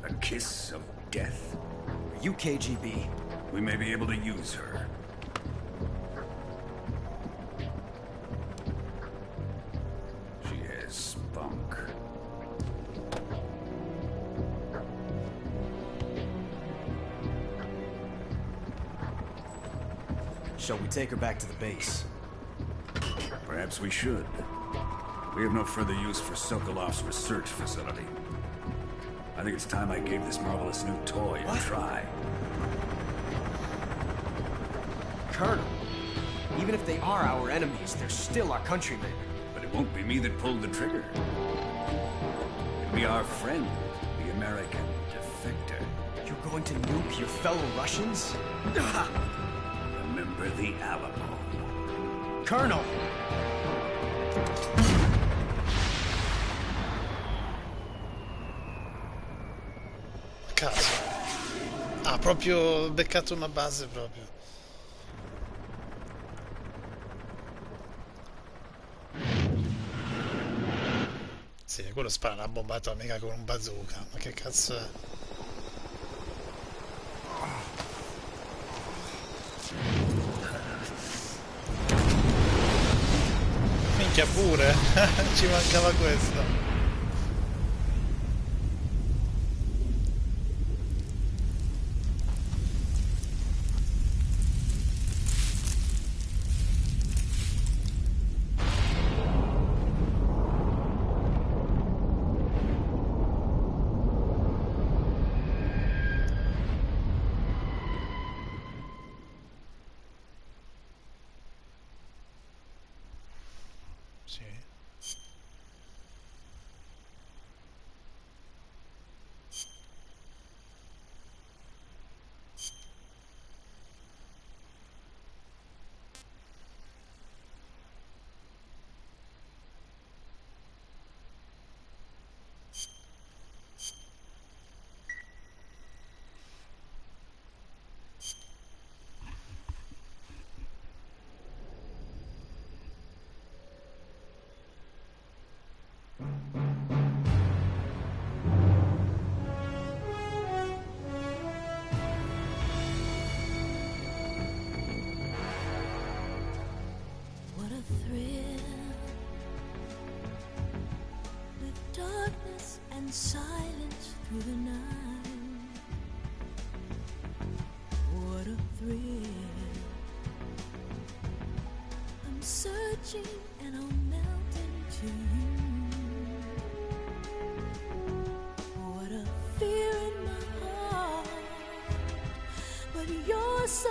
[SPEAKER 15] A kiss of death?
[SPEAKER 13] Are you KGB?
[SPEAKER 15] We may be able to use her. She has spunk.
[SPEAKER 13] Shall we take her back to the base?
[SPEAKER 15] Perhaps we should. We have no further use for Sokolov's research facility. I think it's time I gave this marvelous new toy a try.
[SPEAKER 13] Colonel, even if they are our enemies, they're still our countrymen.
[SPEAKER 15] But it won't be me that pulled the trigger. It'll be our friend, the American defector.
[SPEAKER 13] You're going to nuke your fellow Russians?
[SPEAKER 15] Remember the Alamo.
[SPEAKER 13] Colonel!
[SPEAKER 1] A caso. Ha proprio beccato una base proprio. Sì, quello spara una bomba atomica con un bazooka. Ma che cazzo è? Minchia pure. Ci mancava questo. Sì.
[SPEAKER 16] What a thrill, with darkness and silence through the night. What a thrill, I'm searching and I'll melt into you. What a fear in my heart, but you're so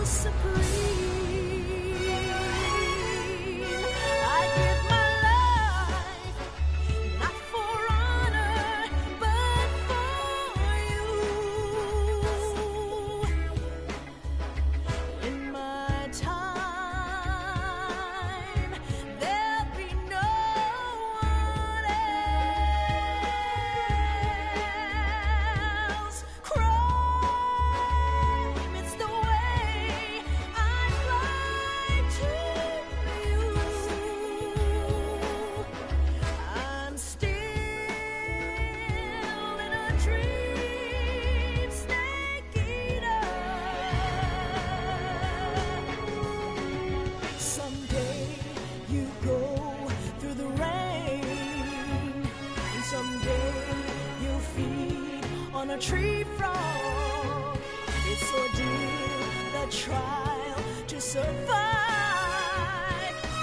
[SPEAKER 16] supreme. I give my life, not for honor, but for you. a tree frog. It's ordeal, the trial to survive.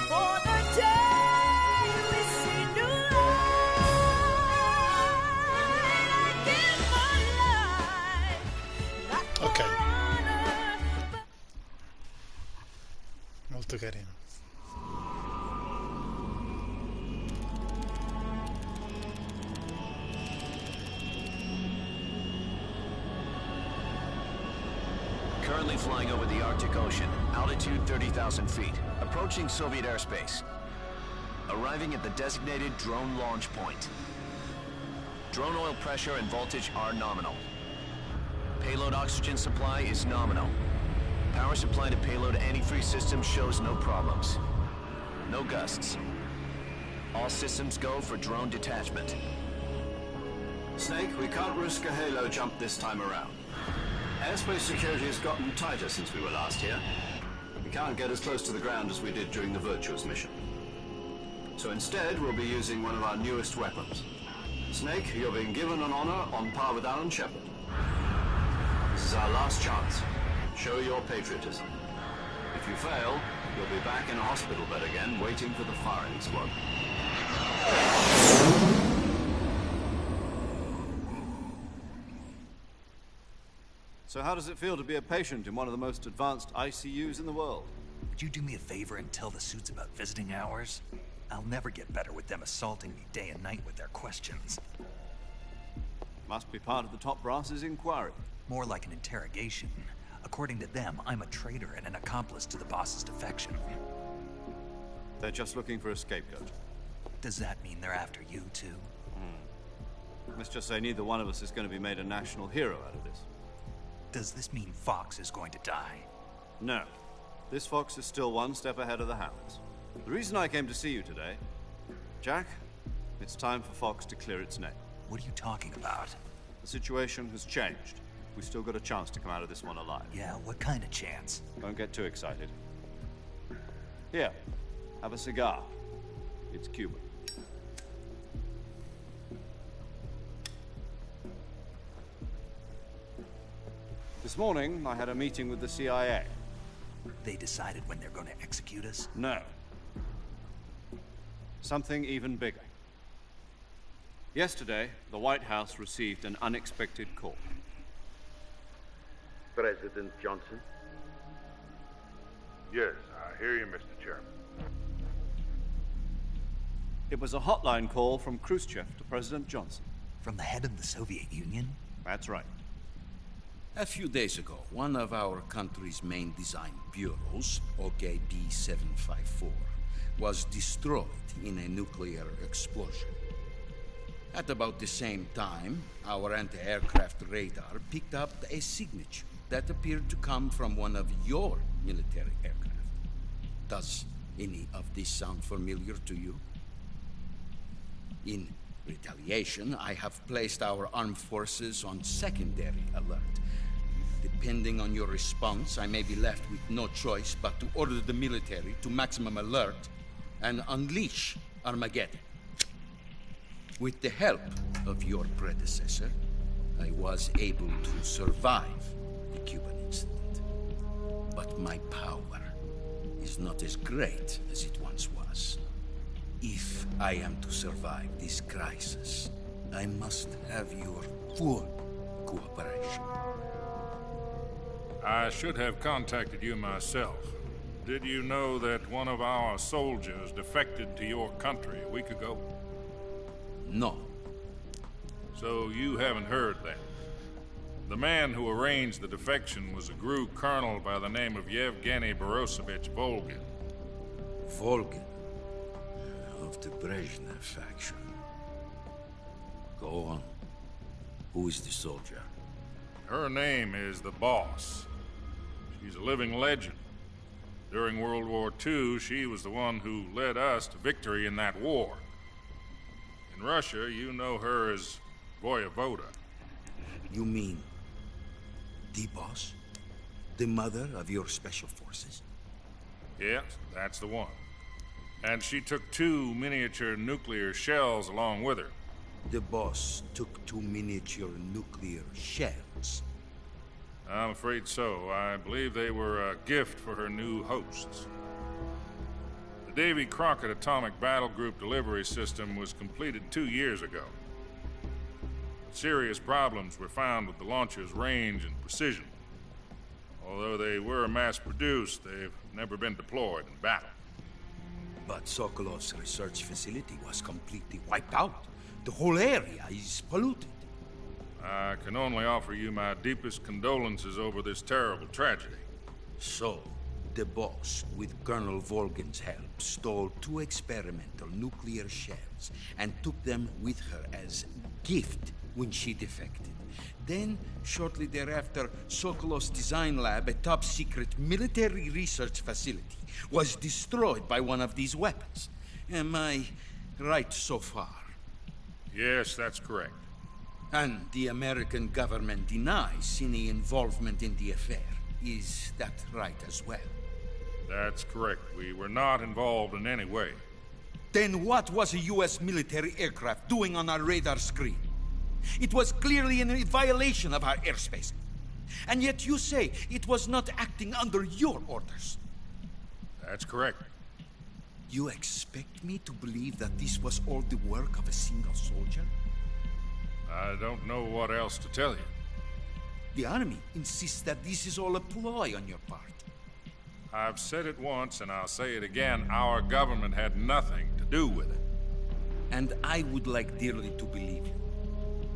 [SPEAKER 16] For the day we see new light, I give my life like
[SPEAKER 1] Ok,
[SPEAKER 16] honor.
[SPEAKER 1] molto carino.
[SPEAKER 17] Currently flying over the Arctic Ocean, altitude 30,000 feet, approaching Soviet airspace. Arriving at the designated drone launch point. Drone oil pressure and voltage are nominal. Payload oxygen supply is nominal. Power supply to payload antifreeze system shows no problems. No gusts. All systems go for drone detachment.
[SPEAKER 4] Snake, we can't risk a halo jump this time around. Airspace security has gotten tighter since we were last here. We can't get as close to the ground as we did during the Virtuous mission. So instead, we'll be using one of our newest weapons. Snake, you're being given an honor on par with Alan Shepard. This is our last chance. Show your patriotism. If you fail, you'll be back in a hospital bed again, waiting for the firing squad. So how does it feel to be a patient in one of the most advanced ICUs in the world?
[SPEAKER 6] Would you do me a favor and tell the suits about visiting hours? I'll never get better with them assaulting me day and night with their questions.
[SPEAKER 4] Must be part of the top brass's inquiry.
[SPEAKER 6] More like an interrogation. According to them, I'm a traitor and an accomplice to the boss's defection.
[SPEAKER 4] They're just looking for a scapegoat.
[SPEAKER 6] Does that mean they're after you, too?
[SPEAKER 4] Let's just say neither one of us is going to be made a national hero out of this.
[SPEAKER 6] Does this mean Fox is going to die?
[SPEAKER 4] No. This fox is still one step ahead of the hounds. The reason I came to see you today, Jack, it's time for Fox to clear its name.
[SPEAKER 6] What are you talking about?
[SPEAKER 4] The situation has changed. We still got a chance to come out of this one alive.
[SPEAKER 6] Yeah, what kind of chance?
[SPEAKER 4] Don't get too excited. Here, have a cigar. It's Cuban. This morning, I had a meeting with the CIA.
[SPEAKER 6] They decided when they're going to execute us?
[SPEAKER 4] No. Something even bigger. Yesterday, the White House received an unexpected call.
[SPEAKER 18] President Johnson?
[SPEAKER 19] Yes, I hear you, Mr. Chairman.
[SPEAKER 4] It was a hotline call from Khrushchev to President Johnson.
[SPEAKER 6] From the head of the Soviet Union?
[SPEAKER 4] That's right.
[SPEAKER 20] A few days ago, one of our country's main design bureaus, OKB-754, was destroyed in a nuclear explosion. At about the same time, our anti-aircraft radar picked up a signature that appeared to come from one of your military aircraft. Does any of this sound familiar to you? In retaliation, I have placed our armed forces on secondary alert. Depending on your response, I may be left with no choice but to order the military to maximum alert and unleash Armageddon. With the help of your predecessor, I was able to survive the Cuban incident. But my power is not as great as it once was. If I am to survive this crisis, I must have your full cooperation.
[SPEAKER 19] I should have contacted you myself. Did you know that one of our soldiers defected to your country a week ago?
[SPEAKER 20] No.
[SPEAKER 19] So you haven't heard that. The man who arranged the defection was a GRU colonel by the name of Yevgeny Borosovich Volgin.
[SPEAKER 20] Volgin? Of the Brezhnev faction. Go on. Who is the soldier?
[SPEAKER 19] Her name is the Boss. She's a living legend. During World War II, she was the one who led us to victory in that war. In Russia, you know her as Voyevoda.
[SPEAKER 20] You mean the Boss? The mother of your special forces?
[SPEAKER 19] Yes, that's the one. And she took 2 miniature nuclear shells along with her.
[SPEAKER 20] The boss took 2 miniature nuclear shells.
[SPEAKER 19] I'm afraid so. I believe they were a gift for her new hosts. The Davy Crockett Atomic Battle Group delivery system was completed 2 years ago. Serious problems were found with the launcher's range and precision. Although they were mass-produced, they've never been deployed in battle.
[SPEAKER 20] But Sokolov's research facility was completely wiped out. The whole area is polluted.
[SPEAKER 19] I can only offer you my deepest condolences over this terrible tragedy.
[SPEAKER 20] So, the boss, with Colonel Volgin's help, stole 2 experimental nuclear shells and took them with her as gift when she defected. Then, shortly thereafter, Sokolov's design lab, a top-secret military research facility, was destroyed by one of these weapons. Am I right so far?
[SPEAKER 19] Yes, that's correct.
[SPEAKER 20] And the American government denies any involvement in the affair. Is that right as well?
[SPEAKER 19] That's correct. We were not involved in any way.
[SPEAKER 20] Then what was a U.S. military aircraft doing on our radar screen? It was clearly in violation of our airspace. And yet you say it was not acting under your orders.
[SPEAKER 19] That's correct.
[SPEAKER 20] You expect me to believe that this was all the work of a single soldier?
[SPEAKER 19] I don't know what else to tell you.
[SPEAKER 20] The army insists that this is all a ploy on your part.
[SPEAKER 19] I've said it once and I'll say it again. Our government had nothing to do with it.
[SPEAKER 20] And I would like dearly to believe you.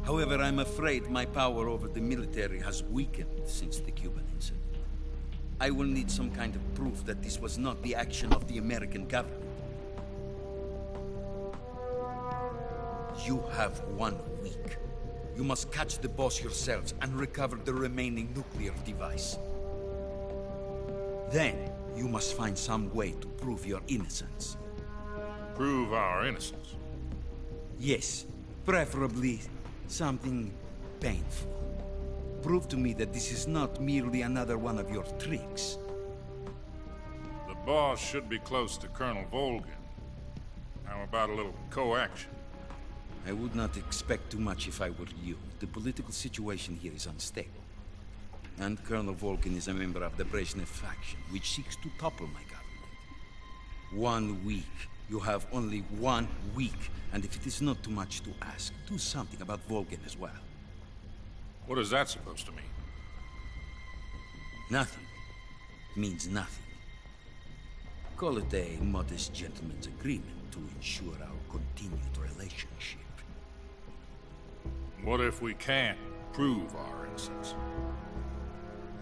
[SPEAKER 20] However, I'm afraid my power over the military has weakened since the Cuban incident. I will need some kind of proof that this was not the action of the American government. You have 1 week. You must catch the boss yourselves and recover the remaining nuclear device. Then, you must find some way to prove your innocence.
[SPEAKER 19] Prove our innocence?
[SPEAKER 20] Yes, preferably something painful. Prove to me that this is not merely another one of your tricks.
[SPEAKER 19] The boss should be close to Colonel Volgin. How about a little co-action?
[SPEAKER 20] I would not expect too much if I were you. The political situation here is unstable. And Colonel Volgin is a member of the Brezhnev faction, which seeks to topple my government. 1 week. You have only 1 week. And if it is not too much to ask, do something about Volgin as well.
[SPEAKER 19] What is that supposed to mean?
[SPEAKER 20] Nothing. Means nothing. Call it a modest gentleman's agreement to ensure our continued relationship.
[SPEAKER 19] What if we can't prove our innocence?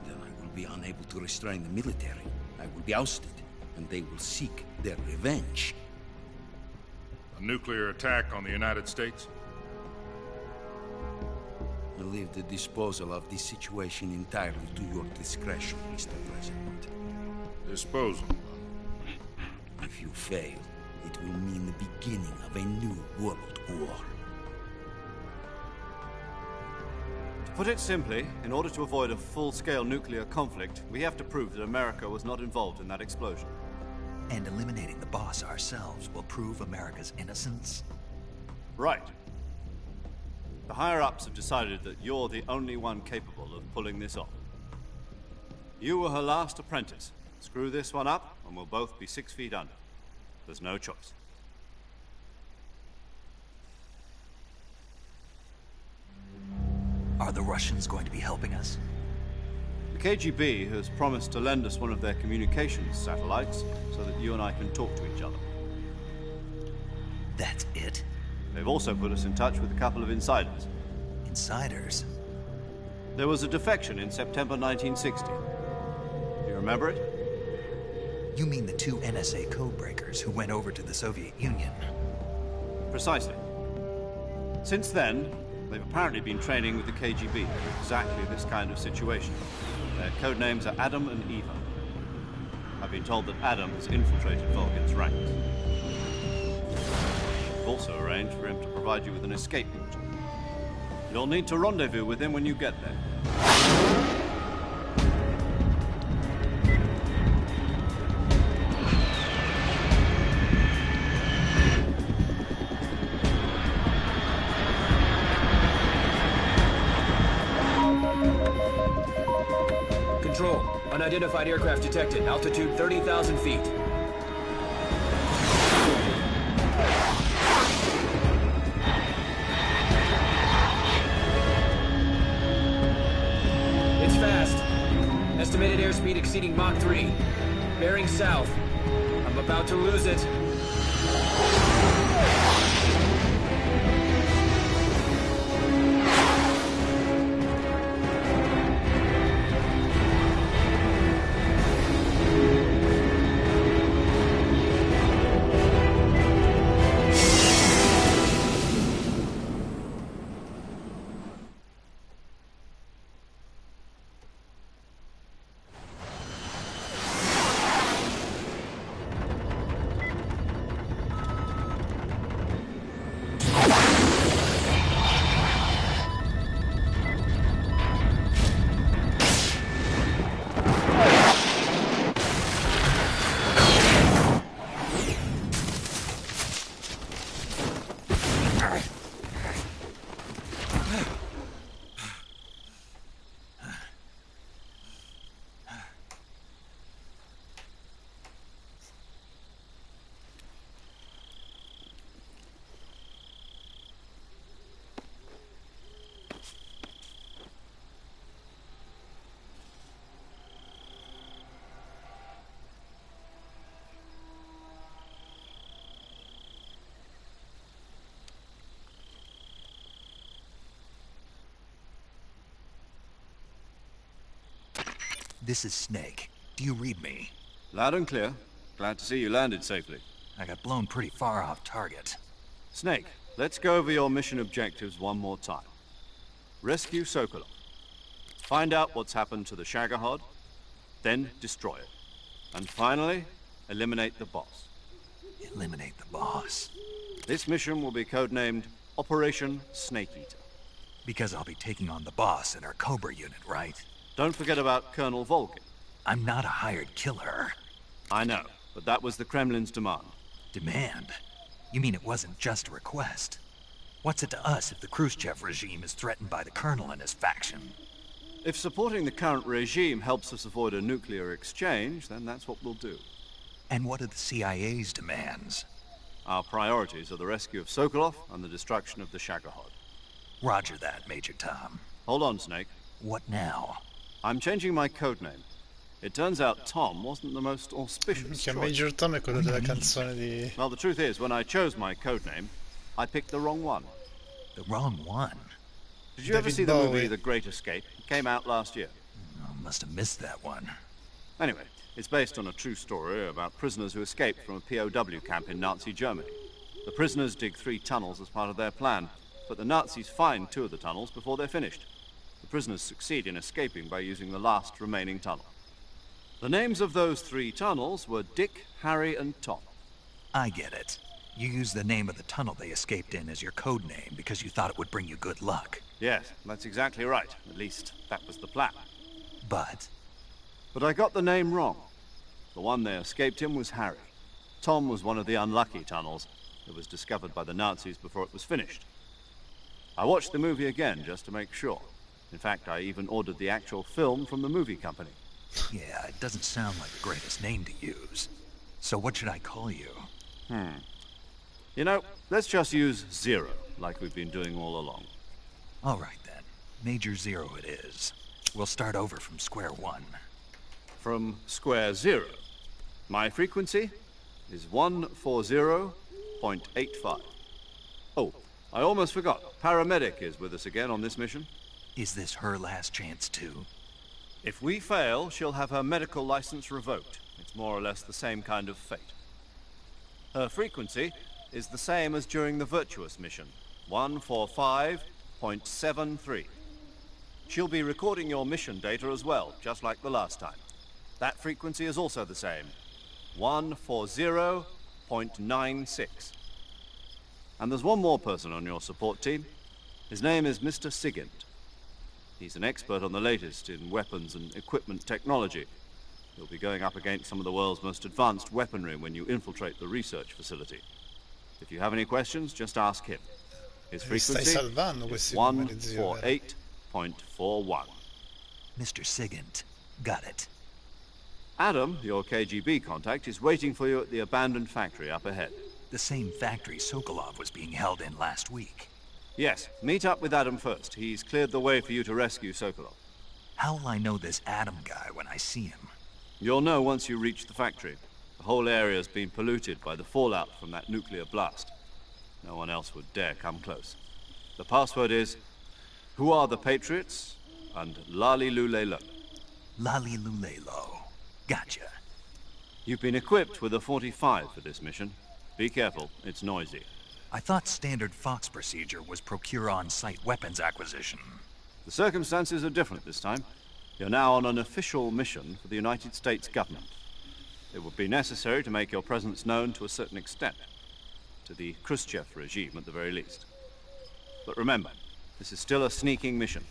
[SPEAKER 20] Then I will be unable to restrain the military. I will be ousted, and they will seek their revenge.
[SPEAKER 19] A nuclear attack on the United States?
[SPEAKER 20] I leave the disposal of this situation entirely to your discretion, Mr. President.
[SPEAKER 19] Disposal?
[SPEAKER 20] If you fail, it will mean the beginning of a new world war.
[SPEAKER 4] To put it simply, in order to avoid a full-scale nuclear conflict, we have to prove that America was not involved in that explosion.
[SPEAKER 6] And eliminating the boss ourselves will prove America's innocence?
[SPEAKER 4] Right. The higher-ups have decided that you're the only one capable of pulling this off. You were her last apprentice. Screw this one up, and we'll both be 6 feet under. There's no choice.
[SPEAKER 6] Are the Russians going to be helping us?
[SPEAKER 4] The KGB has promised to lend us one of their communications satellites so that you and I can talk to each other.
[SPEAKER 6] That's it?
[SPEAKER 4] They've also put us in touch with a couple of insiders.
[SPEAKER 6] Insiders?
[SPEAKER 4] There was a defection in September 1960. Do you remember it?
[SPEAKER 6] You mean the 2 NSA codebreakers who went over to the Soviet Union?
[SPEAKER 4] Precisely. Since then, they've apparently been training with the KGB for exactly this kind of situation. Their codenames are Adam and Eva. I've been told that Adam has infiltrated Volgin's ranks. I've also arranged for him to provide you with an escape route. You'll need to rendezvous with him when you get there.
[SPEAKER 5] Unidentified aircraft detected. Altitude 30,000 feet. It's fast. Estimated airspeed exceeding Mach 3. Bearing south. I'm about to lose it.
[SPEAKER 6] This is Snake. Do you read me?
[SPEAKER 4] Loud and clear. Glad to see you landed safely.
[SPEAKER 6] I got blown pretty far off target.
[SPEAKER 4] Snake, let's go over your mission objectives one more time. Rescue Sokolov. Find out what's happened to the Shagohod, then destroy it. And finally, eliminate the boss.
[SPEAKER 6] Eliminate the boss?
[SPEAKER 4] This mission will be codenamed Operation Snake Eater.
[SPEAKER 6] Because I'll be taking on the boss in our Cobra unit, right?
[SPEAKER 4] Don't forget about Colonel Volgin.
[SPEAKER 6] I'm not a hired killer.
[SPEAKER 4] I know, but that was the Kremlin's demand.
[SPEAKER 6] Demand? You mean it wasn't just a request? What's it to us if the Khrushchev regime is threatened by the Colonel and his faction?
[SPEAKER 4] If supporting the current regime helps us avoid a nuclear exchange, then that's what we'll do.
[SPEAKER 6] And what are the CIA's demands?
[SPEAKER 4] Our priorities are the rescue of Sokolov and the destruction of the Shagohod.
[SPEAKER 6] Roger that, Major Tom.
[SPEAKER 4] Hold on, Snake.
[SPEAKER 6] What now?
[SPEAKER 4] I'm changing my codename. It turns out Tom wasn't the most auspicious
[SPEAKER 1] Che
[SPEAKER 4] choice.
[SPEAKER 1] Major Tom è quello della canzone di...
[SPEAKER 4] Well, the truth is, when I chose my codename, I picked the wrong one.
[SPEAKER 6] The wrong one?
[SPEAKER 4] Did you ever see the movie The Great Escape? It came out last year.
[SPEAKER 6] I must have missed that one.
[SPEAKER 4] Anyway, it's based on a true story about prisoners who escaped from a POW camp in Nazi Germany. The prisoners dig 3 tunnels as part of their plan, but the Nazis find 2 of the tunnels before they're finished. The prisoners succeed in escaping by using the last remaining tunnel. The names of those 3 tunnels were Dick, Harry, and Tom.
[SPEAKER 6] I get it. You used the name of the tunnel they escaped in as your code name because you thought it would bring you good luck.
[SPEAKER 4] Yes, that's exactly right. At least, that was the plan.
[SPEAKER 6] But
[SPEAKER 4] I got the name wrong. The one they escaped in was Harry. Tom was one of the unlucky tunnels. It was discovered by the Nazis before it was finished. I watched the movie again just to make sure. In fact, I even ordered the actual film from the movie company.
[SPEAKER 6] Yeah, it doesn't sound like the greatest name to use. So what should I call you?
[SPEAKER 4] You know, let's just use Zero, like we've been doing all along.
[SPEAKER 6] All right then. Major Zero it is. We'll start over from square one.
[SPEAKER 4] From square 0. My frequency is 140.85. Oh, I almost forgot. Paramedic is with us again on this mission.
[SPEAKER 6] Is this her last chance too?
[SPEAKER 4] If we fail, she'll have her medical license revoked. It's more or less the same kind of fate. Her frequency is the same as during the Virtuous mission, 145.73. She'll be recording your mission data as well, just like the last time. That frequency is also the same, 140.96. And there's one more person on your support team. His name is Mr. Sigint. He's an expert on the latest in weapons and equipment technology. You'll be going up against some of the world's most advanced weaponry when you infiltrate the research facility. If you have any questions, just ask him. His frequency is 148.41.
[SPEAKER 6] Mr. Sigint. Got it.
[SPEAKER 4] Adam, your KGB contact, is waiting for you at the abandoned factory up ahead.
[SPEAKER 6] The same factory Sokolov was being held in last week.
[SPEAKER 4] Yes, meet up with Adam first. He's cleared the way for you to rescue Sokolov.
[SPEAKER 6] How will I know this Adam guy when I see him?
[SPEAKER 4] You'll know once you reach the factory. The whole area's been polluted by the fallout from that nuclear blast. No one else would dare come close. The password is, "Who are the Patriots?" and "Lali Lulelo."
[SPEAKER 6] Lali Lulelo. Gotcha.
[SPEAKER 4] You've been equipped with a 45 for this mission. Be careful, it's noisy.
[SPEAKER 6] I thought standard Fox procedure was procure on-site weapons acquisition.
[SPEAKER 4] The circumstances are different this time. You're now on an official mission for the United States government. It would be necessary to make your presence known to a certain extent. To the Khrushchev regime, at the very least. But remember, this is still a sneaking mission.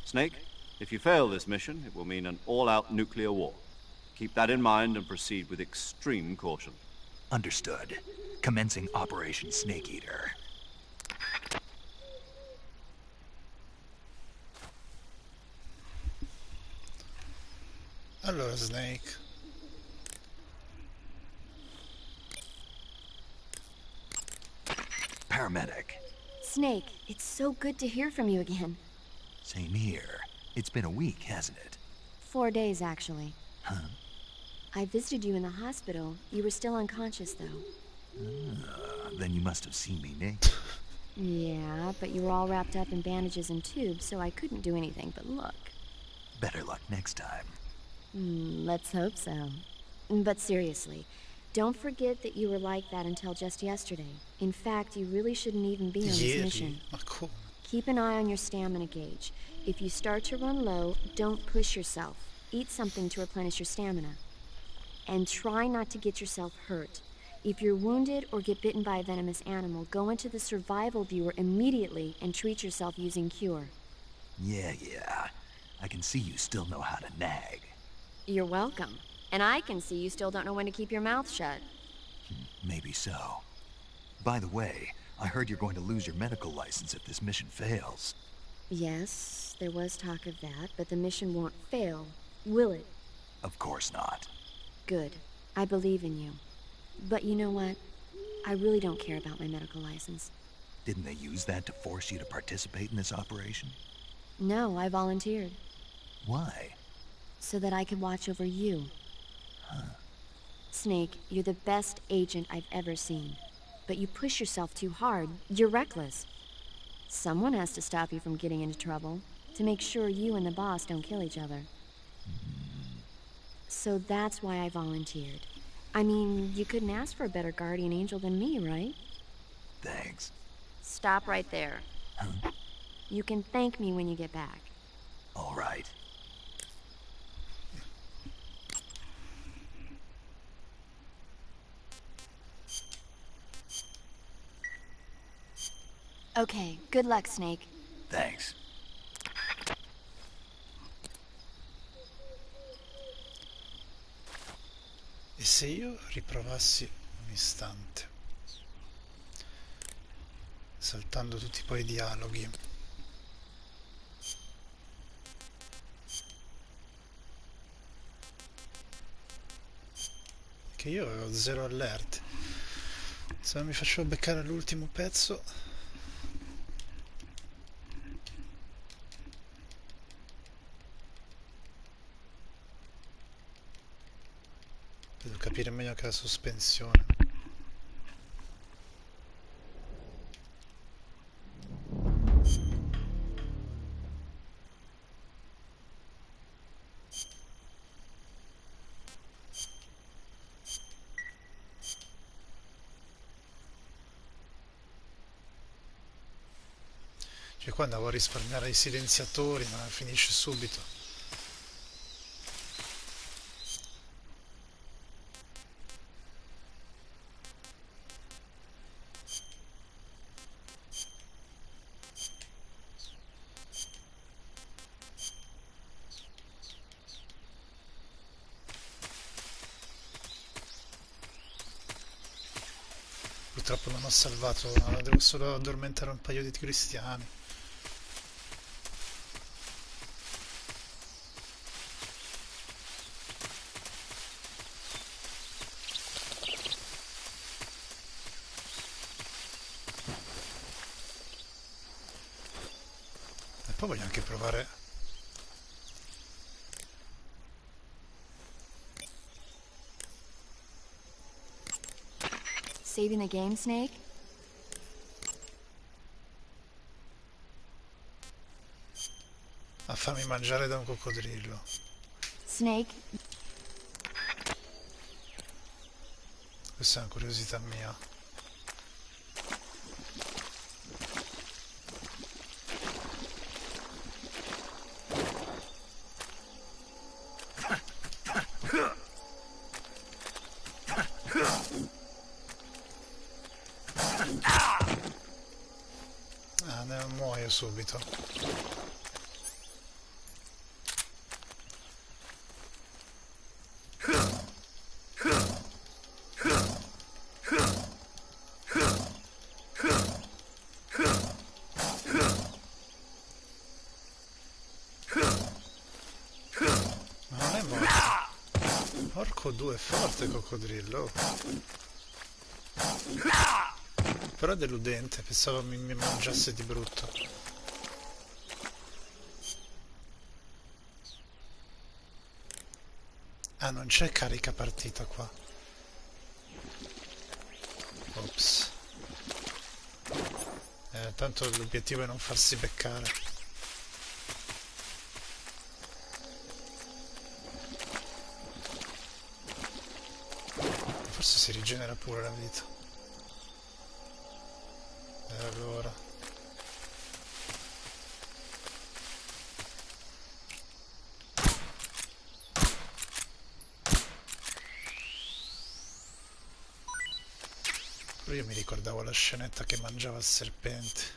[SPEAKER 4] Snake, if you fail this mission, it will mean an all-out nuclear war. Keep that in mind and proceed with extreme caution.
[SPEAKER 6] Understood. Commencing Operation Snake Eater.
[SPEAKER 1] Allora, Snake.
[SPEAKER 6] Paramedic.
[SPEAKER 7] Snake, it's so good to hear from you again.
[SPEAKER 6] Same here. It's been a week, hasn't it?
[SPEAKER 7] 4 days, actually.
[SPEAKER 6] Huh?
[SPEAKER 7] I visited you in the hospital. You were still unconscious, though.
[SPEAKER 6] Then you must have seen me naked.
[SPEAKER 7] Yeah, but you were all wrapped up in bandages and tubes, so I couldn't do anything but look.
[SPEAKER 6] Better luck next time.
[SPEAKER 7] Let's hope so. But seriously, don't forget that you were like that until just yesterday. In fact, you really shouldn't even be on this mission.
[SPEAKER 1] Ma come?
[SPEAKER 7] Keep an eye on your stamina gauge. If you start to run low, don't push yourself. Eat something to replenish your stamina. And try not to get yourself hurt. If you're wounded or get bitten by a venomous animal, go into the survival viewer immediately and treat yourself using Cure.
[SPEAKER 6] Yeah. I can see you still know how to nag.
[SPEAKER 7] You're welcome. And I can see you still don't know when to keep your mouth shut.
[SPEAKER 6] Maybe so. By the way, I heard you're going to lose your medical license if this mission fails.
[SPEAKER 7] Yes, there was talk of that, but the mission won't fail, will it?
[SPEAKER 6] Of course not.
[SPEAKER 7] Good. I believe in you. But you know what? I really don't care about my medical license.
[SPEAKER 6] Didn't they use that to force you to participate in this operation?
[SPEAKER 7] No, I volunteered.
[SPEAKER 6] Why?
[SPEAKER 7] So that I could watch over you.
[SPEAKER 6] Huh.
[SPEAKER 7] Snake, you're the best agent I've ever seen. But you push yourself too hard. You're reckless. Someone has to stop you from getting into trouble, to make sure you and the boss don't kill each other. So that's why I volunteered. I mean, you couldn't ask for a better guardian angel than me, right?
[SPEAKER 6] Thanks.
[SPEAKER 7] Stop right there.
[SPEAKER 6] Huh?
[SPEAKER 7] You can thank me when you get back.
[SPEAKER 6] All right.
[SPEAKER 7] Okay, good luck, Snake.
[SPEAKER 6] Thanks.
[SPEAKER 1] E se io riprovassi un istante, saltando tutti poi i dialoghi, che io avevo 0 allerte, se non mi facevo beccare l'ultimo pezzo. Devo capire meglio che la sospensione. Cioè qua andavo a risparmiare i silenziatori, ma finisce subito. Purtroppo non ho salvato, devo solo addormentare un paio di cristiani. poi voglio anche provare.
[SPEAKER 7] Saving the game, Snake?
[SPEAKER 1] A farmi mangiare da un coccodrillo.
[SPEAKER 7] Snake,
[SPEAKER 1] Questa è una curiosità mia. Ah, ne muoio subito. Ma non è morto. Porco due, è forte il coccodrillo. Però è deludente, pensavo mi mangiasse di brutto. Ah, non c'è carica partita qua. Ops. Tanto l'obiettivo è non farsi beccare. Forse si rigenera pure la vita. E allora... Però io mi ricordavo la scenetta che mangiava il serpente.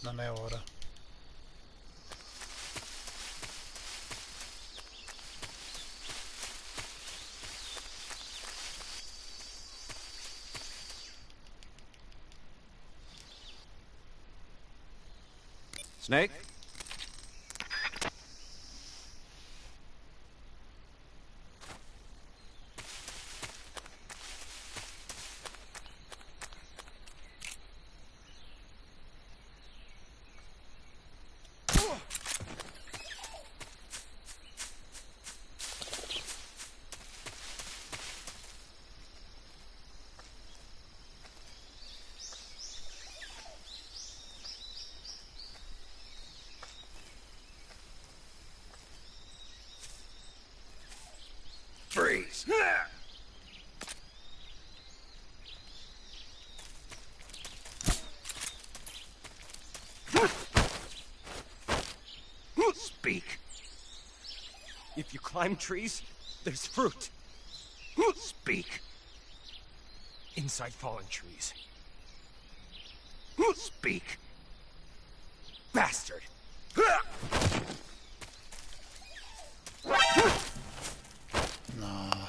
[SPEAKER 1] Non è ora.
[SPEAKER 4] Snake?
[SPEAKER 11] Freeze!
[SPEAKER 13] Speak. If you climb trees, there's fruit. Speak. Inside fallen trees. Speak. Bastard.
[SPEAKER 1] No.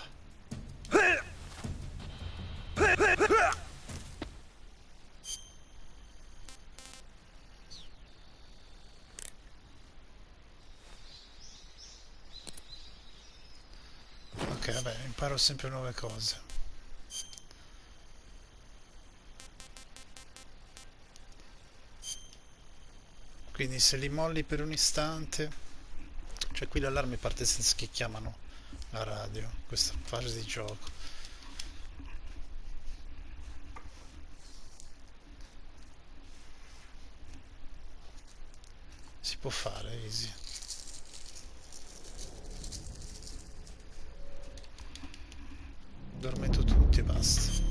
[SPEAKER 1] Ok, vabbè, imparo sempre nuove cose. Quindi se li molli per un istante, cioè qui l'allarme parte senza che chiamano la radio, questa fase di gioco. Si può fare, easy. Dormito tutti e basta.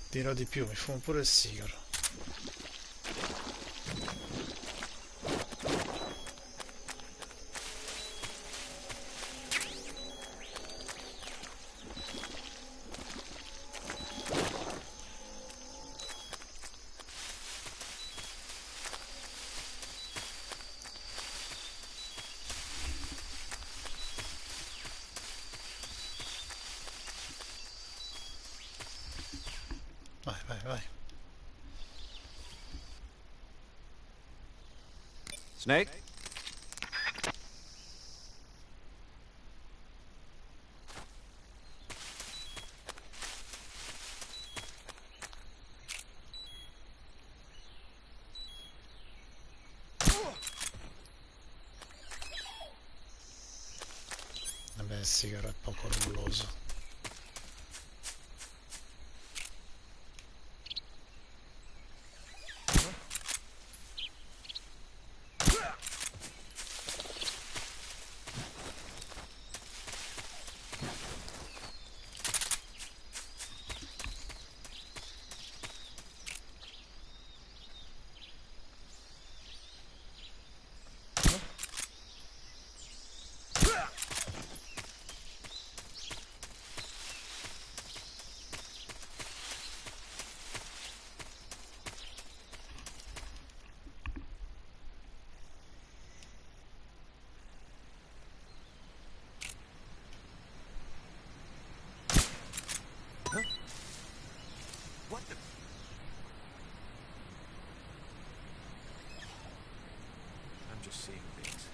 [SPEAKER 1] Dirò di più, mi fumo pure il sigaro. vai, vai.
[SPEAKER 4] Snake?
[SPEAKER 1] Vabbè, sì, che era poco rulloso.
[SPEAKER 11] I'm just seeing things.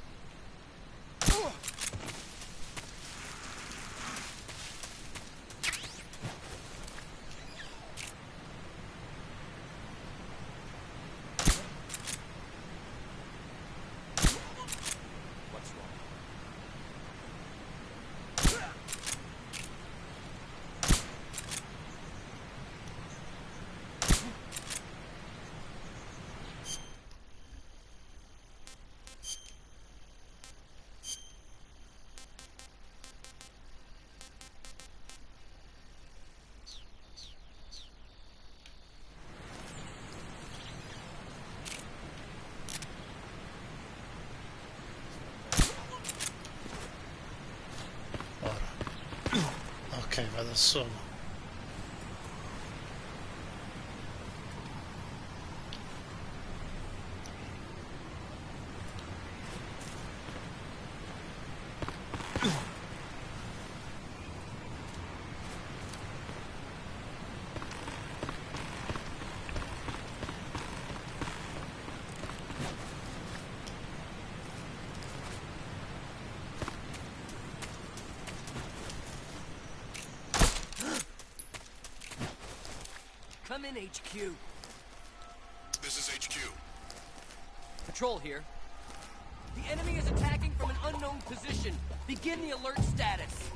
[SPEAKER 11] What's wrong?
[SPEAKER 1] Ok, vado solo.
[SPEAKER 18] Come in, HQ.
[SPEAKER 11] This is HQ.
[SPEAKER 18] Patrol here. The enemy is attacking from an unknown position. Begin the alert status.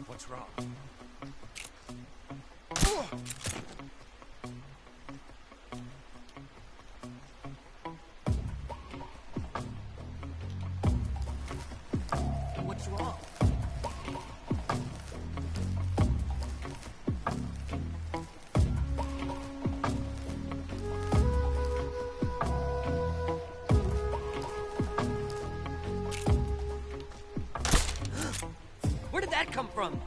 [SPEAKER 11] What's wrong?
[SPEAKER 18] What's wrong? Where did that come from?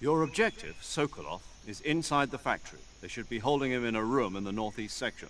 [SPEAKER 4] Your objective, Sokolov, is inside the factory. They should be holding him in a room in the northeast section.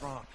[SPEAKER 13] What's wrong?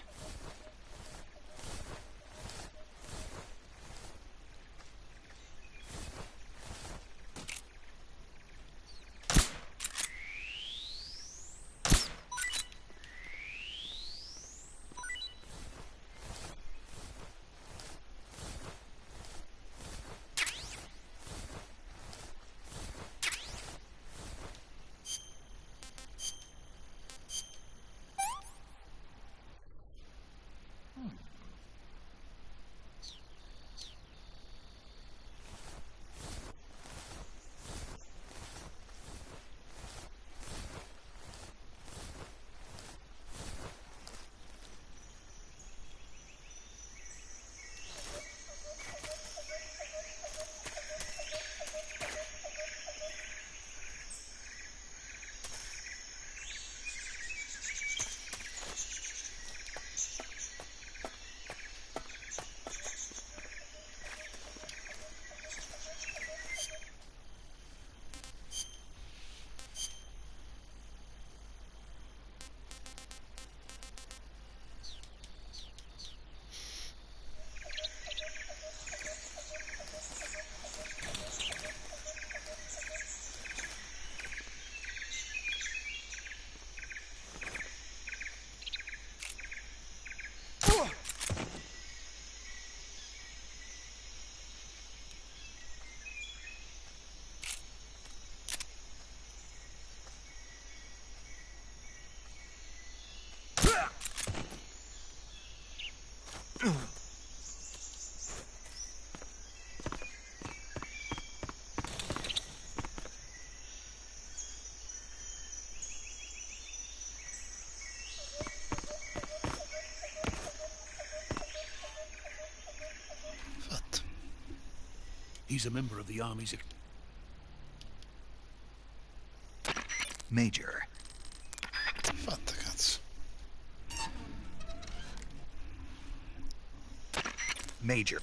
[SPEAKER 12] He's a member of the army's...
[SPEAKER 6] Major.
[SPEAKER 1] Fatta, cazzo.
[SPEAKER 6] Major.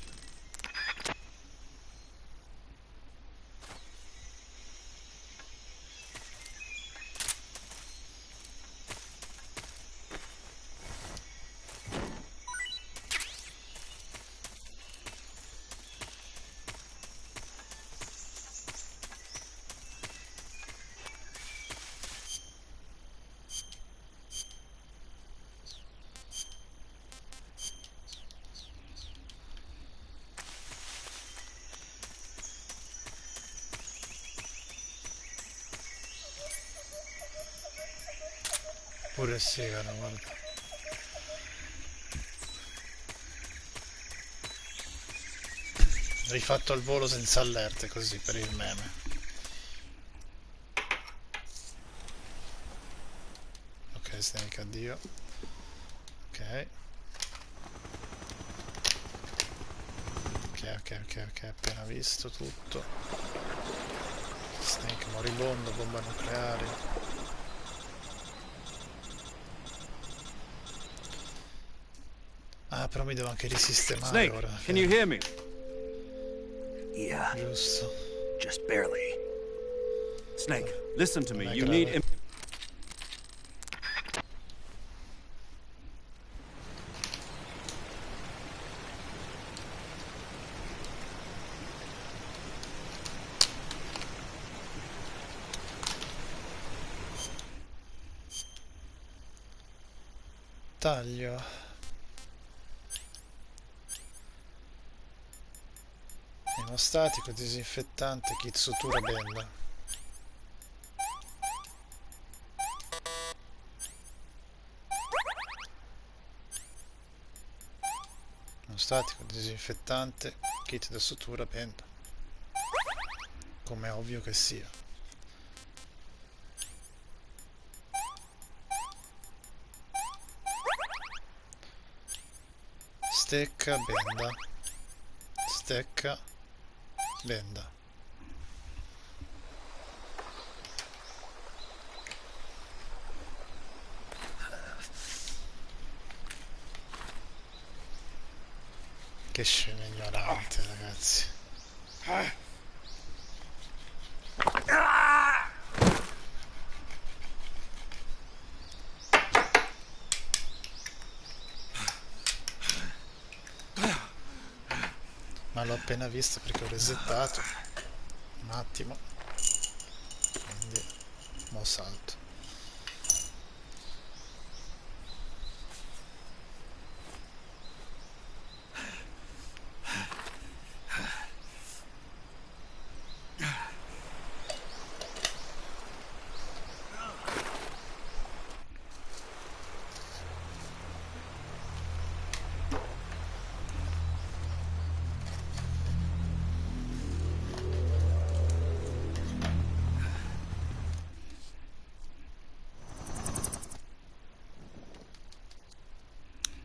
[SPEAKER 1] Pure sì, cara, guarda. Rifatto al volo senza allerte, così, per il meme. Ok, Snake, addio. Ok. Ok, appena visto tutto. Snake moribondo, bomba nucleare. Ah, però mi devo anche risistemare
[SPEAKER 4] Snake,
[SPEAKER 1] ora.
[SPEAKER 4] can you hear me?
[SPEAKER 6] Yeah.
[SPEAKER 1] Giusto.
[SPEAKER 6] Just barely.
[SPEAKER 4] Snake, listen to me.
[SPEAKER 1] Non è
[SPEAKER 4] You
[SPEAKER 1] grave.
[SPEAKER 4] need...
[SPEAKER 1] Taglio. Emostatico, disinfettante, kit sutura benda. Emostatico, disinfettante, kit da sutura benda. Come è ovvio che sia. Stecca, benda. Stecca, benda. Che scena ignorante, ragazzi. ma l'ho appena vista perché ho resettato un attimo, quindi mo salto.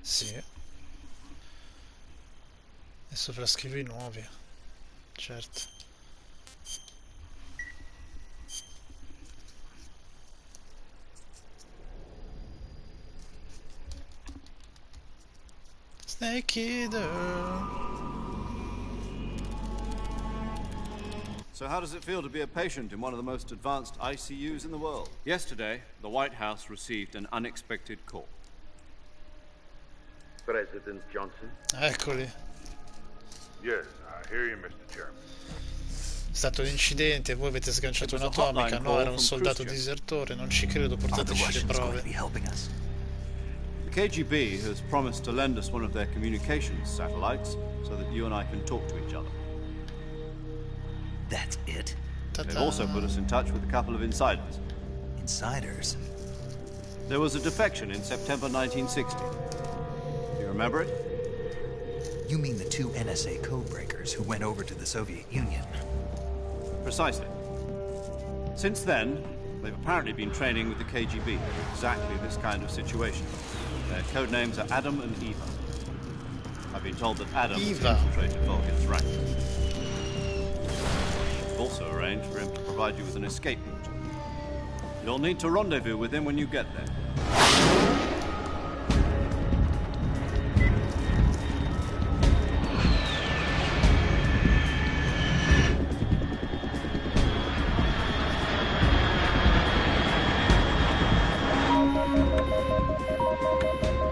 [SPEAKER 1] Sì, e sovrascrivo i nuovi, certo. Snake Eater.
[SPEAKER 4] So how does it feel to be a patient in one of the most advanced ICUs in the world? Yesterday, the White House received an unexpected call.
[SPEAKER 21] President Johnson?
[SPEAKER 1] Eccoli.
[SPEAKER 21] Yes, I hear you, Mr. Chairman.
[SPEAKER 1] È stato un incidente, voi avete sganciato un'atomica, no, era un soldato disertore, non ci credo, portateci le prove.
[SPEAKER 4] The KGB has promised to lend us one of their communications satellites so that you and I can talk to each other.
[SPEAKER 6] That's it?
[SPEAKER 4] They've also put us in touch with a couple of insiders.
[SPEAKER 6] Insiders?
[SPEAKER 4] There was a defection in September 1960. Do you remember it?
[SPEAKER 6] You mean the two NSA codebreakers who went over to the Soviet Union?
[SPEAKER 4] Precisely. Since then, they've apparently been training with the KGB for exactly this kind of situation. Their code names are Adam and Eva. I've been told that Adam has infiltrated Vulcan's ranks. We've also arranged for him to provide you with an escape route. You'll need to rendezvous with him when you get there.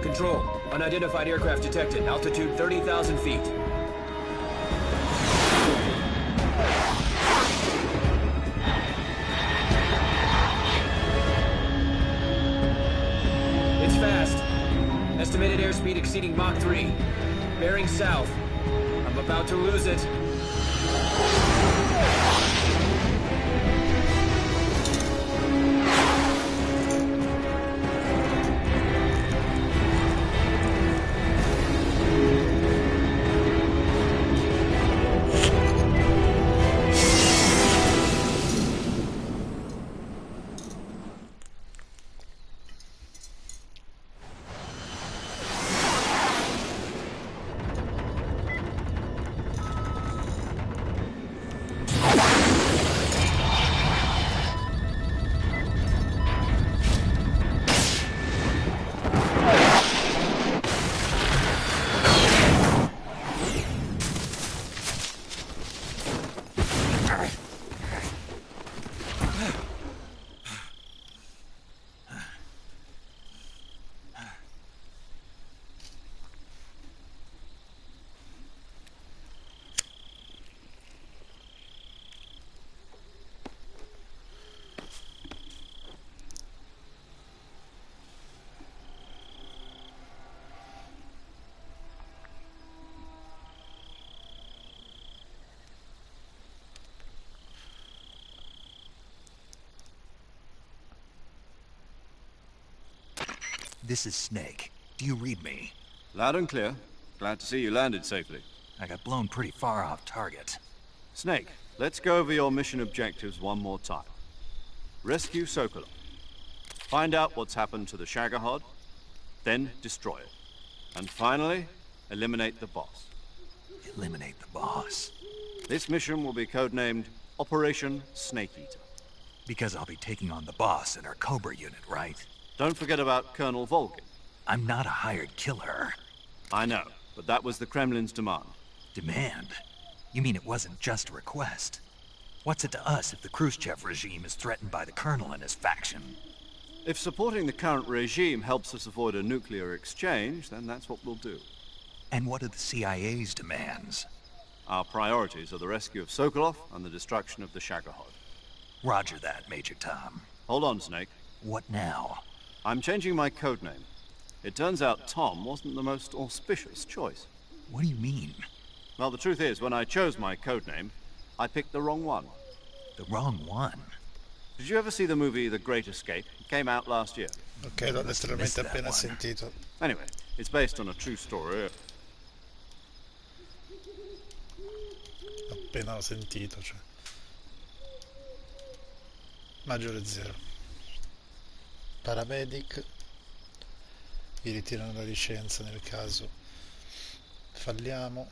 [SPEAKER 5] Control, unidentified aircraft detected. Altitude 30,000 feet. It's fast. Estimated airspeed exceeding Mach 3. Bearing south. I'm about to lose it.
[SPEAKER 6] This is Snake. Do you read me?
[SPEAKER 4] Loud and clear. Glad to see you landed safely.
[SPEAKER 6] I got blown pretty far off target.
[SPEAKER 4] Snake, let's go over your mission objectives one more time. Rescue Sokolov. Find out what's happened to the Shagohod, then destroy it. And finally, eliminate the boss.
[SPEAKER 6] Eliminate the boss?
[SPEAKER 4] This mission will be codenamed Operation Snake Eater.
[SPEAKER 6] Because I'll be taking on the boss in our Cobra unit, right?
[SPEAKER 4] Don't forget about Colonel Volgin.
[SPEAKER 6] I'm not a hired killer.
[SPEAKER 4] I know, but that was the Kremlin's demand.
[SPEAKER 6] Demand? You mean it wasn't just a request? What's it to us if the Khrushchev regime is threatened by the Colonel and his faction?
[SPEAKER 4] If supporting the current regime helps us avoid a nuclear exchange, then that's what we'll do.
[SPEAKER 6] And what are the CIA's demands?
[SPEAKER 4] Our priorities are the rescue of Sokolov and the destruction of the Shagohod.
[SPEAKER 6] Roger that, Major Tom.
[SPEAKER 4] Hold on, Snake.
[SPEAKER 6] What now?
[SPEAKER 4] I'm changing my code name. It turns out Tom wasn't the most auspicious choice.
[SPEAKER 6] What do you mean?
[SPEAKER 4] Well, the truth is, when I chose my code name, I picked the wrong one.
[SPEAKER 6] The wrong one?
[SPEAKER 4] Did you ever see the movie The Great Escape? It came out last year.
[SPEAKER 1] Ok, l'ho letteralmente appena sentito.
[SPEAKER 4] Anyway, it's based on a true story.
[SPEAKER 1] Appena ho sentito, cioè. Maggiore 0. Paramedic. Vi ritirano la licenza nel caso falliamo.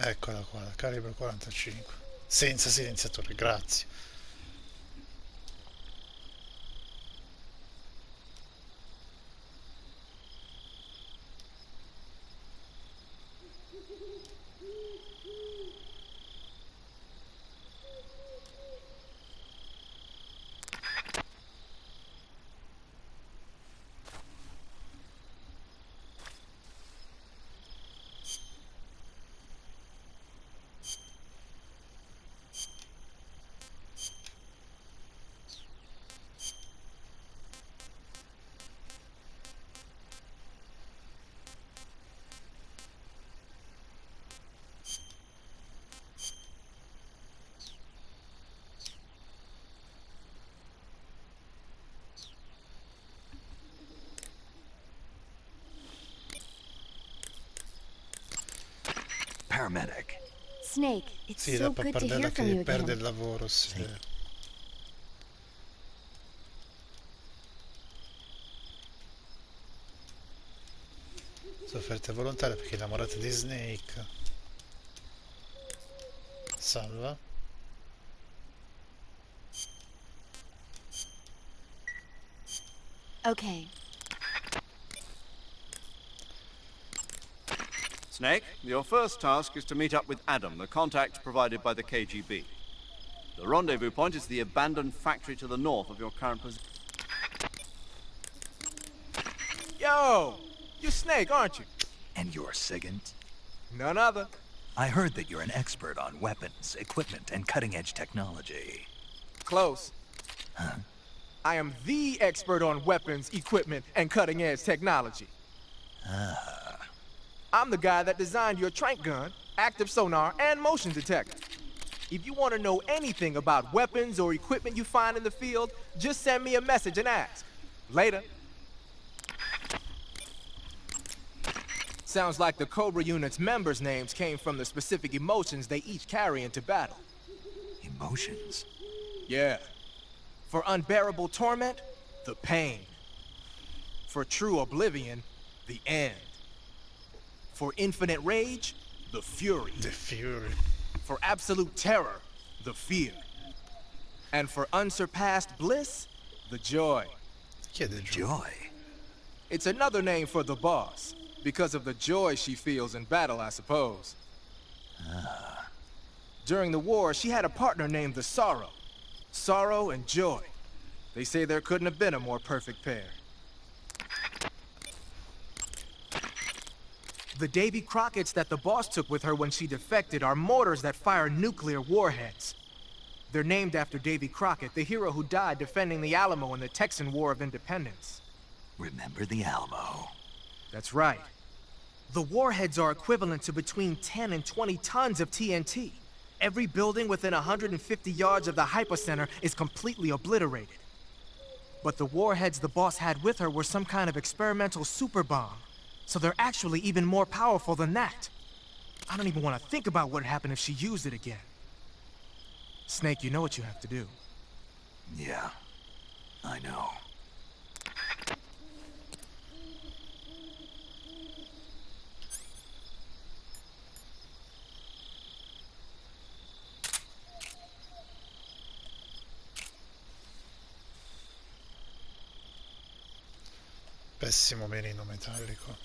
[SPEAKER 1] Eccola qua, calibro 45. Senza silenziatore, grazie.
[SPEAKER 6] Paramedic.
[SPEAKER 7] Snake, it's
[SPEAKER 1] Sì,
[SPEAKER 7] so
[SPEAKER 1] la
[SPEAKER 7] good to
[SPEAKER 1] pappardella
[SPEAKER 7] hear from
[SPEAKER 1] che
[SPEAKER 7] you
[SPEAKER 1] perde
[SPEAKER 7] again.
[SPEAKER 1] il lavoro, sì. Sofferte volontarie perché è innamorata di Snake. Salva.
[SPEAKER 7] Okay.
[SPEAKER 4] Snake, your first task is to meet up with Adam, the contact provided by the KGB. The rendezvous point is the abandoned factory to the north of your current position.
[SPEAKER 10] Yo! You're Snake, aren't you?
[SPEAKER 6] And you're Sigint?
[SPEAKER 10] None other.
[SPEAKER 6] I heard that you're an expert on weapons, equipment, and cutting-edge technology.
[SPEAKER 10] Close.
[SPEAKER 6] Huh?
[SPEAKER 10] I am the expert on weapons, equipment, and cutting-edge technology.
[SPEAKER 6] Ah.
[SPEAKER 10] I'm the guy that designed your trank gun, active sonar, and motion detector. If you want to know anything about weapons or equipment you find in the field, just send me a message and ask. Later. Sounds like the Cobra unit's members' names came from the specific emotions they each carry into battle.
[SPEAKER 6] Emotions?
[SPEAKER 10] Yeah. For unbearable torment, the pain. For true oblivion, the end. For infinite rage, the fury.
[SPEAKER 1] The fury.
[SPEAKER 10] For absolute terror, the fear. And for unsurpassed bliss, the joy.
[SPEAKER 6] Joy?
[SPEAKER 10] It's another name for the boss, because of the joy she feels in battle, I suppose.
[SPEAKER 6] Ah.
[SPEAKER 10] During the war, she had a partner named the Sorrow. Sorrow and joy. They say there couldn't have been a more perfect pair. The Davy Crockett's that the boss took with her when she defected are mortars that fire nuclear warheads. They're named after Davy Crockett, the hero who died defending the Alamo in the Texan War of Independence.
[SPEAKER 6] Remember the Alamo?
[SPEAKER 10] That's right. The warheads are equivalent to between 10 and 20 tons of TNT. Every building within 150 yards of the hypocenter is completely obliterated. But the warheads the boss had with her were some kind of experimental super bomb. So they're actually even more powerful than that. I don't even want to think about what happened if she used it again. Snake, you know what you have to do.
[SPEAKER 6] Yeah, I know.
[SPEAKER 1] Pessimo mirino metallico.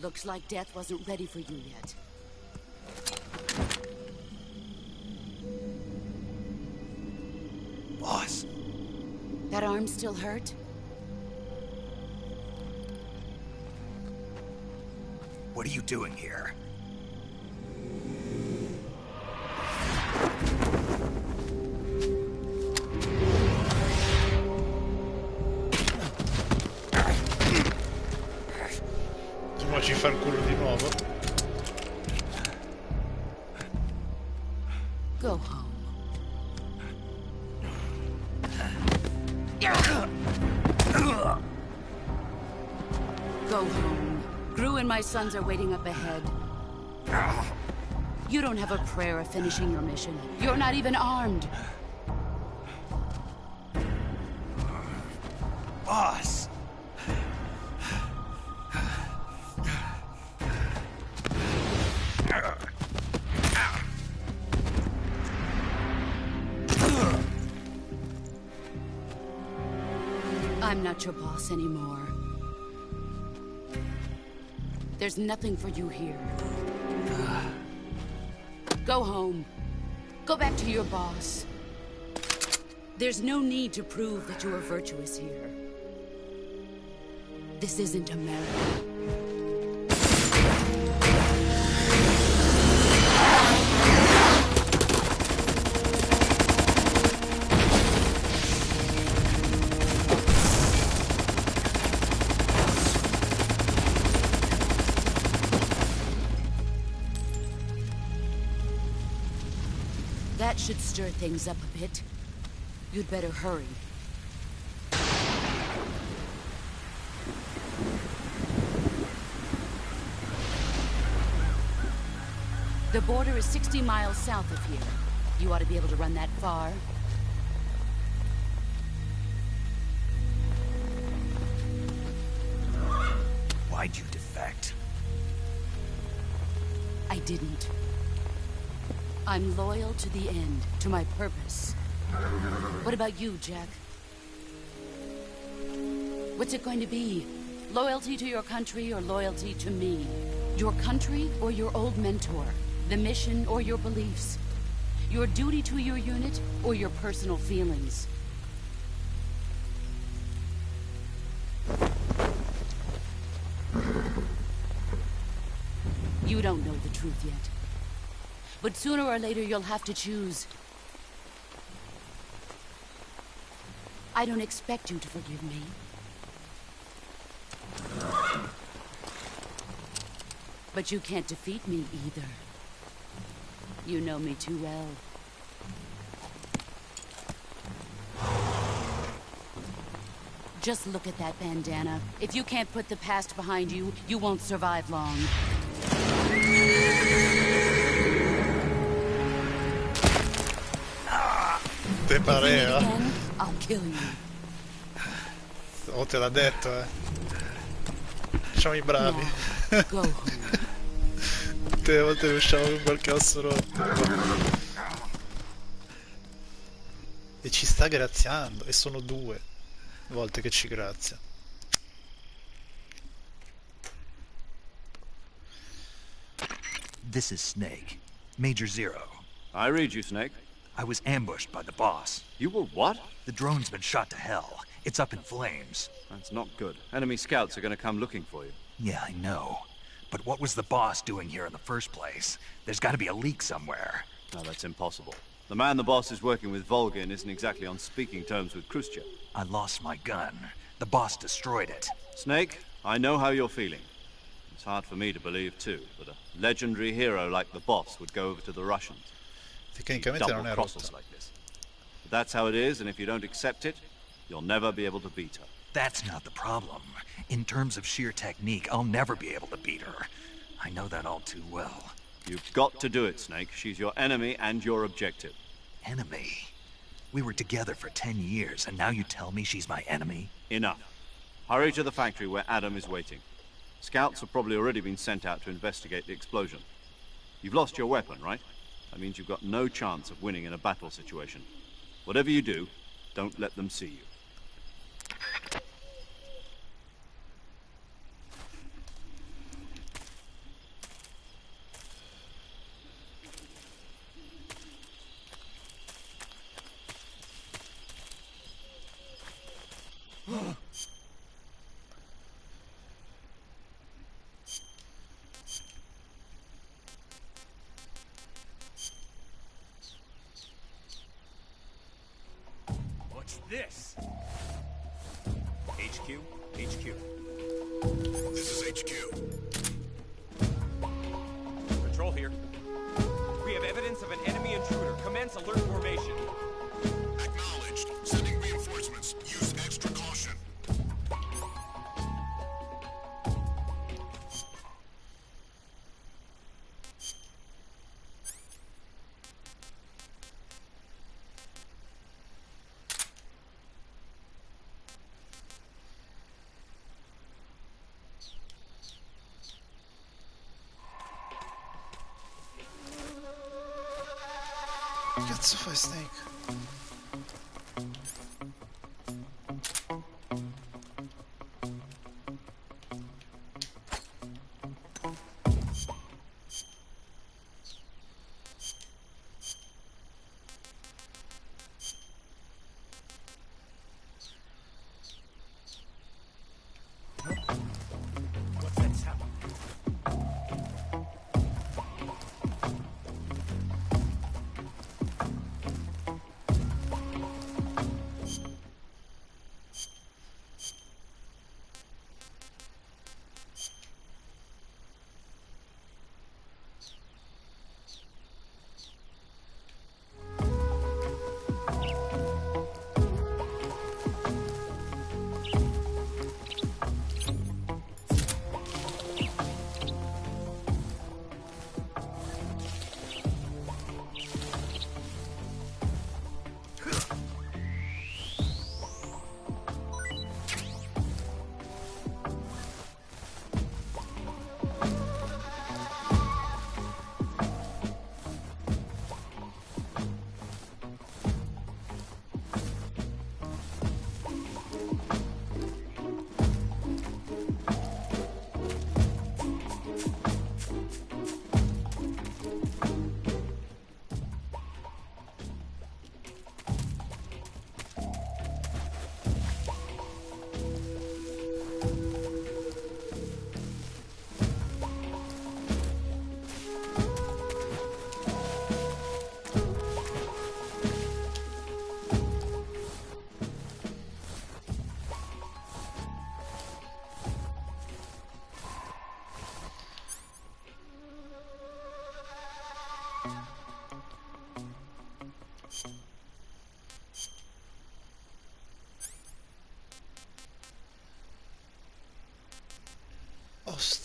[SPEAKER 8] Looks like death wasn't ready for you yet.
[SPEAKER 6] Boss.
[SPEAKER 8] That arm still hurt?
[SPEAKER 6] What are you doing here?
[SPEAKER 1] Ma ci fa il culo di nuovo.
[SPEAKER 8] Go home. Go home. Gru and my sons are waiting up ahead. You don't have a prayer of finishing your mission. You're not even armed.
[SPEAKER 6] Boss!
[SPEAKER 8] I'm not your boss anymore. There's nothing for you here. Go home. Go back to your boss. There's no need to prove that you are virtuous here. This isn't America. That should stir things up a bit. You'd better hurry. The border is 60 miles south of here. You ought to be able to run that far.
[SPEAKER 6] Why'd you defect?
[SPEAKER 8] I didn't. I'm loyal to the end, to my purpose. What about you, Jack? What's it going to be? Loyalty to your country or loyalty to me? Your country or your old mentor? The mission or your beliefs? Your duty to your unit or your personal feelings? You don't know the truth yet. But sooner or later you'll have to choose. I don't expect you to forgive me. But you can't defeat me either. You know me too well. Just look at that bandana. If you can't put the past behind you, you won't survive long.
[SPEAKER 1] Te pareva?
[SPEAKER 8] I'll kill you.
[SPEAKER 1] Oh, te l'ha detto, eh. Facciamo i bravi.
[SPEAKER 8] Go home.
[SPEAKER 1] Tutte le volte che usciamo con qualche osso rotto. E ci sta graziando. E sono 2 volte che ci grazia.
[SPEAKER 6] This is Snake. Major Zero.
[SPEAKER 4] I read you, Snake.
[SPEAKER 6] I was ambushed by the boss.
[SPEAKER 4] You were what?
[SPEAKER 6] The drone's been shot to hell. It's up in flames.
[SPEAKER 4] That's not good. Enemy scouts are gonna come looking for you.
[SPEAKER 6] Yeah, I know. But what was the boss doing here in the first place? There's gotta be a leak somewhere.
[SPEAKER 4] No, that's impossible. The man the boss is working with, Volgin, isn't exactly on speaking terms with Khrushchev.
[SPEAKER 6] I lost my gun. The boss destroyed it.
[SPEAKER 4] Snake, I know how you're feeling. It's hard for me to believe, too, that a legendary hero like the boss would go over to the Russians.
[SPEAKER 1] Tecnicamente non è
[SPEAKER 4] Double-cross
[SPEAKER 1] rotta.
[SPEAKER 4] us like this. But that's how it is, and if you don't accept it, you'll never be able to beat her.
[SPEAKER 6] That's not the problem. In terms of sheer technique, I'll never be able to beat her. I know that all too well.
[SPEAKER 4] You've got to do it, Snake. She's your enemy and your objective.
[SPEAKER 6] Enemy? We were together for 10 years, and now you tell me she's my enemy?
[SPEAKER 4] Enough. Hurry to the factory where Adam is waiting. Scouts have probably already been sent out to investigate the explosion. You've lost your weapon, right? That means you've got no chance of winning in a battle situation. Whatever you do, don't let them see you.
[SPEAKER 5] What's this?
[SPEAKER 11] HQ? HQ.
[SPEAKER 12] This is HQ.
[SPEAKER 11] Patrol here. We have evidence of an enemy intruder. Commence alert formation.
[SPEAKER 12] Acknowledged. Sending reinforcements. Use extra caution.
[SPEAKER 1] Che cazzo fai, Snake?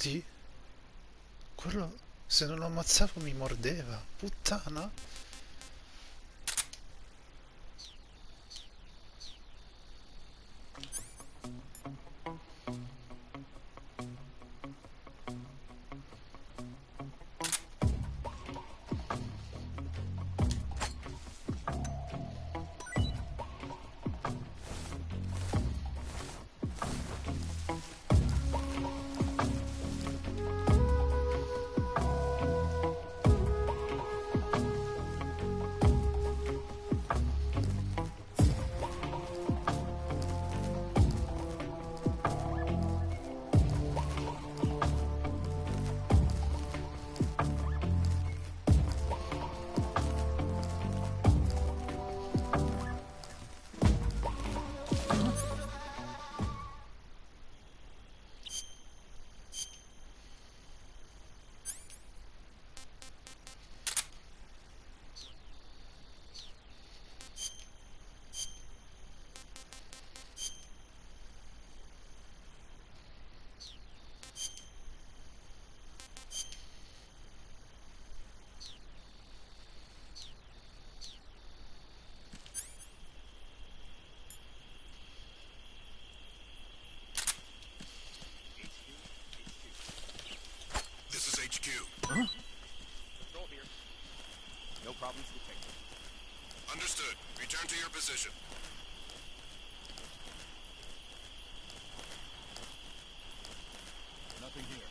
[SPEAKER 1] visti? Quello, se non lo ammazzavo mi mordeva. Puttana.
[SPEAKER 11] This is HQ.
[SPEAKER 4] Patrol here. No problems detected.
[SPEAKER 11] Understood. Return to your position.
[SPEAKER 4] Nothing here.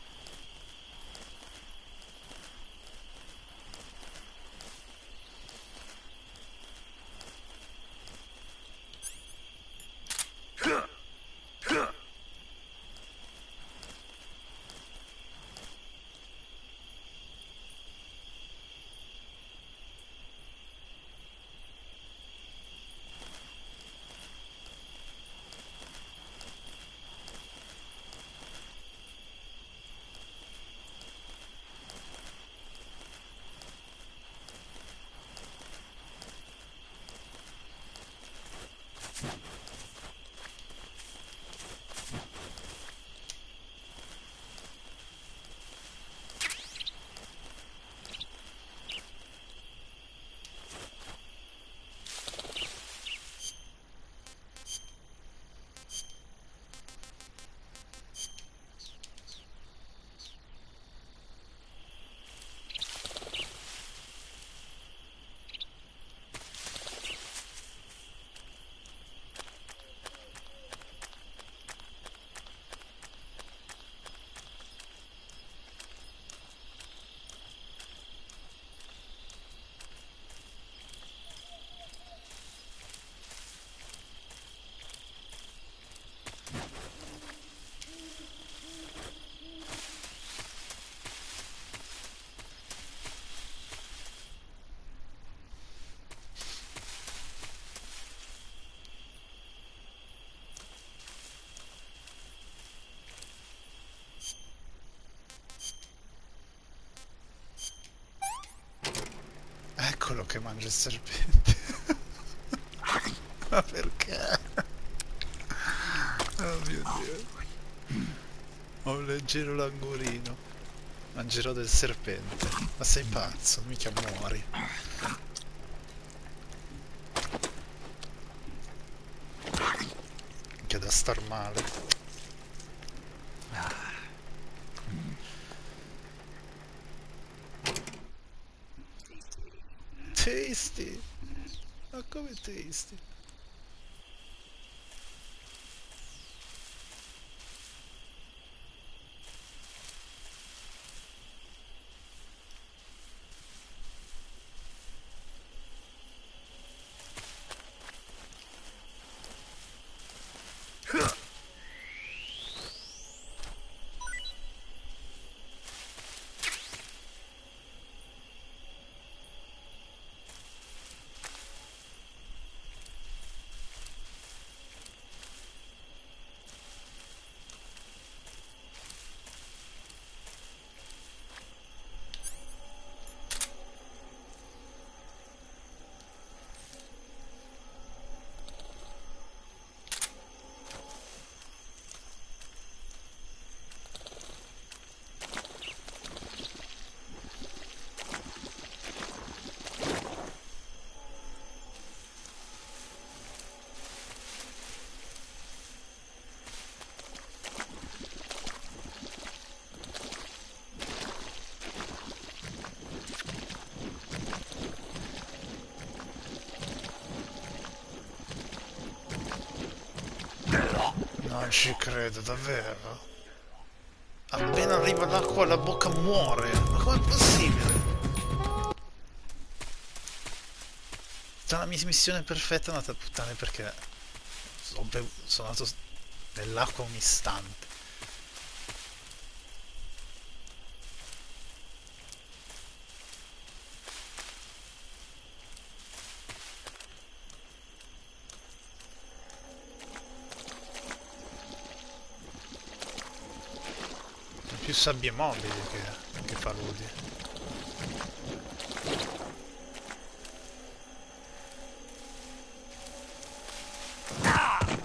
[SPEAKER 1] Eccolo che mangia il serpente. Ma perché? Oh mio Dio. Ho un leggero languorino. Mangerò del serpente. Ma sei pazzo, mica muori. Mica da star male. Tasty. Ma come tasty? Non ci credo, davvero? Appena arriva l'acqua la bocca muore. Ma com'è possibile? La mia missione perfetta è andata a puttane perché sono andato nell'acqua un istante. Sono più sabbie mobili che paludi.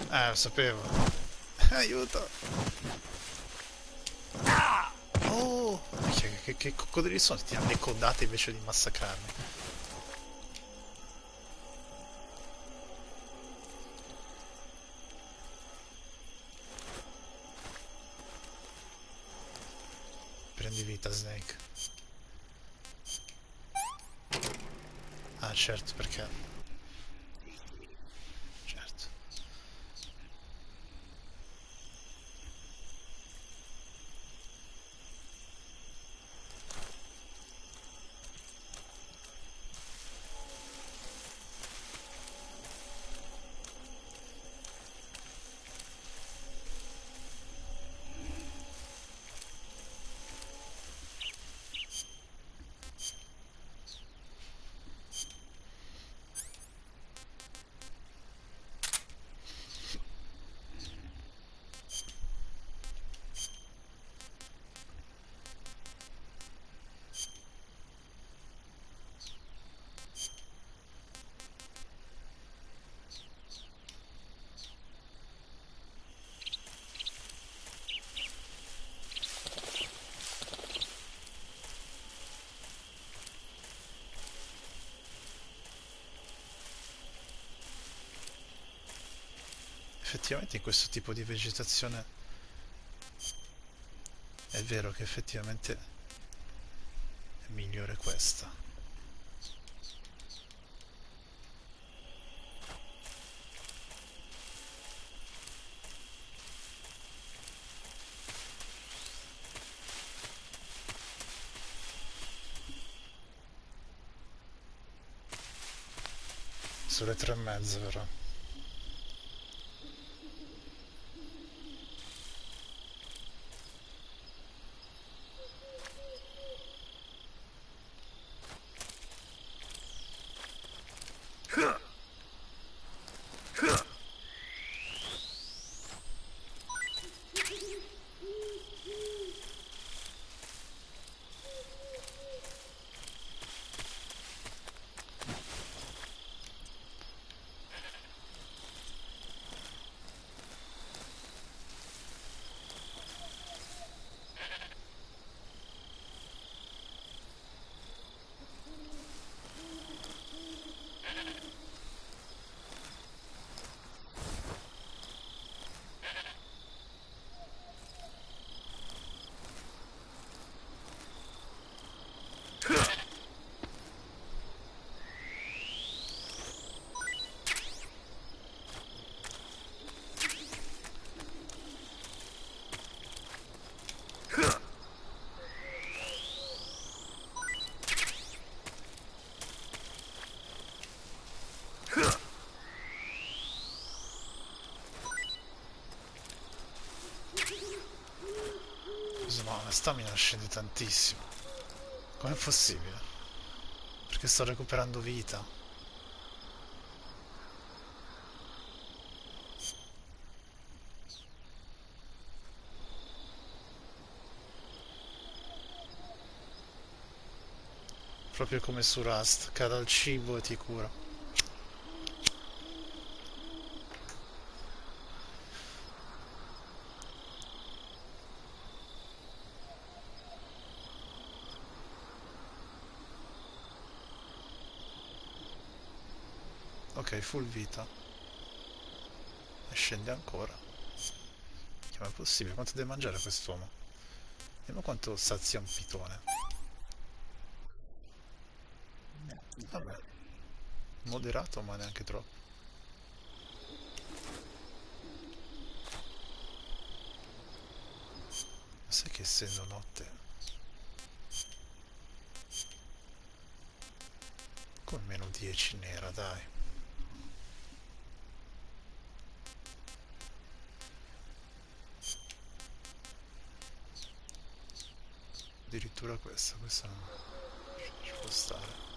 [SPEAKER 1] Lo sapevo. Aiuto! Oh! Che coccodrilli sono? Ti hanno le codate invece di massacrarmi. Prendi vita, Snake. Ah, certo, perché... Certo. Effettivamente in questo tipo di vegetazione è vero che effettivamente è migliore questa. Sulle 3:30 però. No, la stamina scende tantissimo. Com'è possibile? Perché sto recuperando vita. Proprio come su Rust, cade al cibo e ti cura. Ok, full vita. E scende ancora. Come è possibile? Quanto deve mangiare quest'uomo? Vediamo quanto sazia un pitone. Vabbè. Moderato ma neanche troppo. sai che essendo notte con meno 10 nera, dai. Addirittura questa non ci può stare.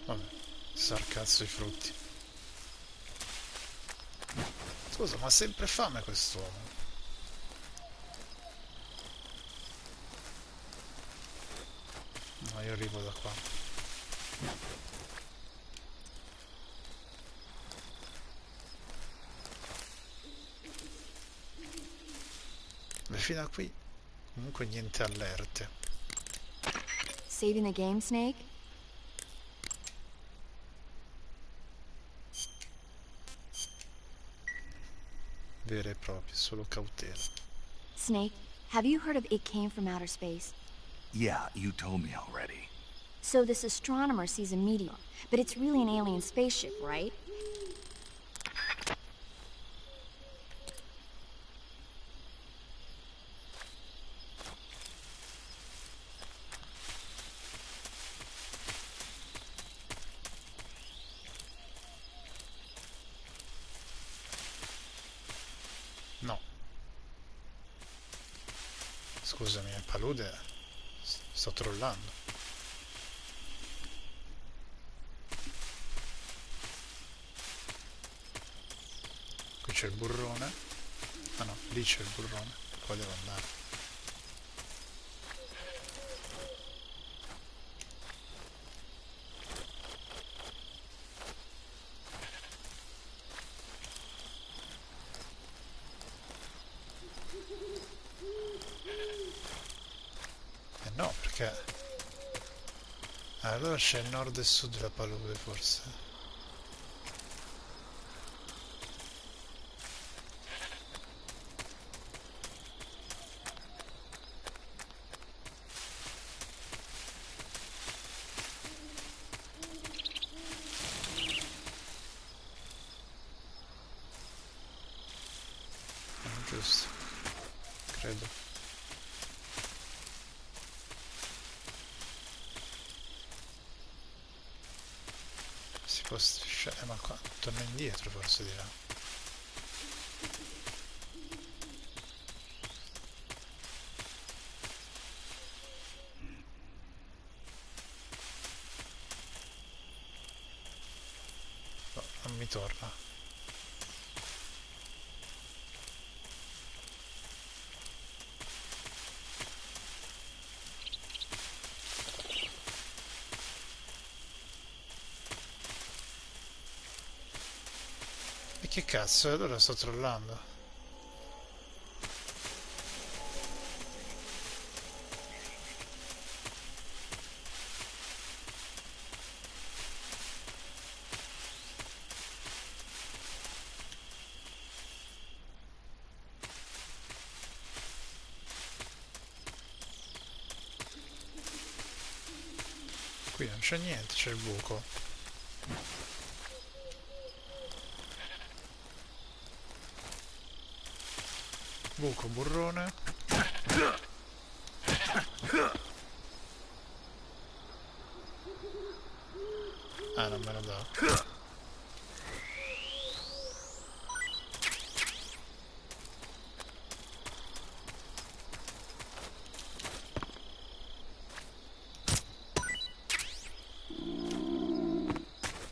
[SPEAKER 1] Vabbè, sarcazzo i frutti. Scusa, ma ha sempre fame quest'uomo? No, io arrivo da qua. Beh, fino a qui comunque niente allerte.
[SPEAKER 7] Saving the game, Snake?
[SPEAKER 1] Vere e proprie, solo cautela.
[SPEAKER 7] Snake, have you heard of It Came from Outer Space?
[SPEAKER 6] Yeah, you told me already.
[SPEAKER 7] So this astronomer sees a meteor, but it's really an alien spaceship, right?
[SPEAKER 1] No. Scusami, palude. Sto trollando. Qui c'è il burrone. Ah no, lì c'è il burrone. Qua devo andare. No, perché... allora c'è nord e sud della palude, forse. Giusto. Credo. Si può strisciare, ma qua torna indietro forse di là. No, non mi torna. E che cazzo, allora sto trollando. qui non c'è niente, c'è il buco. Buco, burrone. Ah, non me lo dà.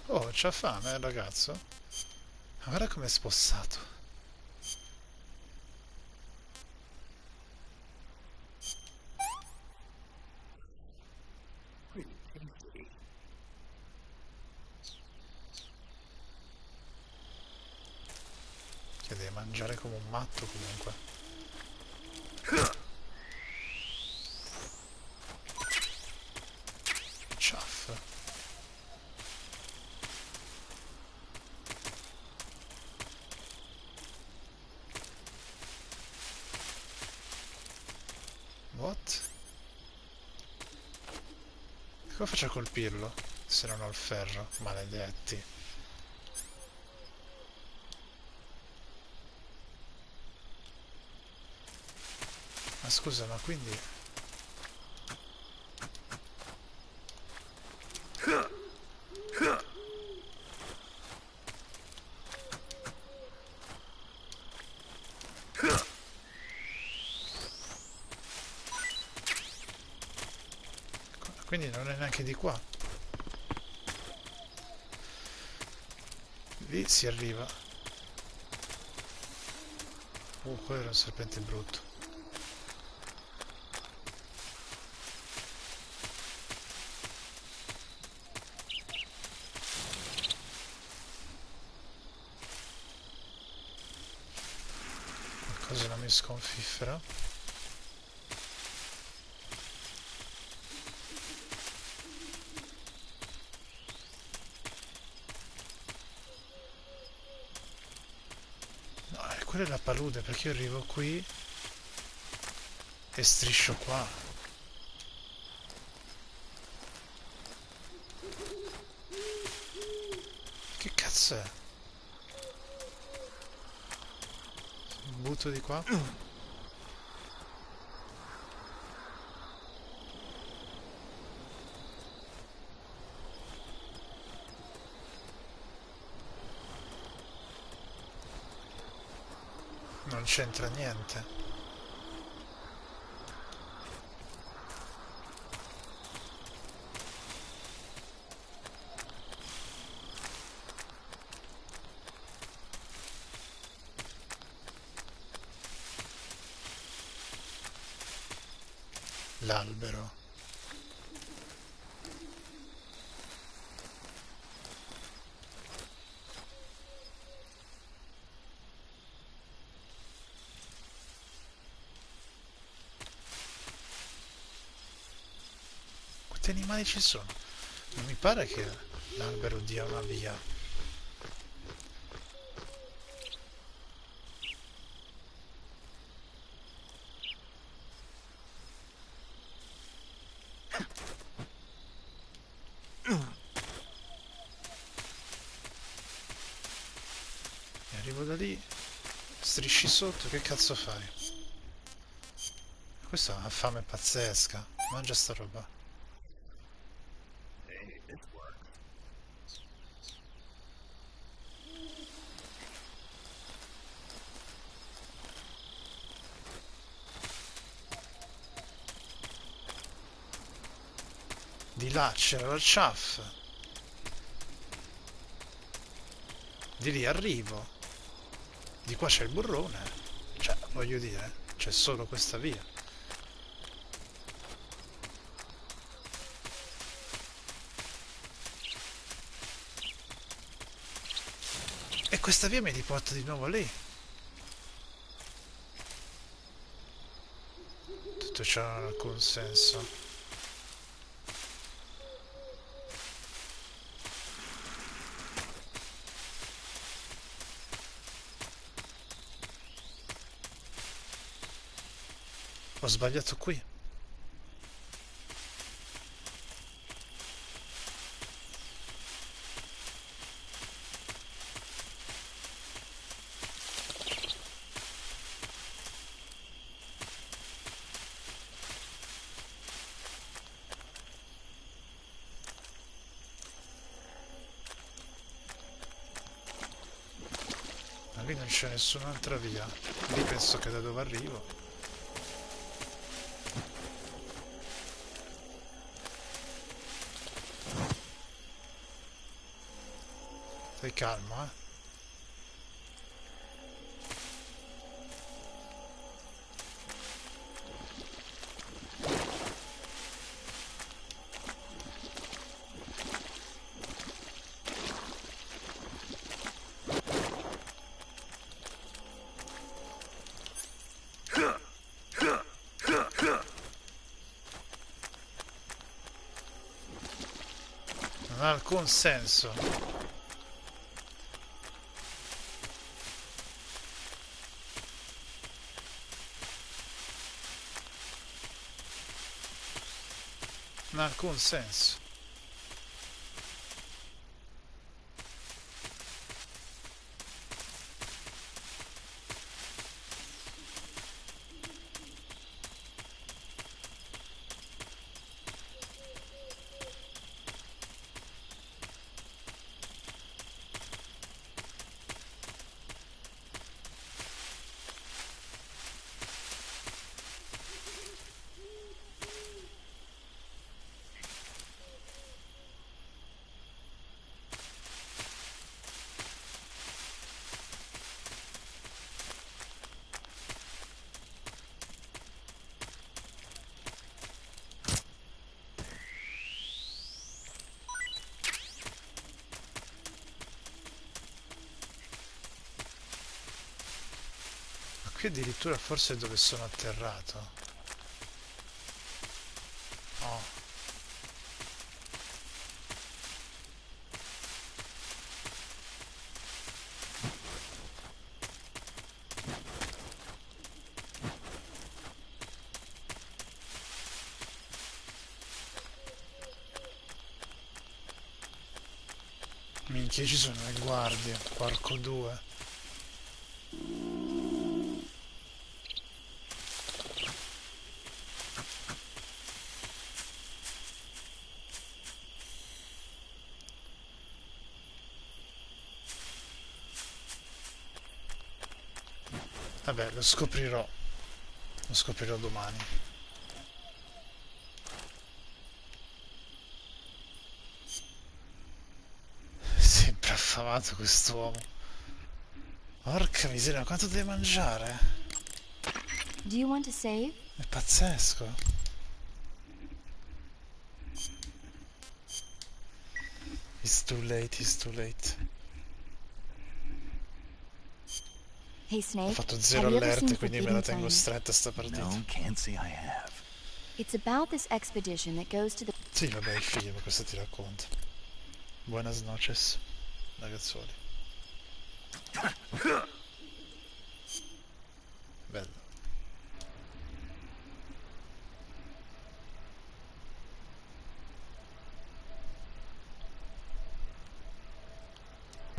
[SPEAKER 1] Oh, c'ha fame, il ragazzo. Ma guarda com'è spossato. Che deve mangiare come un matto comunque. Ciaff. What? Come faccio a colpirlo se non ho il ferro? Maledetti. Ma scusa, ma quindi... Quindi non è neanche di qua. Lì si arriva. Quello era un serpente brutto. Qualcosa non mi sconfiffera. Quella è la palude, perché io arrivo qui e striscio qua. Che cazzo è? Butto di qua? Non c'entra niente. L'albero. Quanti animali ci sono? Non mi pare che l'albero dia una via. E arrivo da lì, strisci sotto, che cazzo fai? Questa è una fame pazzesca. Mangia sta roba. Di là c'era la ciaffa. Di lì arrivo. Di qua c'è il burrone. Cioè, voglio dire, c'è solo questa via. E questa via mi riporta di nuovo lì. Tutto ciò non ha alcun senso. Ho sbagliato qui. Ma lì non c'è nessun'altra via. Lì penso che da dove arrivo. Stai calmo, eh. Non ha alcun senso. Non ha alcun senso. Qui addirittura forse è dove sono atterrato. Oh. Minchia, ci sono le guardie, porco due. Vabbè, lo scoprirò domani. Sempre affamato quest'uomo. Porca miseria, quanto deve mangiare?
[SPEAKER 7] Do you want to save?
[SPEAKER 1] È pazzesco. It's too late, it's too late.
[SPEAKER 7] Hey Snake,
[SPEAKER 1] Ho fatto zero
[SPEAKER 7] have you ever seen
[SPEAKER 1] allerte, quindi me la tengo
[SPEAKER 7] Flame?
[SPEAKER 1] stretta sta partita.
[SPEAKER 6] No, can't say I have.
[SPEAKER 7] It's about this expedition that goes to the...
[SPEAKER 1] Sì, vabbè, il film, questo ti racconta. Buenas noches, ragazzuoli.